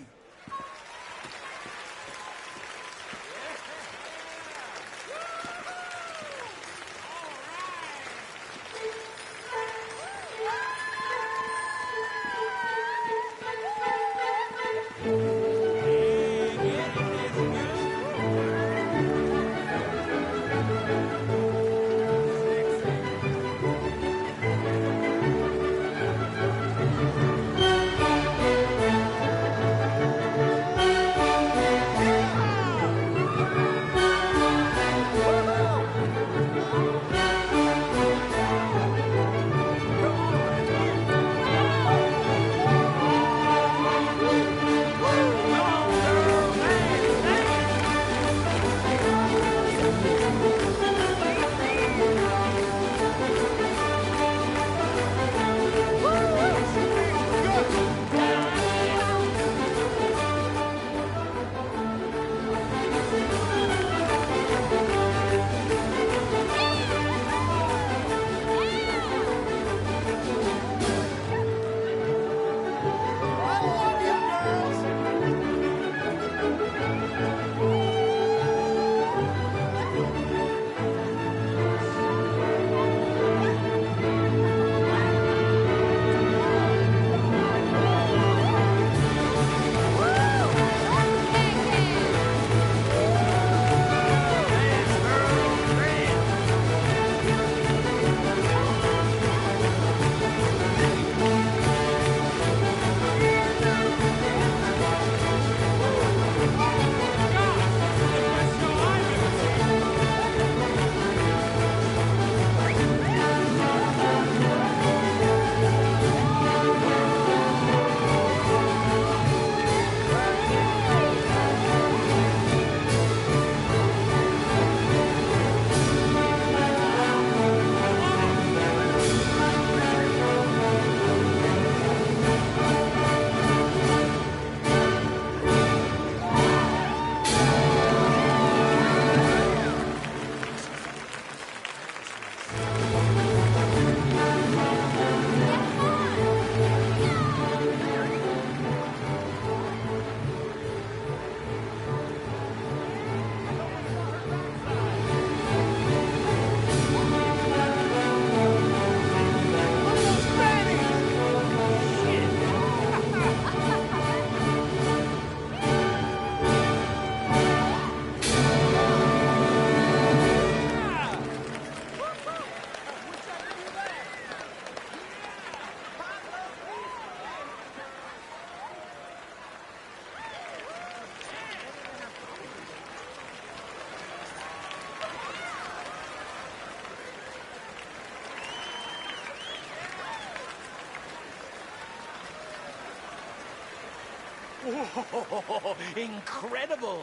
Whoa, incredible!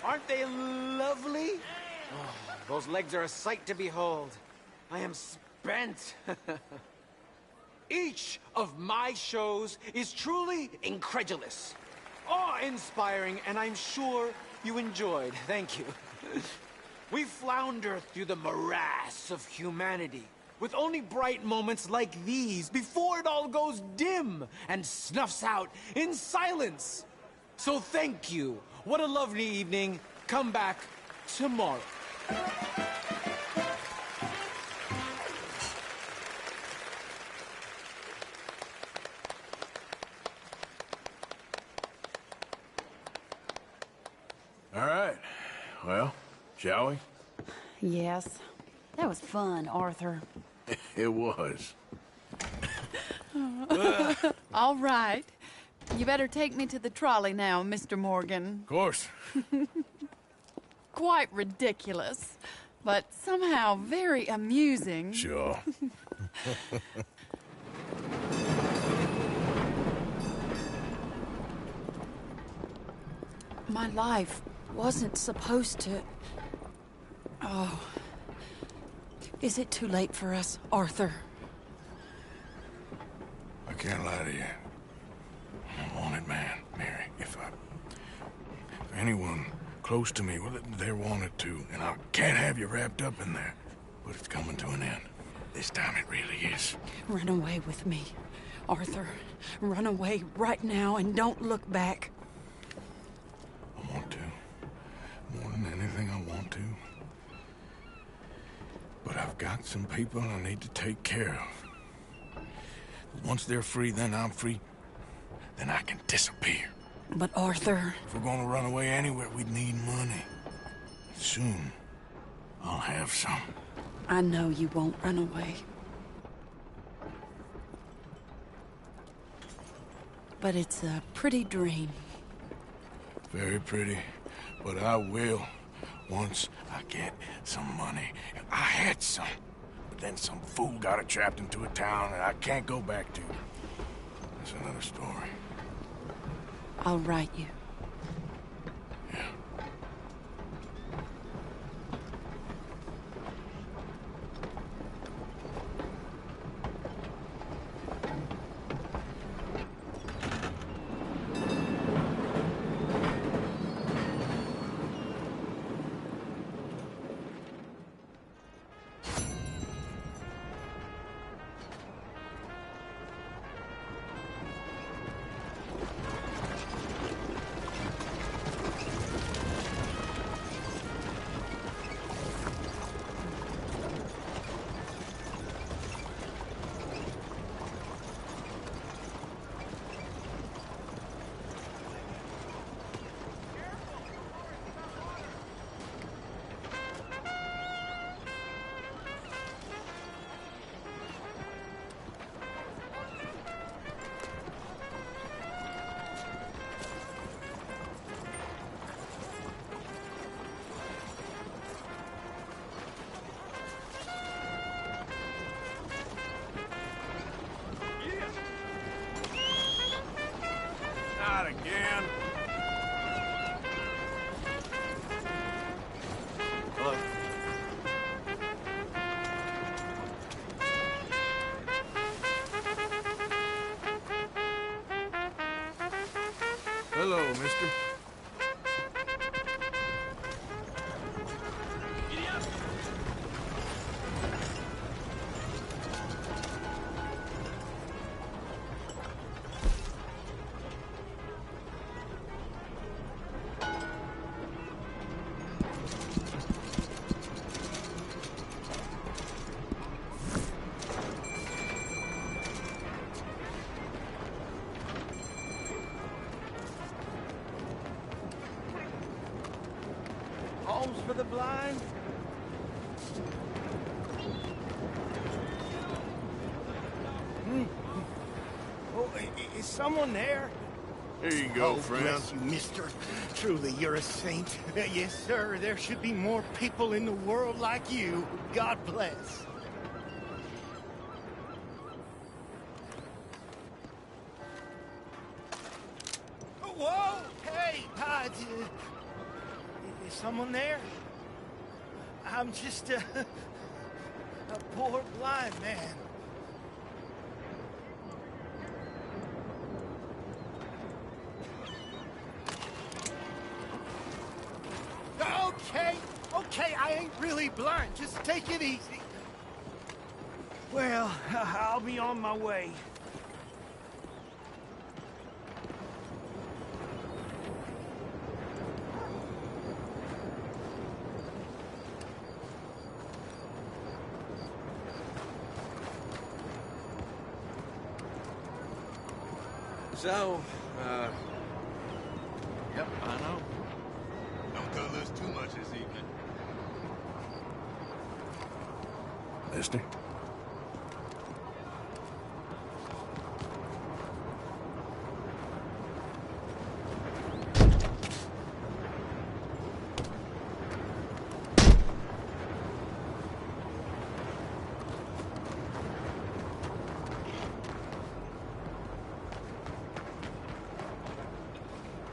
Aren't they lovely? Oh, those legs are a sight to behold. I am spent. Each of my shows is truly incredulous, awe-inspiring, and I'm sure you enjoyed. Thank you. We flounder through the morass of humanity, with only bright moments like these before it all goes dim and snuffs out in silence. So thank you. What a lovely evening. Come back tomorrow. All right. Well, shall we? Yes. That was fun, Arthur. It was. All right. You better take me to the trolley now, Mr. Morgan. Of course. Quite ridiculous, but somehow very amusing. Sure. My life wasn't supposed to... Oh. Is it too late for us, Arthur? I can't lie to you. I'm a wanted man, Mary. If anyone close to me, well, they're wanted too, and I can't have you wrapped up in there. But it's coming to an end. This time it really is. Run away with me, Arthur. Run away right now and don't look back. I want to. More than anything, I want to. But I've got some people I need to take care of. Once they're free, then I'm free. Then I can disappear. But Arthur... If we're gonna run away anywhere, we'd need money. Soon, I'll have some. I know you won't run away. But it's a pretty dream. Very pretty. But I will, once I get some money. I had some. But then some fool got it trapped into a town that I can't go back to. That's another story. I'll write you. Not again. Hello. Hello, mister. Homes for the blind? Oh, is someone there? Here you go, Oh, friend. bless you, mister. Truly, you're a saint. Yes, sir. There should be more people in the world like you. God bless. Whoa! Hey! Is someone there? I'm just a poor blind man. Okay, I ain't really blind. Just take it easy. Well, I'll be on my way. So, yep, I know. Don't tell us too much this evening. Mister?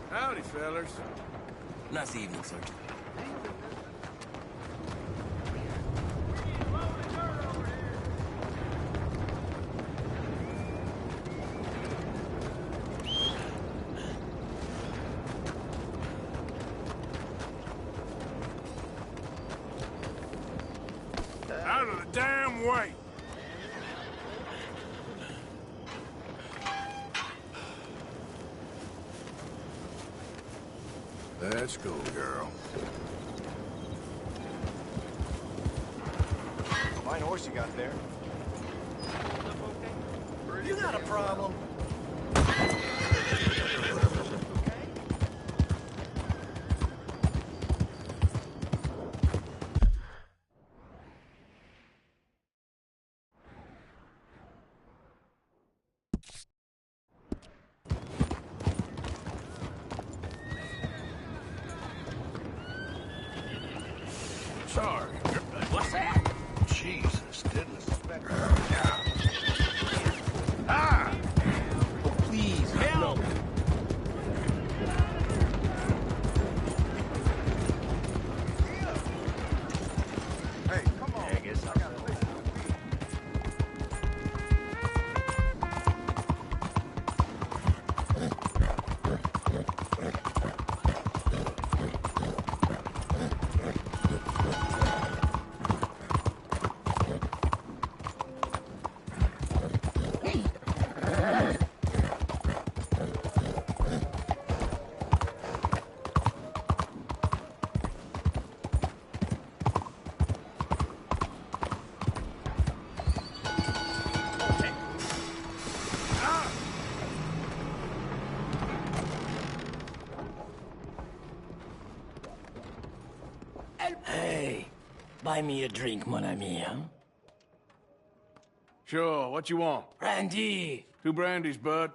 Howdy, fellers. Nice evening, sir. Let's go, girl. Fine horse you got there. You got a problem? Sorry. What's that? Jesus, didn't expect Ah! Oh, please, help! Hey, come on. I guess I got Hey, buy me a drink, mon ami, huh? Sure, what you want? Brandy! 2 brandies, bud.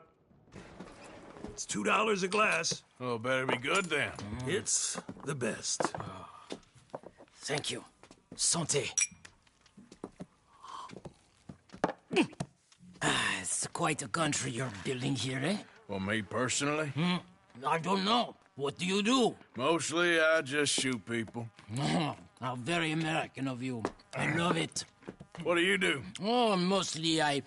It's $2 a glass. Oh, better be good then. It's the best. Thank you. Santé. It's quite a country you're building here, eh? Well, me personally? I don't know. What do you do? Mostly, I just shoot people. How very American of you. I love it. What do you do? Oh, mostly I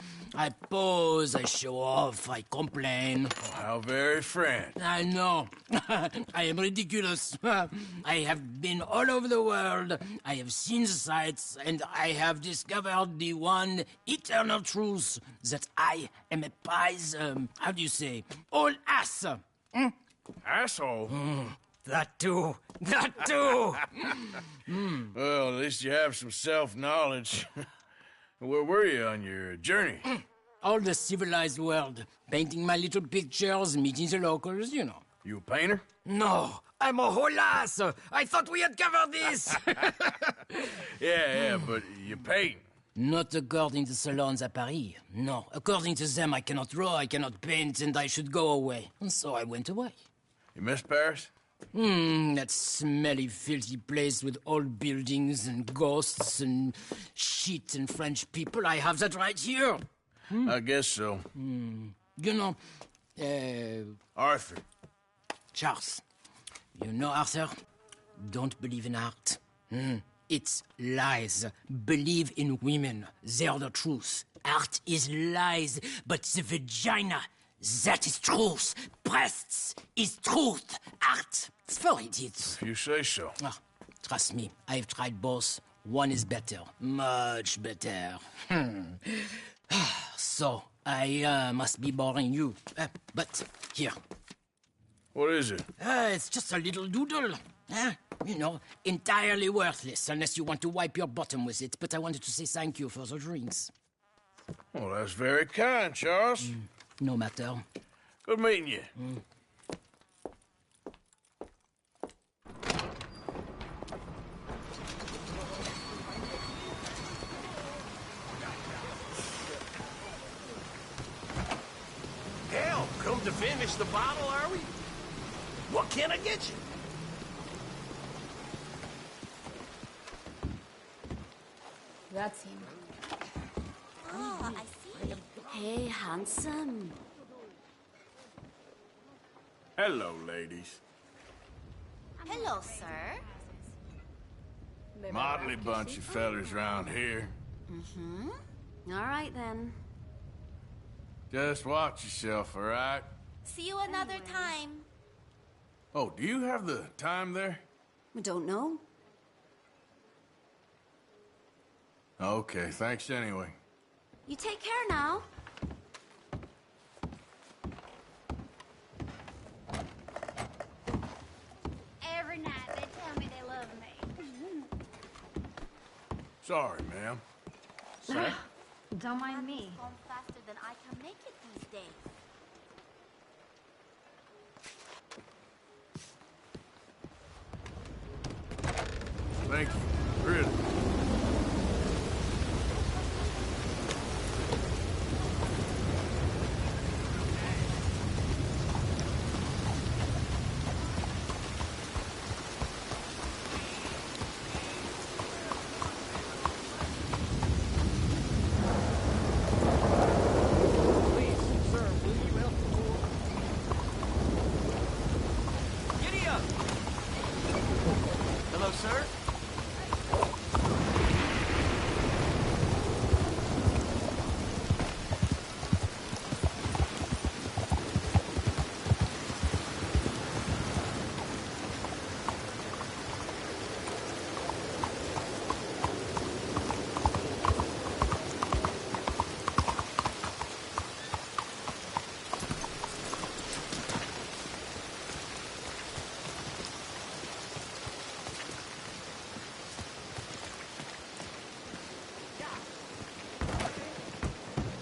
pose, I show off, I complain. Oh, how very French. I know. I am ridiculous. I have been all over the world. I have seen the sights, and I have discovered the one eternal truth that I am a pies, how do you say, old ass. Asshole? That too. That too. Well, at least you have some self-knowledge. Where were you on your journey? All the civilized world. Painting my little pictures, meeting the locals, you know. You a painter? No, I'm a whole ass. I thought we had covered this. Yeah, but you paint. Not according to salons at Paris. No, according to them, I cannot draw, I cannot paint, and I should go away. And so I went away. You miss Paris? That smelly, filthy place with old buildings and ghosts and shit and French people. I have that right here. I guess so. You know, Arthur. Charles. You know, Arthur? Don't believe in art. It's lies. Believe in women. They're the truth. Art is lies, but the vagina, that is truth. Breasts is truth. Art, it's for idiots. If you say so. Trust me, I've tried both. One is better. Much better. So, I must be boring you. But, here. What is it? It's just a little doodle. You know, entirely worthless, unless you want to wipe your bottom with it. But I wanted to say thank you for the drinks. Well, that's very kind, Charles. No matter. Good meeting you. Hell, come to finish the bottle, are we? What can I get you? That's him. Oh, I see. Hey, handsome. Hello, ladies. Hello, sir. Motley bunch of fellers around here. All right, then. Just watch yourself, all right? See you another time. Oh, do you have the time there? We don't know. Okay, thanks anyway. You take care now. Sorry, ma'am. Sir? Don't mind me. Home faster than I can make it these days. Thank you. Really. Hello, sir?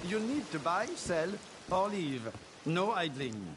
You need to buy, sell, or leave. No idling.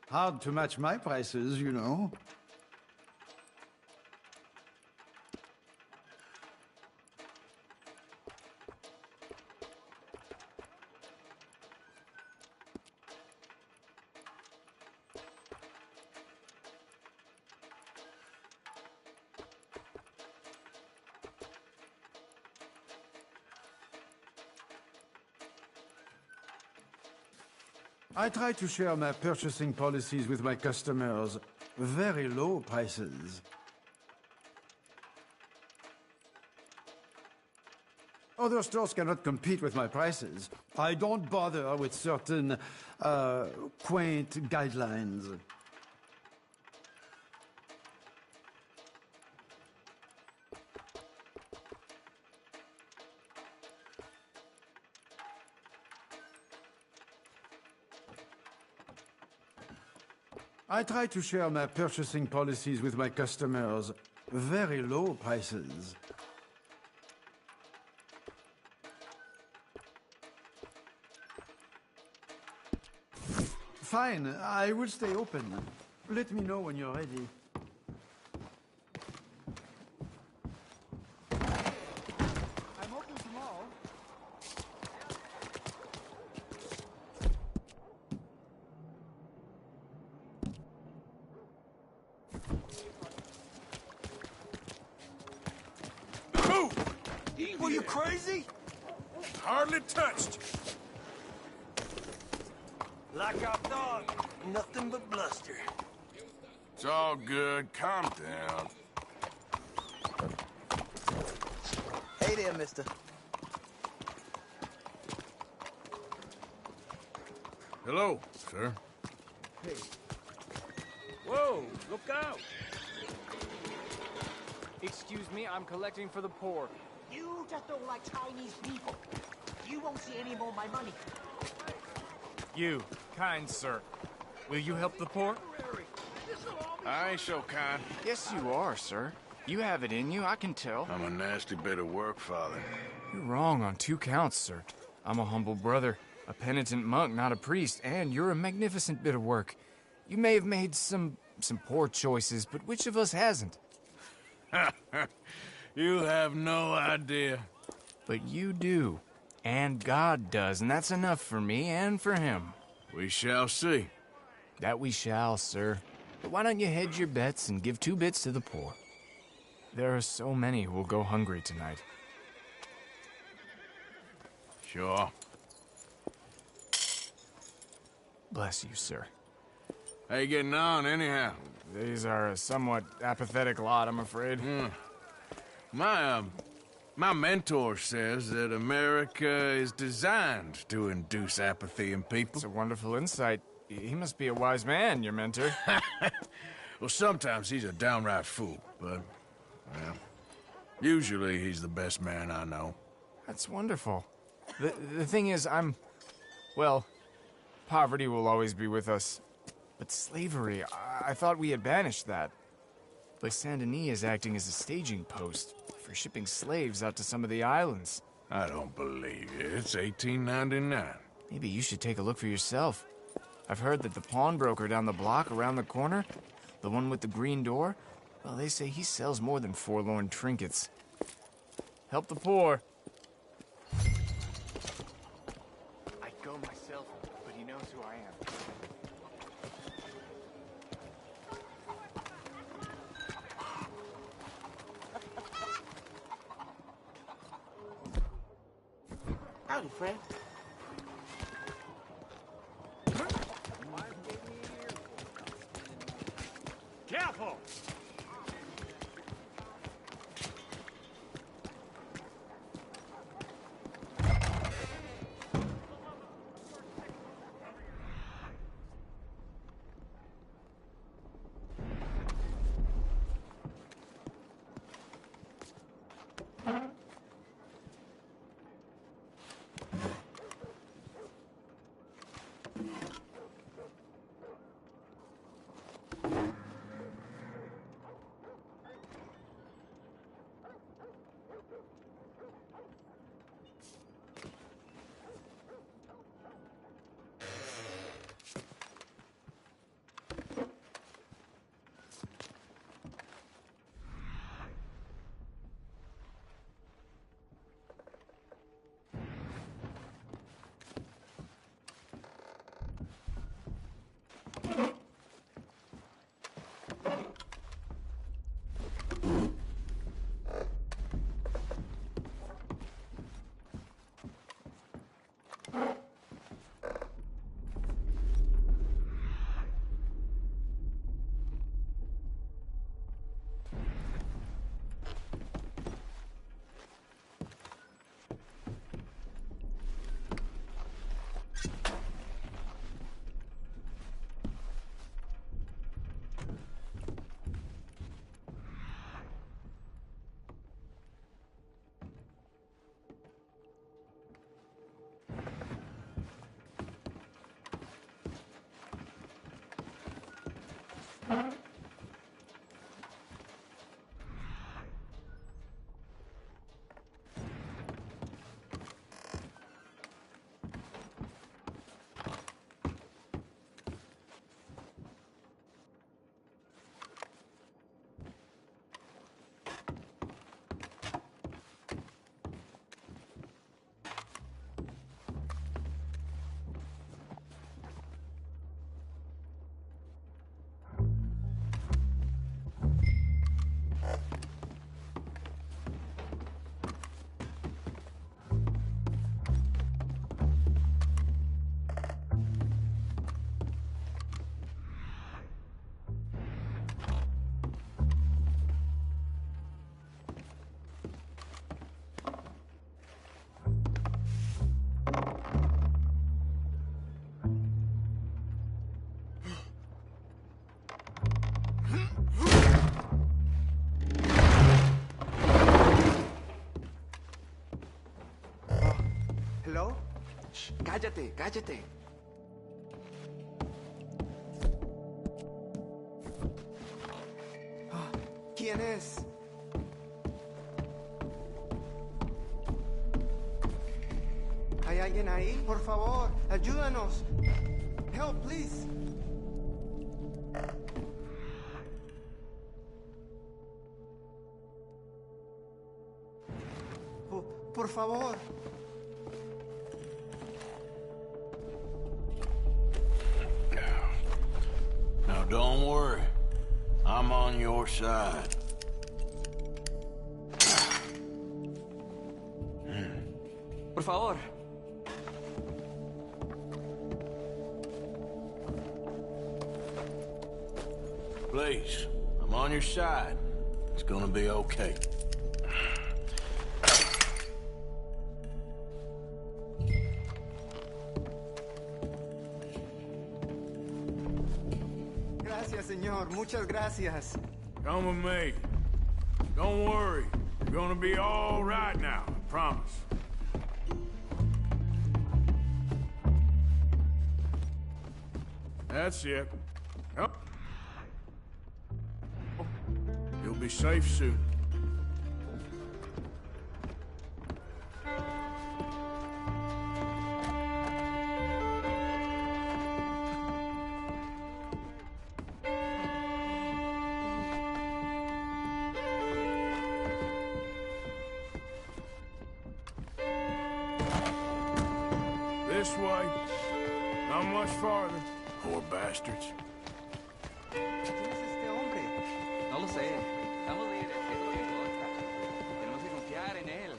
Hard to match my prices, you know. I try to share my purchasing policies with my customers. Very low prices. Other stores cannot compete with my prices. I don't bother with certain, quaint guidelines. I try to share my purchasing policies with my customers. Very low prices. Fine, I will stay open. Let me know when you're ready. I'm open tomorrow. Were you crazy? Hardly touched. Like our dog, nothing but bluster. It's all good. Calm down. Hey there, mister. Hello, sir. Hey. Whoa, look out! Excuse me, I'm collecting for the poor. You just don't like Chinese people. You won't see any more of my money. You, kind sir, will you help the poor? I ain't so kind. Yes, you are, sir. You have it in you, I can tell. I'm a nasty bit of work, Father. You're wrong on 2 counts, sir. I'm a humble brother, a penitent monk, not a priest, and you're a magnificent bit of work. You may have made some poor choices, but which of us hasn't? You have no idea. But you do. And God does, and that's enough for me and for him. We shall see. That we shall, sir. But why don't you hedge your bets and give 2 bits to the poor? There are so many who will go hungry tonight. Sure. Bless you, sir. How you getting on, anyhow? These are a somewhat apathetic lot, I'm afraid. My mentor says that America is designed to induce apathy in people. It's a wonderful insight. He must be a wise man, your mentor. Well, sometimes he's a downright fool, but, well, usually he's the best man I know. That's wonderful. The thing is, well, poverty will always be with us. But slavery, I thought we had banished that. Like Saint Denis is acting as a staging post for shipping slaves out to some of the islands. I don't believe it. It's 1899. Maybe you should take a look for yourself. I've heard that the pawnbroker down the block around the corner, the one with the green door, well, they say he sells more than forlorn trinkets. Help the poor. I'd go myself, but he knows who I am. Howdy, friend. Careful! ¿Hello? Shh, cállate, cállate. ¿Quién es? ¿Hay alguien ahí? Por favor, ayúdanos. Help, please. Por favor. Now, don't worry. I'm on your side. Por favor. Please, I'm on your side. It's gonna be okay. Gracias, señor. Muchas gracias. Come with me. Don't worry. You're gonna be all right now, I promise. That's it. Yep. You'll be safe soon. This way. Not much farther. Poor bastards. ¿Quién es este hombre? No lo sé. Estamos de ir en contra. Tenemos que confiar en él.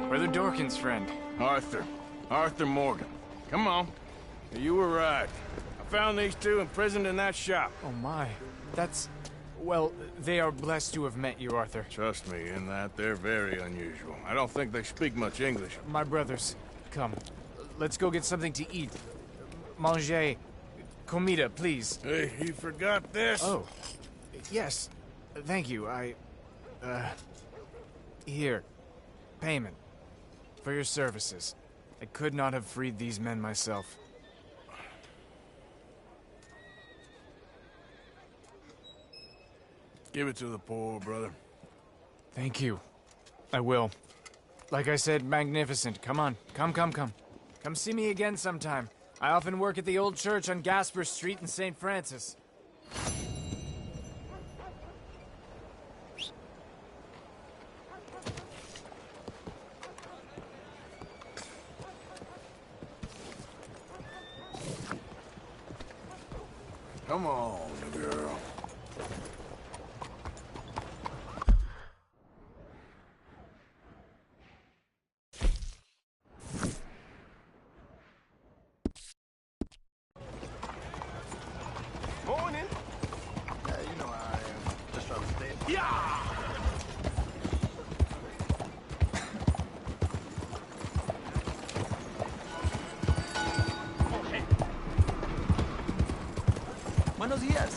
Brother Dorkin's friend. Arthur Morgan. Come on. You were right. I found these two imprisoned in that shop. Oh my. That's... Well, they are blessed to have met you, Arthur. Trust me, in that they're very unusual. I don't think they speak much English. My brothers, come. Let's go get something to eat. Manger. Comida, please. Hey, you forgot this? Oh. Yes. Thank you. Here. Payment. For your services. I could not have freed these men myself. Give it to the poor, brother. Thank you. I will. Like I said, magnificent. Come on. Come. Come see me again sometime. I often work at the old church on Gasper Street in St. Francis. Come on, girl. Morning. Yeah, you know how I am. Just trying to stay. Yeah! Buenos días.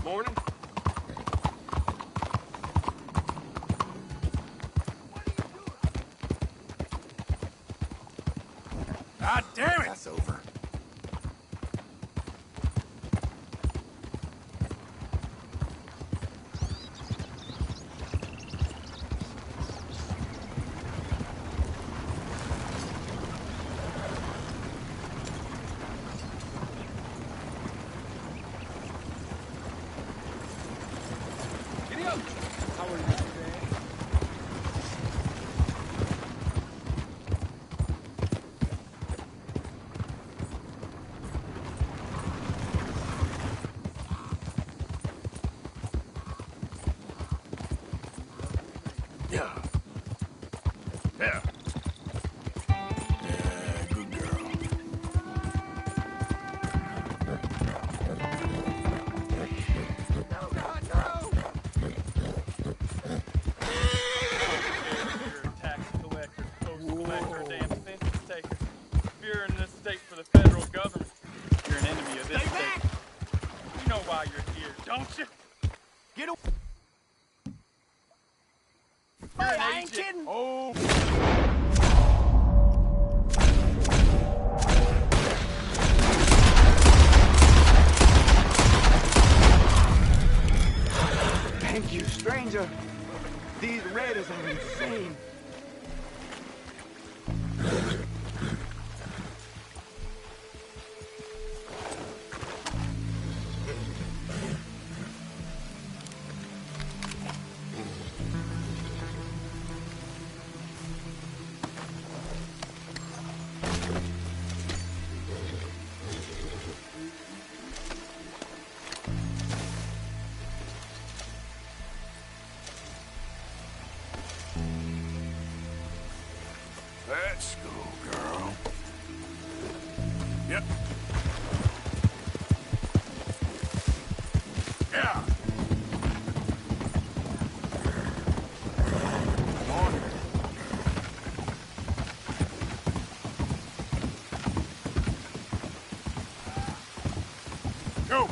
Morning. God damn it! That's over. Yeah. Yeah. Yeah, good girl. No, God, no! You're a tax collector, postal collector, damn census taker. If you're in this state for the federal government, you're an enemy of this state. You know why you're here, don't you? Get away! You're an agent. Oh! Thank you, stranger. These raiders are insane. Yep. Yeah. Go!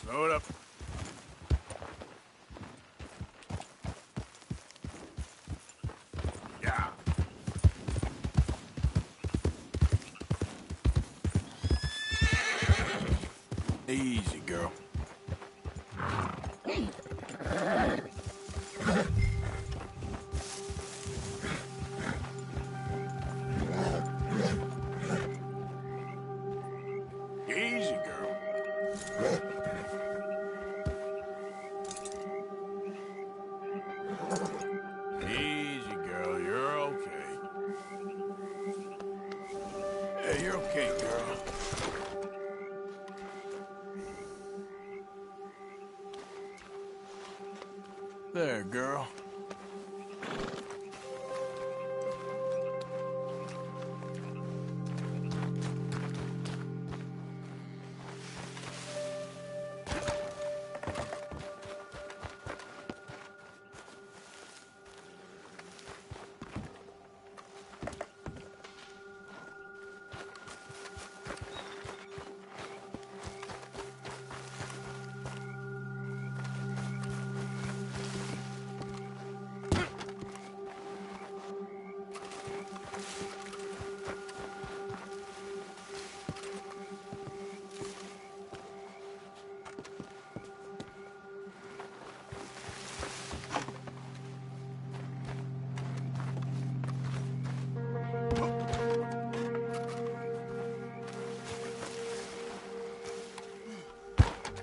Slow it up. Yeah. Easy, girl. Easy, girl. Easy, girl. You're okay. Hey, you're okay, girl. There, girl.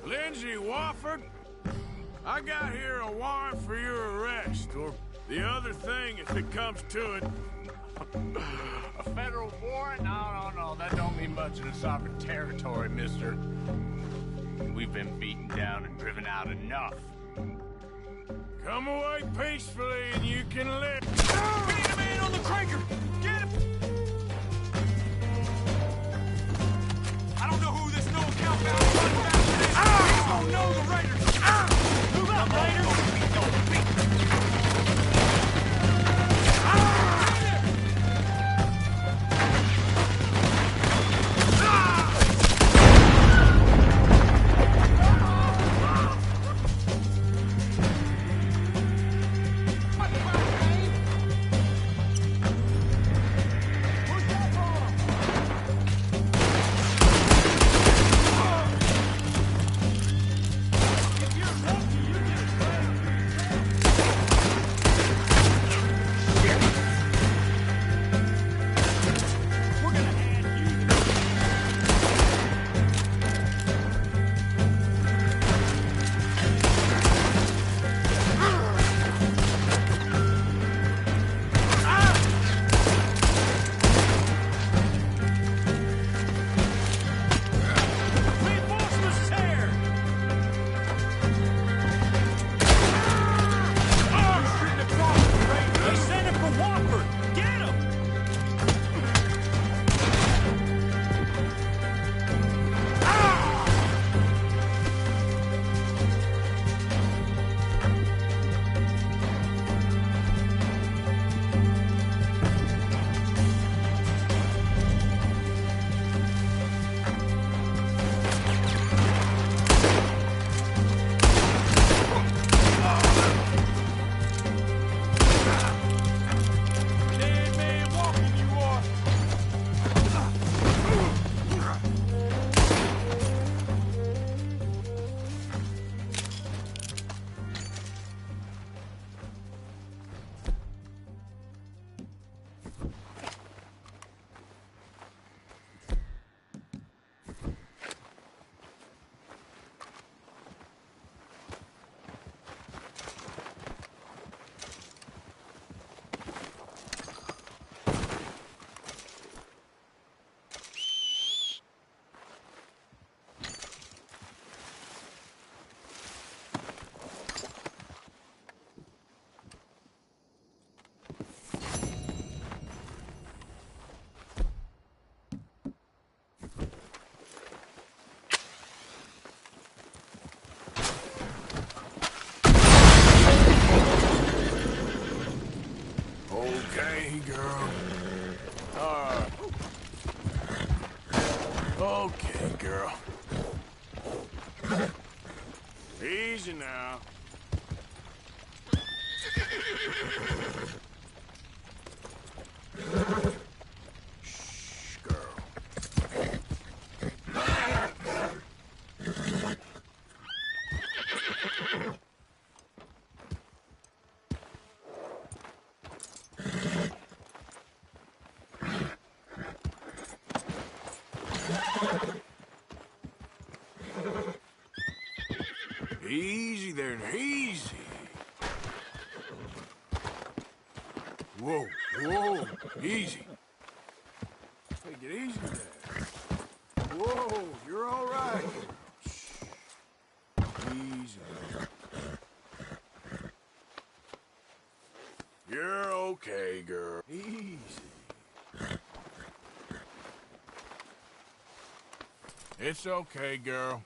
Lindsay Wofford, I got here a warrant for your arrest, or the other thing if it comes to it. A federal warrant? No, that don't mean much in a sovereign territory, mister. We've been beaten down and driven out enough. Come away peacefully and you can live. Get him in on the cranker! Get him! I don't know who this no account bound is. I don't know the Raiders! Move out, Raiders! Easy, girl. All right. Okay, girl. Easy now. Shh, girl. Easy there, easy. Whoa, whoa, easy. Take it easy there. Whoa, you're all right. Shh. Easy. You're okay, girl. Easy. It's okay, girl.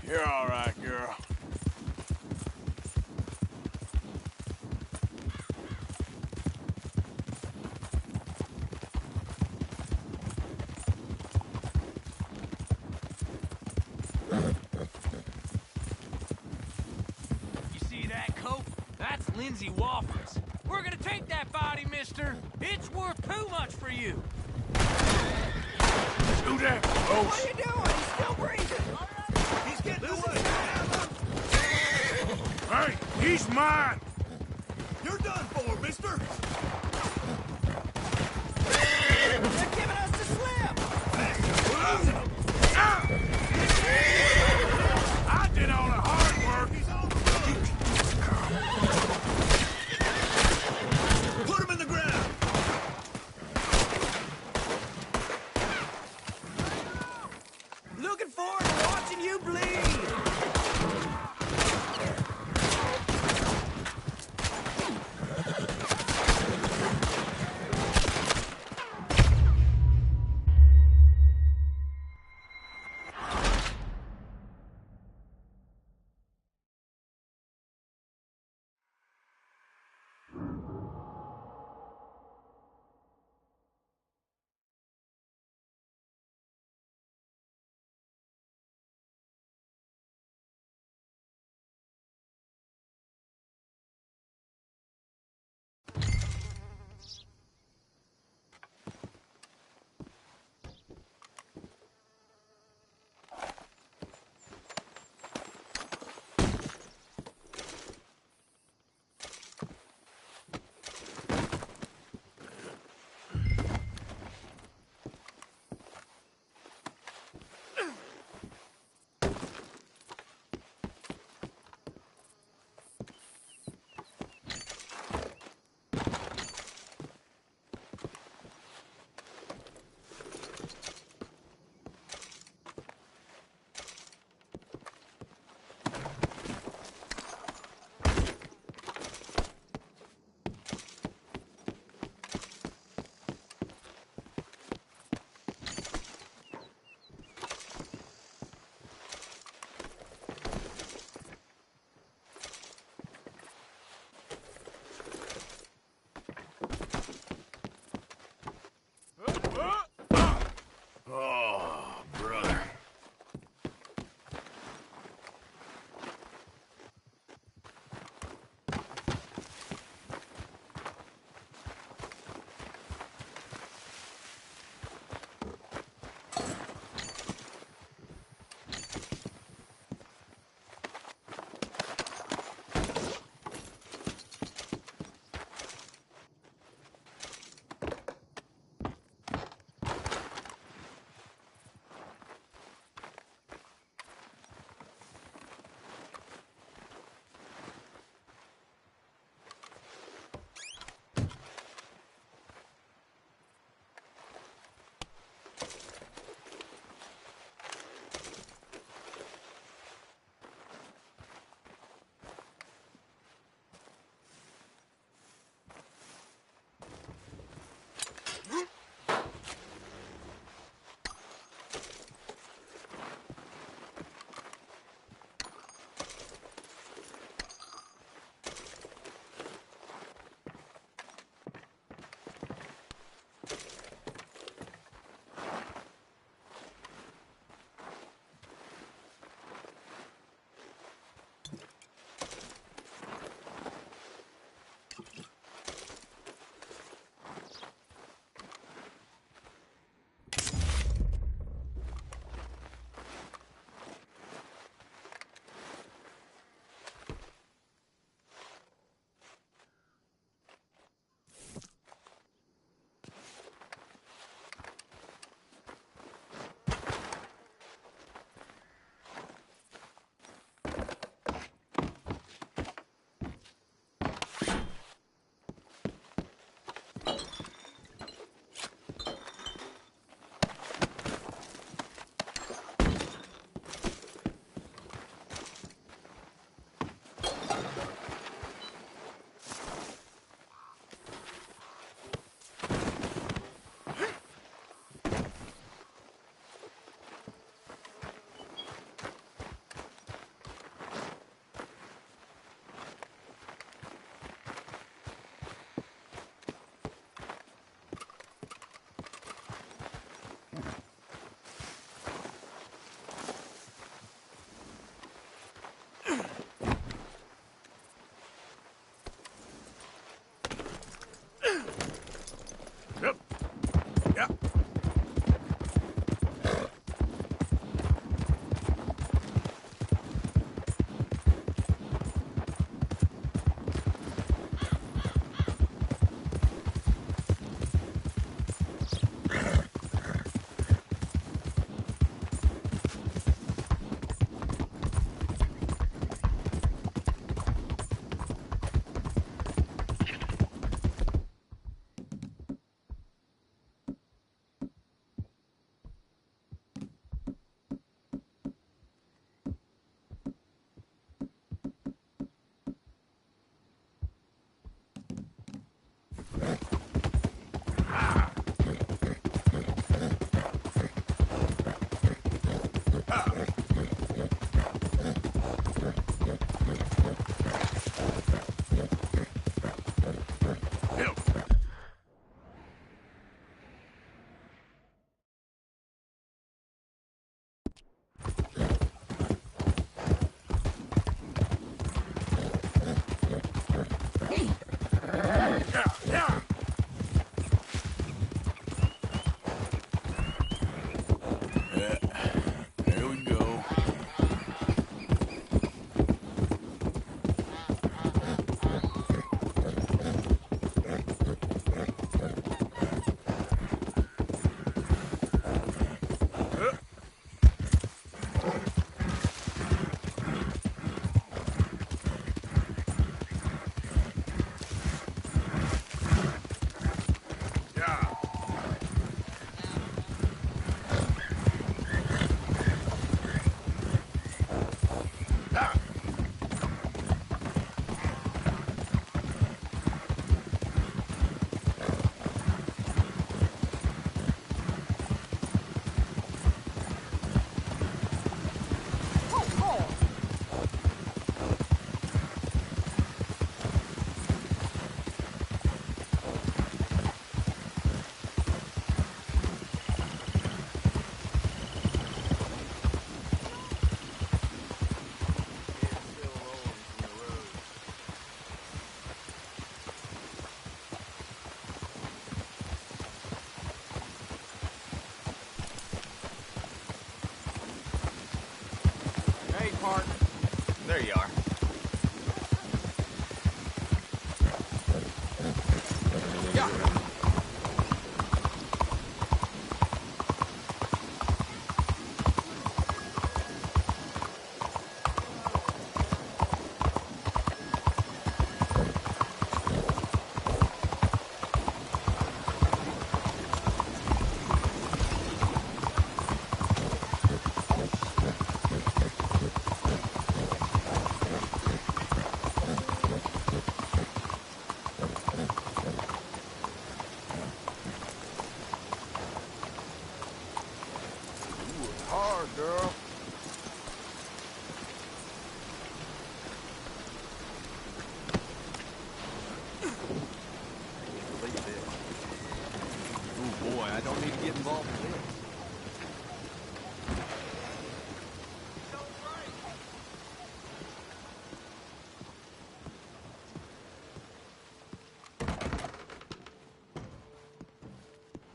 You're all right, girl. You see that coat? That's Lindsay Wofford's. We're gonna take that body, mister. It's worth too much for you. Do that, close. What are you doing? He's still breathing. He's getting away. Hey, he's mine. You're done for, mister. They're giving us the slip. I did all the hard work. Put him in the ground. Looking forward to watching you bleed.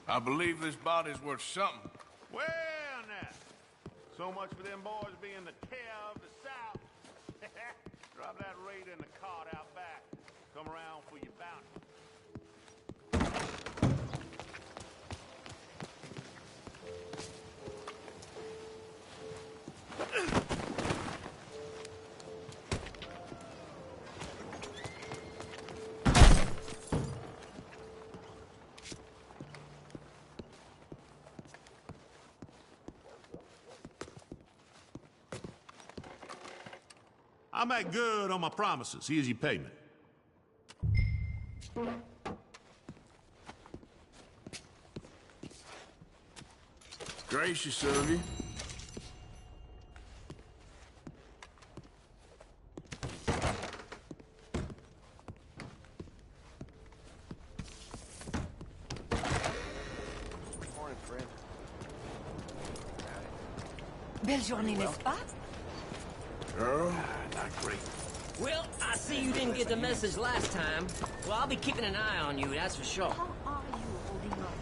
I believe this body's worth something. Well, now. So much for them boys being the terror of the South. Drop that raider in the cart out back. Come around for your bounty. I make good on my promises. Here's your payment. Gracious of you. Morning, friend. Belle journée, n'est-ce pas? Girl, not great. Well, I see you didn't get the message last time. Well, I'll be keeping an eye on you, that's for sure. How are you holding up?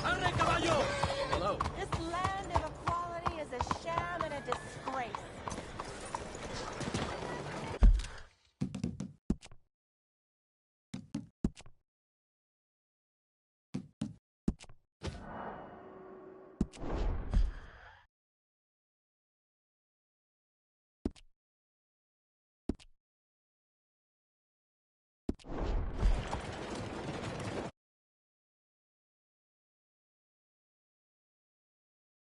Arre, caballo! Hello. This land of equality is a sham and a disgrace.